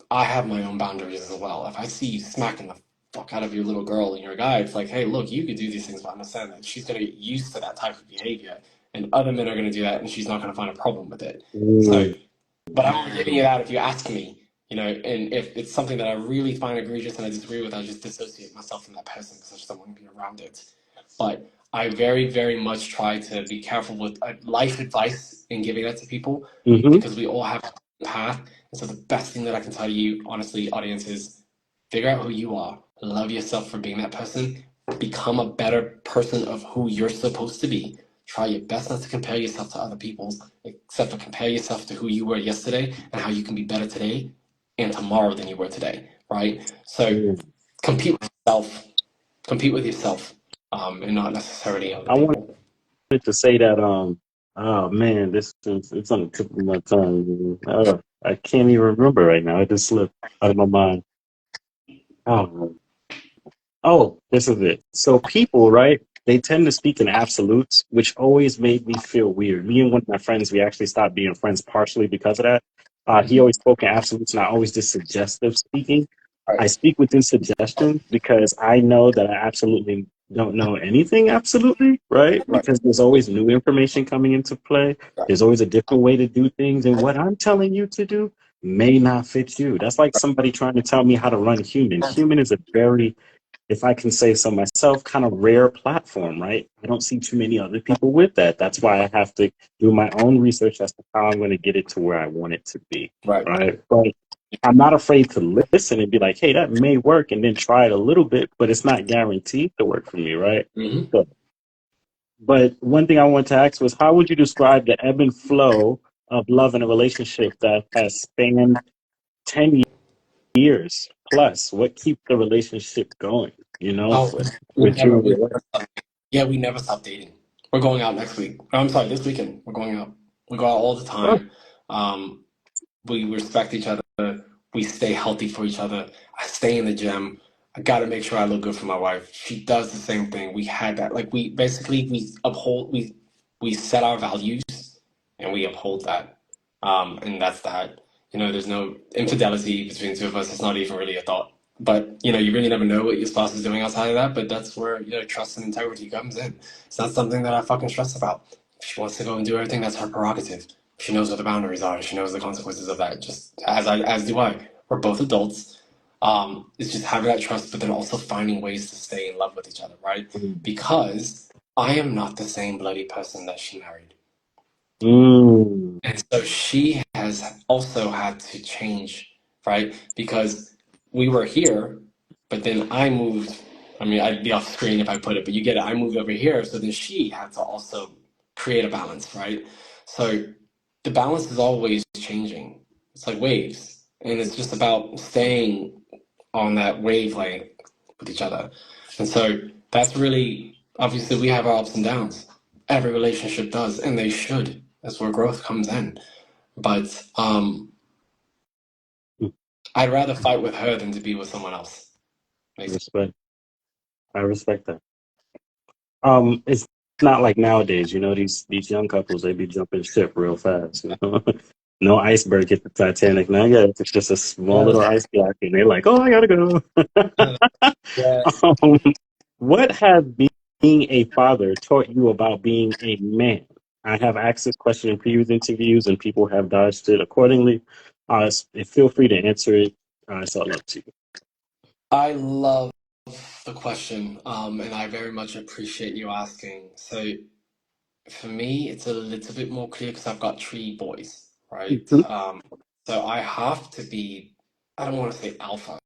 S2: I have my own boundaries as well. If I see you smacking the fuck out of your little girl and your guy, it's like, hey, look, you could do these things, but understand that she's gonna get used to that type of behavior, and other men are gonna do that, and she's not gonna find a problem with it. So,
S1: Mm.
S2: but I'm only giving you that if you ask me, you know, and if it's something that I really find egregious and I disagree with, I just dissociate myself from that person because I just don't want to be around it. But I very, very much try to be careful with life advice in giving that to people
S1: Hmm.
S2: because we all have a path. And so the best thing that I can tell you, honestly, audience, is figure out who you are, love yourself for being that person, become a better person of who you're supposed to be. Try your best not to compare yourself to other people, except to compare yourself to who you were yesterday and how you can be better today and tomorrow than you were today, right? So
S1: Mm.
S2: compete with yourself, compete with yourself, and not necessarily other
S1: I wanted
S2: people.
S1: to say that, oh man, this is, it's on the tip of my tongue. I can't even remember right now. It just slipped out of my mind. Oh, oh, this is it. So people, right? They tend to speak in absolutes, which always made me feel weird. Me and one of my friends, we actually stopped being friends partially because of that. He always spoke in absolutes, and I always did suggestive speaking. I
S2: Right,
S1: speak within suggestion because I know that I absolutely don't know anything absolutely, right?
S2: right,
S1: Because there's always new information coming into play.
S2: right,
S1: There's always a different way to do things, and what I'm telling you to do may not fit you. That's like somebody trying to tell me how to run human. Human is a very, if I can say so myself, kind of rare platform, right? I don't see too many other people with that. That's why I have to do my own research as to how I'm going to get it to where I want it to be,
S2: right.
S1: right? But I'm not afraid to listen and be like, hey, that may work, and then try it a little bit, but it's not guaranteed to work for me, right?
S2: Mm-hmm.
S1: So, but one thing I want to ask was, how would you describe the ebb and flow of love in a relationship that has spanned 10 years plus? What keeps the relationship going,
S2: Oh, we
S1: with you
S2: never,
S1: and
S2: we
S1: your wife?
S2: yeah, we never stop dating. We're going out next week. I'm sorry, this weekend. We're going out. We go out all the
S1: Oh,
S2: time. Um, we respect each other. We stay healthy for each other. I stay in the gym. I got to make sure I look good for my wife. She does the same thing. We had that. Like we basically we uphold we set our values and we uphold that. And that's that. You know, there's no infidelity between the two of us. It's not even really a thought. But you know, you really never know what your spouse is doing outside of that. But that's where trust and integrity comes in. It's not something that I fucking stress about. If she wants to go and do everything, that's her prerogative. She knows what the boundaries are. She knows the consequences of that. Just as do I. We're both adults. It's just having that trust, but then also finding ways to stay in love with each other, right? Because I am not the same bloody person that she married.
S1: mm,
S2: And so she has also had to change, right? Because we were here, but then I moved. I mean, I'd be off screen if I put it, but you get it. I moved over here, so then she had to also create a balance, right? So the balance is always changing. It's like waves, and it's just about staying on that wavelength with each other. And so that's really obviously we have our ups and downs. Every relationship does, and they should. That's where growth comes in. But
S1: mm,
S2: I'd rather fight with her than to be with someone else. Makes
S1: respect. I respect that. It's not like nowadays, these young couples, they be jumping ship real fast. No iceberg hit the Titanic. Now, yeah, it's just a small little
S2: yes.
S1: ice block, and they're like, "Oh, I gotta go."
S2: Yes.
S1: um, what has being a father taught you about being a man? I have asked this question in previous interviews, and people have dodged it accordingly. Feel free to answer it. It's all up to you.
S2: I love the question, and I very much appreciate you asking. So for me, it's a little bit more clear because I've got three boys, right?
S1: Mhm.
S2: So I have to be, I don't want to say alpha,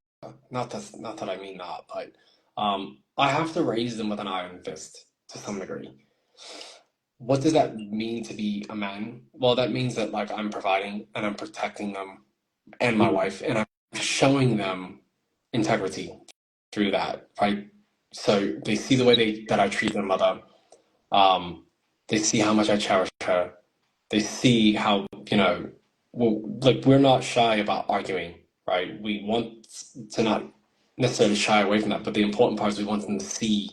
S2: not that I mean that, but I have to raise them with an iron fist to some degree. What does that mean to be a man? Well, that means that like I'm providing and I'm protecting them and my wife, and I'm showing them integrity through that, right? So they see the way that I treat their mother. Um, they see how much I cherish her. They see how, like we're not shy about arguing, right? We want to not. necessarily shy away from that, but the important part is we want them to see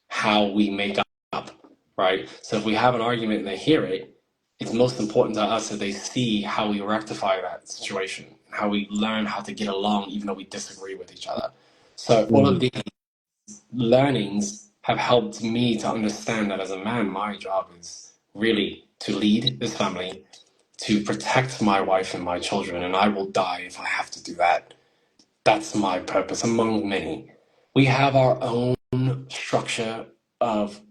S2: how we make up, right? So if we have an argument and they hear it, it's most important to us that they see how we rectify that situation, how we learn how to get along even though we disagree with each other. So all of
S1: Mm,
S2: these learnings have helped me to understand that as a man, my job is really to lead this family, to protect my wife and my children, and I will die if I have to do that. That's my purpose among many. We have our own structure of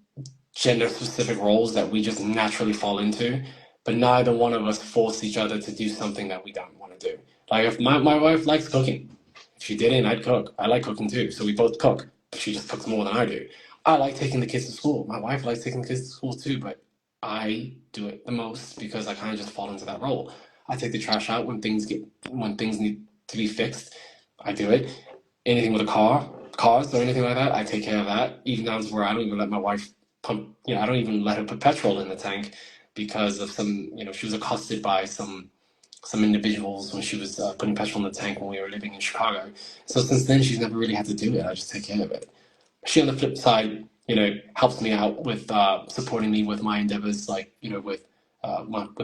S2: gender specific roles that we just naturally fall into, but neither one of us force each other to do something that we don't want to do. Like if my wife likes cooking, if she didn't, I'd cook. I like cooking too, so we both cook. But she just cooks more than I do. I like taking the kids to school. My wife likes taking the kids to school too, but I do it the most because I kind of just fall into that role. I take the trash out when things need to be fixed. I do it. Anything with a cars or anything like that, I take care of that. Even down to where I don't even let my wife pump, I don't even let her put petrol in the tank because of she was accosted by some individuals when she was putting petrol in the tank when we were living in Chicago. So since then, she's never really had to do it. I just take care of it. She, on the flip side, helps me out with supporting me with my endeavors, like with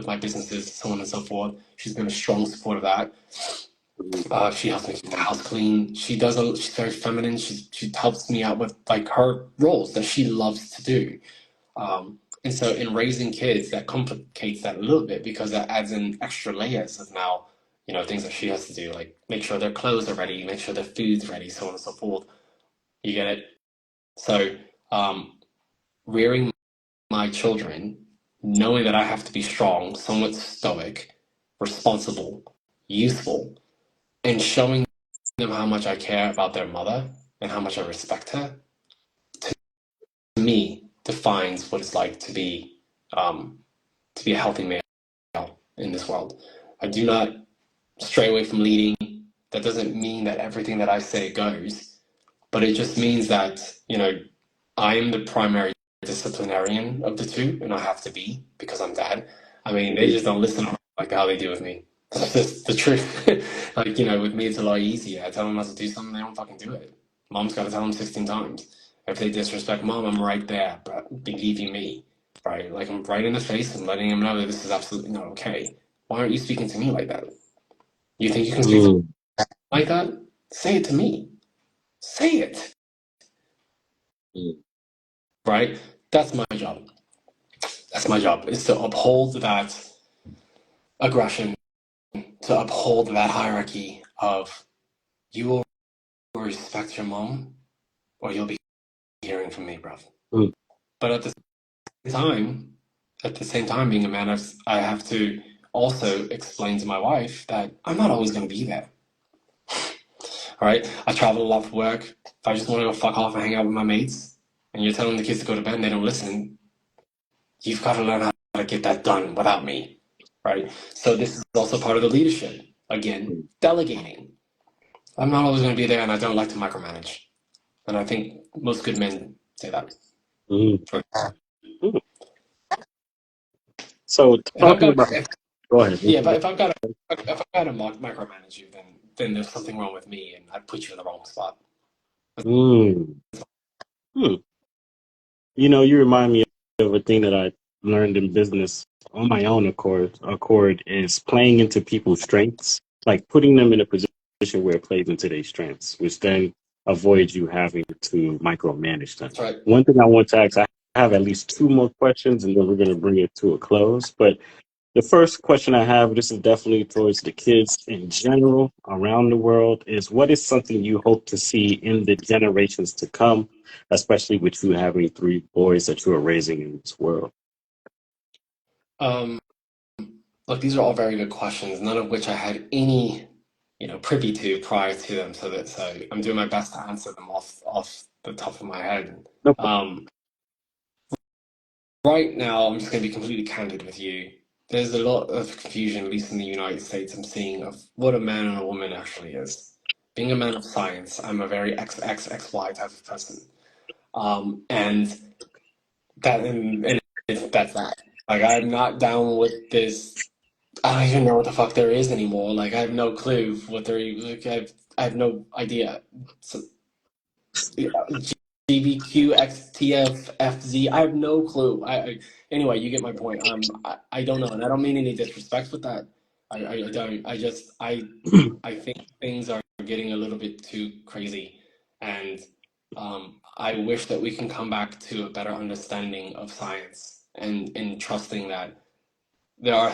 S2: my businesses, so on and so forth. She's been a strong support of that.
S1: mm,
S2: She helps me keep the house clean. She's very feminine. She helps me out with like her roles that she loves to do. And so in raising kids, that complicates that a little bit because that adds in extra layers of now, things that she has to do, like make sure their clothes are ready, make sure their food's ready, so on and so forth. You get it? So, rearing my children, knowing that I have to be strong, somewhat stoic, responsible, useful, and showing them how much I care about their mother and how much I respect her, to me, defines what it's like um, to be a healthy male in this world. I do not stray away from leading. That doesn't mean that everything that I say goes, but it just means that, I am the primary disciplinarian of the two, and I have to be because I'm dad. I mean, they
S1: mm,
S2: just don't listen like how they do with me. That's just the truth. Like, with me, it's a lot easier. I tell them not to do something, they don't fucking do it. Mom's got to tell them 16 times. If they disrespect mom, I'm right there, but believe you me, right? Like, I'm right in the face and letting them know that this is absolutely not okay. Why aren't you speaking to me like that? You think you can speak to me
S1: mm,
S2: like that? Say it to me. Say it,
S1: mm,
S2: right? That's my job. That's my job, is to uphold that aggression, to uphold that hierarchy of you will respect your mom or you'll be hearing from me, bruv.
S1: mm,
S2: But time, at the same time, being a man, I have to also explain to my wife that I'm not always going to be there. All right, I travel a lot for work. If I just want to go fuck off and hang out with my mates, and you're telling the kids to go to bed and they don't listen, you've got to learn how to get that done without me, right? So this is also part of the leadership. Again,
S1: mm,
S2: delegating. I'm not always going to be there, and I don't like to micromanage. And I think most good men say that.
S1: mm,
S2: For
S1: mm. So
S2: if I've
S1: talking
S2: got,
S1: about, go ahead.
S2: yeah, but if I've got to micromanage you, then there's something wrong with me, and I put you in the wrong spot.
S1: Mm, mm. You remind me of a thing that I learned in business on my own accord is playing into people's strengths, like putting them in a position where it plays into their strengths, which then avoids you having to micromanage them.
S2: That's right.
S1: One thing I want to ask, I have at least two more questions and then we're going to bring it to a close. But the first question I have, this is definitely towards the kids in general around the world, is what is something you hope to see in the generations to come, especially with you having three boys that you are raising in this world?
S2: Um, Look, these are all very good questions, none of which I had any, privy to prior to them. So I'm doing my best to answer them off the top of my head.
S1: No problem.
S2: Um, right now, I'm just going to be completely candid with you. There's a lot of confusion, at least in the United States, I'm seeing of what a man and a woman actually is. Being a man of science, I'm a very XXXY type of person. And that's that. Like, I'm not down with this. I don't even know what the fuck there is anymore. Like, I have no clue what there. Like, I have no idea. So, yeah, GBQXTFFZ. I have no clue. Anyway, you get my point. I don't know, and I don't mean any disrespect with that. I don't. I think things are getting a little bit too crazy, and I wish that we can come back to a better understanding of science and in trusting that there are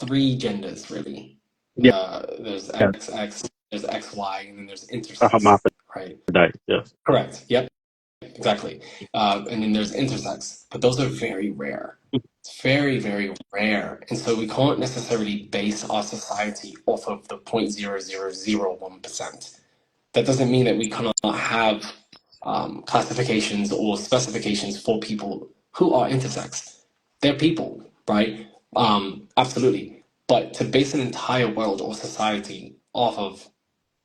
S2: three genders really.
S1: Yeah,
S2: There's
S1: yeah,
S2: XX, there's XY, and then there's
S1: a
S2: intersex, right?
S1: hermaphrodite. Yes.
S2: Correct. Yep. Exactly. And then there's intersex, but those are very rare. It's very, very rare. And so we can't necessarily base our society off of the 0.0001%. That doesn't mean that we cannot have classifications or specifications for people who are intersex. They're people, right? Absolutely. But to base an entire world or society off of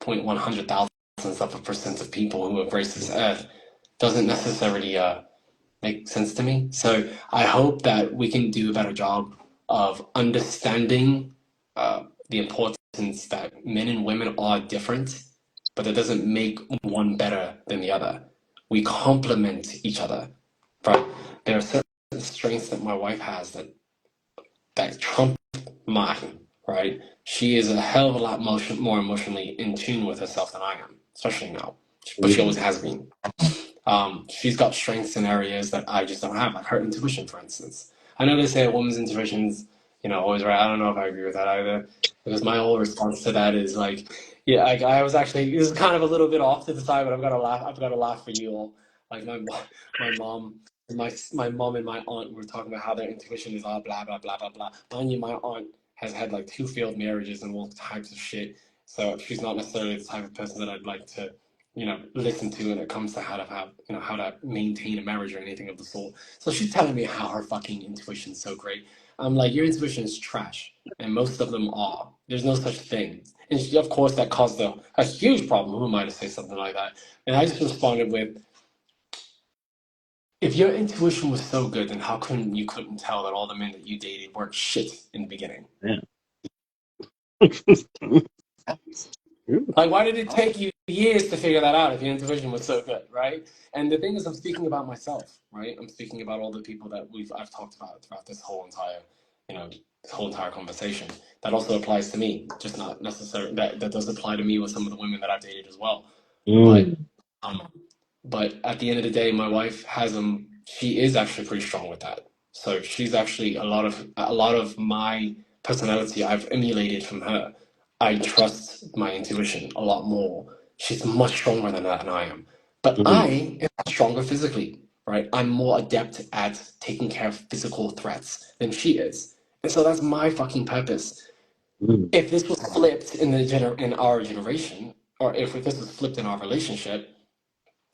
S2: 0.100,000 of a percent of people who have graced this earth doesn't necessarily make sense to me. So I hope that we can do a better job of understanding the importance that men and women are different, but that doesn't make one better than the other. We complement each other. Right? There are certain strengths that my wife has that trump mine. Right? She is a hell of a lot more emotionally in tune with herself than I am, especially now. But she always has been. She's got strengths in areas that I just don't have, like her intuition, for instance. I know they say a woman's intuition's, always right. I don't know if I agree with that either, because my whole response to that is like, yeah, I was actually, this is kind of a little bit off to the side, but I've got to laugh. I've got to laugh for you all. Like my mom, my mom and my aunt were talking about how their intuition is all blah blah blah blah blah. Mind you, my aunt has had like two failed marriages and all types of shit, so she's not necessarily the type of person that I'd like to listen to when it comes to how to maintain a marriage or anything of the sort. So she's telling me how her fucking intuition's so great. I'm like, your intuition is trash, and most of them are. There's no such thing. And she, of course, that caused a huge problem. Who am I to say something like that? And I just responded with, if your intuition was so good, then how couldn't you couldn't tell that all the men that you dated weren't shit in the beginning?
S1: Yeah.
S2: Like, why did it take you years to figure that out if your intuition was so good, right? And the thing is, I'm speaking about myself, right? I'm speaking about all the people that I've talked about throughout this whole entire, this whole entire conversation. That also applies to me, just not necessarily that does apply to me with some of the women that I've dated as well. But
S1: Mm.
S2: um, but at the end of the day, my wife has she is actually pretty strong with that. So she's actually a lot of my personality I've emulated from her. I trust my intuition a lot more. She's much stronger than that, and I am. But
S1: Mm.
S2: I am stronger physically, right? I'm more adept at taking care of physical threats than she is. And so that's my fucking purpose.
S1: Mm.
S2: If this was flipped in our generation, or if this was flipped in our relationship,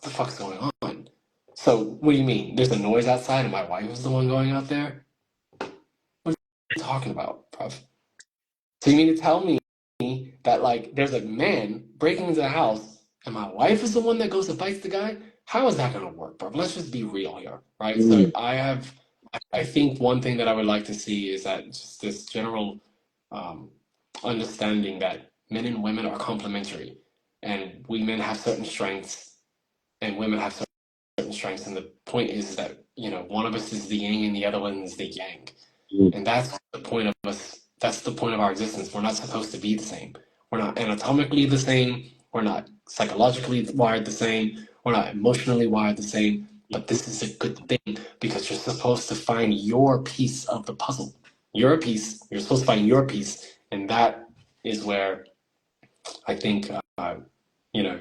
S2: what the fuck's going on? So, what do you mean? There's a noise outside and my wife is the one going out there? What are you talking about, bruv? So, you mean to tell me that, like, there's a man breaking into the house and my wife is the one that goes and fights the guy? How is that going to work, bruv? Let's just be real here, right? So,
S1: Mm.
S2: I think one thing that I would like to see is that just this general um, understanding that men and women are complementary and we men have certain strengths and women have certain strengths, and the point is that one of us is the yin and the other one is the yang,
S1: Mm.
S2: and that's the point of us. That's the point of our existence. We're not supposed to be the same. We're not anatomically the same. We're not psychologically wired the same. We're not emotionally wired the same. But this is a good thing because you're supposed to find your piece of the puzzle. Your piece. You're supposed to find your piece, and that is where I think you know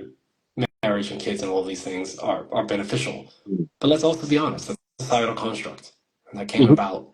S2: marriage and kids and all these things are beneficial.
S1: Mm.
S2: But let's also be honest, that's a societal construct. And that came
S1: Mhm.
S2: about,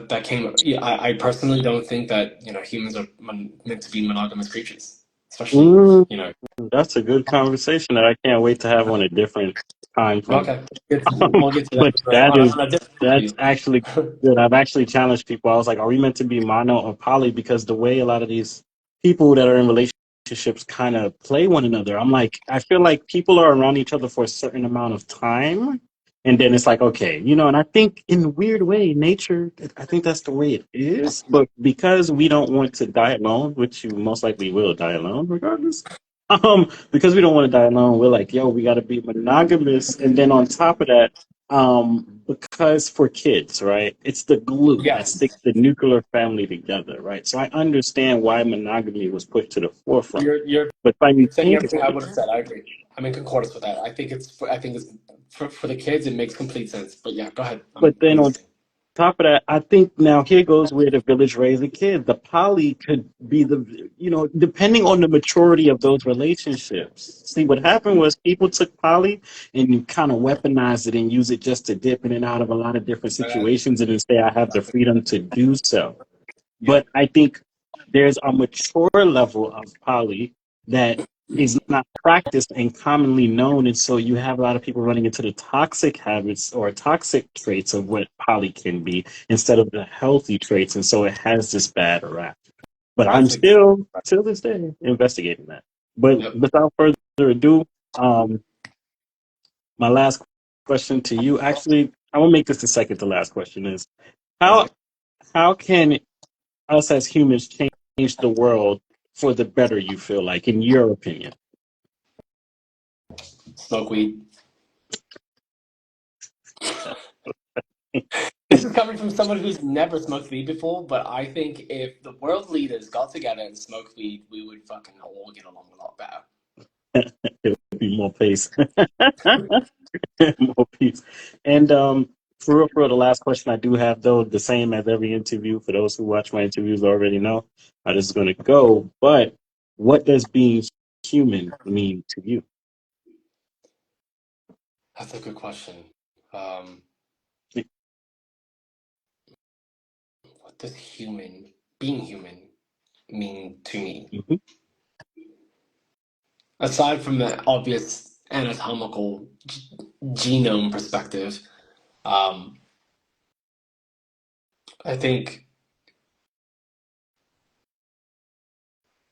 S2: that came, yeah, I personally don't think that, humans are meant to be monogamous creatures, especially,
S1: Mm. That's a good conversation that I can't wait to have on a different time frame.
S2: okay, we'll get to that
S1: But that is
S2: on a different
S1: that's
S2: interview.
S1: actually good. I've actually challenged people. I was like, are we meant to be mono or poly? Because the way a lot of these people that are in relationships kind of play one another, I'm like, I feel like people are around each other for a certain amount of time. And then it's like, okay, and I think in a weird way, nature, I think that's the way it is. But because we don't want to die alone, which you most likely will die alone regardless, Because we don't want to die alone, we're like, yo, we got to be monogamous, and then on top of that, because for kids, right, it's the glue that
S2: Yes,
S1: sticks the nuclear family together, right? So I understand why monogamy was pushed to the forefront,
S2: you're
S1: but
S2: saying everything I
S1: simultaneously,
S2: would have said. I agree. I'm in concordance with that. I think it's for the kids. It makes complete sense. But yeah, go ahead.
S1: but
S2: I'm
S1: then on
S2: listening.
S1: top of that, I think now here goes where the village raised a kid. The poly could be depending on the maturity of those relationships. See, what happened was people took poly and you kind of weaponized it and use it just to dip in and out of a lot of different situations and then say, I have the freedom to do so.
S2: Yeah,
S1: But I think there's a mature level of poly that is not practiced and commonly known. And so you have a lot of people running into the toxic habits or toxic traits of what poly can be instead of the healthy traits. And so it has this bad rap. But I'm
S2: that's ex-
S1: still, till this day, investigating that. But
S2: yep.
S1: without further ado, my last question to you, actually, I will make this the second to last question is how,
S2: Okay.
S1: how can us as humans change the world for the better, you feel like, in your opinion?
S2: Smoke weed. This is coming from someone who's never smoked weed before, but I think if the world leaders got together and smoked weed, we would fucking all get along a lot better.
S1: It would be more pace, more peace. And for real, the last question I do have, though, the same as every interview, for those who watch my interviews already know how this is going to go. But what does being human mean to you?
S2: That's a good question. Um, what does being human, mean to me?
S1: Mhm.
S2: Aside from the obvious anatomical genome perspective, um, I think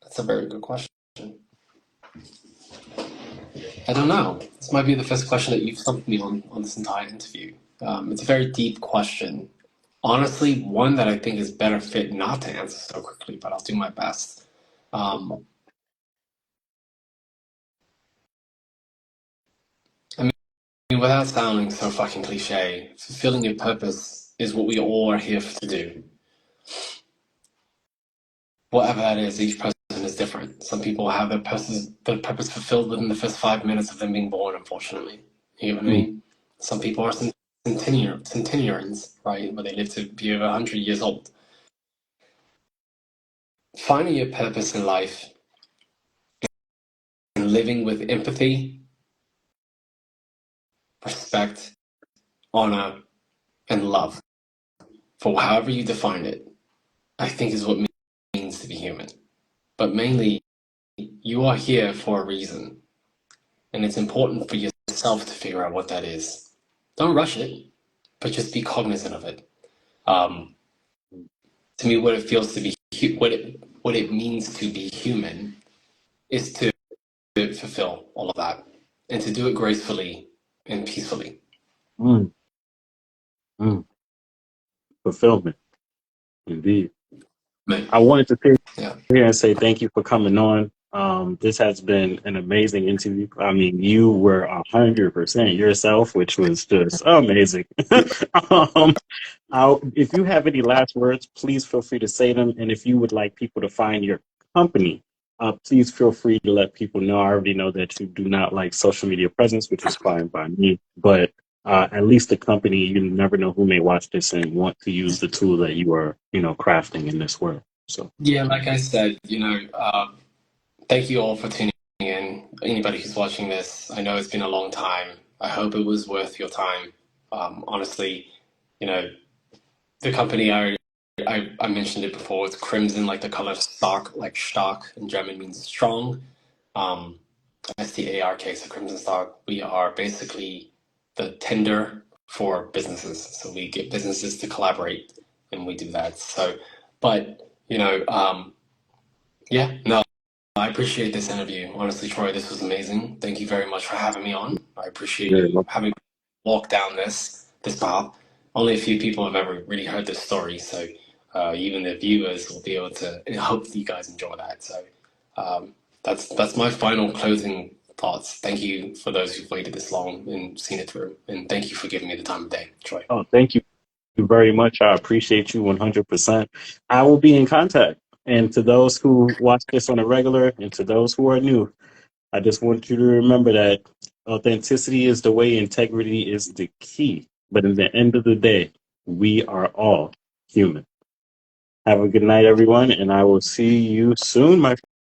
S2: that's a very good question. I don't know. This might be the first question that you've stumped me on this entire interview. It's a very deep question. Honestly, one that I think is better fit not to answer so quickly, but I'll do my best. Um, I mean, without sounding so fucking cliche, fulfilling your purpose is what we all are here to do. Whatever that is, each person is different. Some people have their purpose fulfilled within the first 5 minutes of them being born, unfortunately. You know what I
S1: Mm,
S2: mean? Some people are centenarians, right? Where they live to be over 100 years old. Finding your purpose in life and living with empathy, respect, honor, and love, for however you define it, I think is what it means to be human. But mainly, you are here for a reason, and it's important for yourself to figure out what that is. Don't rush it, but just be cognizant of it. Um, to me, what it feels to be what it means to be human is to fulfill all of that and to do it gracefully and peacefully.
S1: mm, mm. Fulfillment, indeed.
S2: Right.
S1: I wanted to say
S2: Yeah.
S1: here and say thank you for coming on. This has been an amazing interview. I mean, you were 100% yourself, which was just amazing. um, if you have any last words, please feel free to say them. And if you would like people to find your company, please feel free to let people know. I already know that you do not like social media presence, which is fine by me. But at least the company, you never know who may watch this and want to use the tool that you are, crafting in this world. So.
S2: Yeah, like I said, thank you all for tuning in. Anybody who's watching this, I know it's been a long time. I hope it was worth your time. Honestly, you know, the company I mentioned it before. It's crimson, like the color stock, like stark in German means strong. Um, STARK, so Crimson Stock. We are basically the tender for businesses. So we get businesses to collaborate, and we do that. So, but yeah, no, I appreciate this interview. Honestly, Troy, this was amazing. Thank you very much for having me on. I appreciate
S1: Very
S2: you
S1: well.
S2: having walked down this path. Only a few people have ever really heard this story, so even the viewers will be able to. And I hope you guys enjoy that. So, That's my final closing thoughts. Thank you for those who've waited this long and seen it through, and thank you for giving me the time of day, Troy.
S1: Oh, thank you very much. I appreciate you 100%. I will be in contact. And to those who watch this on a regular and to those who are new, I just want you to remember that authenticity is the way, integrity is the key. But in the end of the day, we are all human. Have a good night, everyone, and I will see you soon, my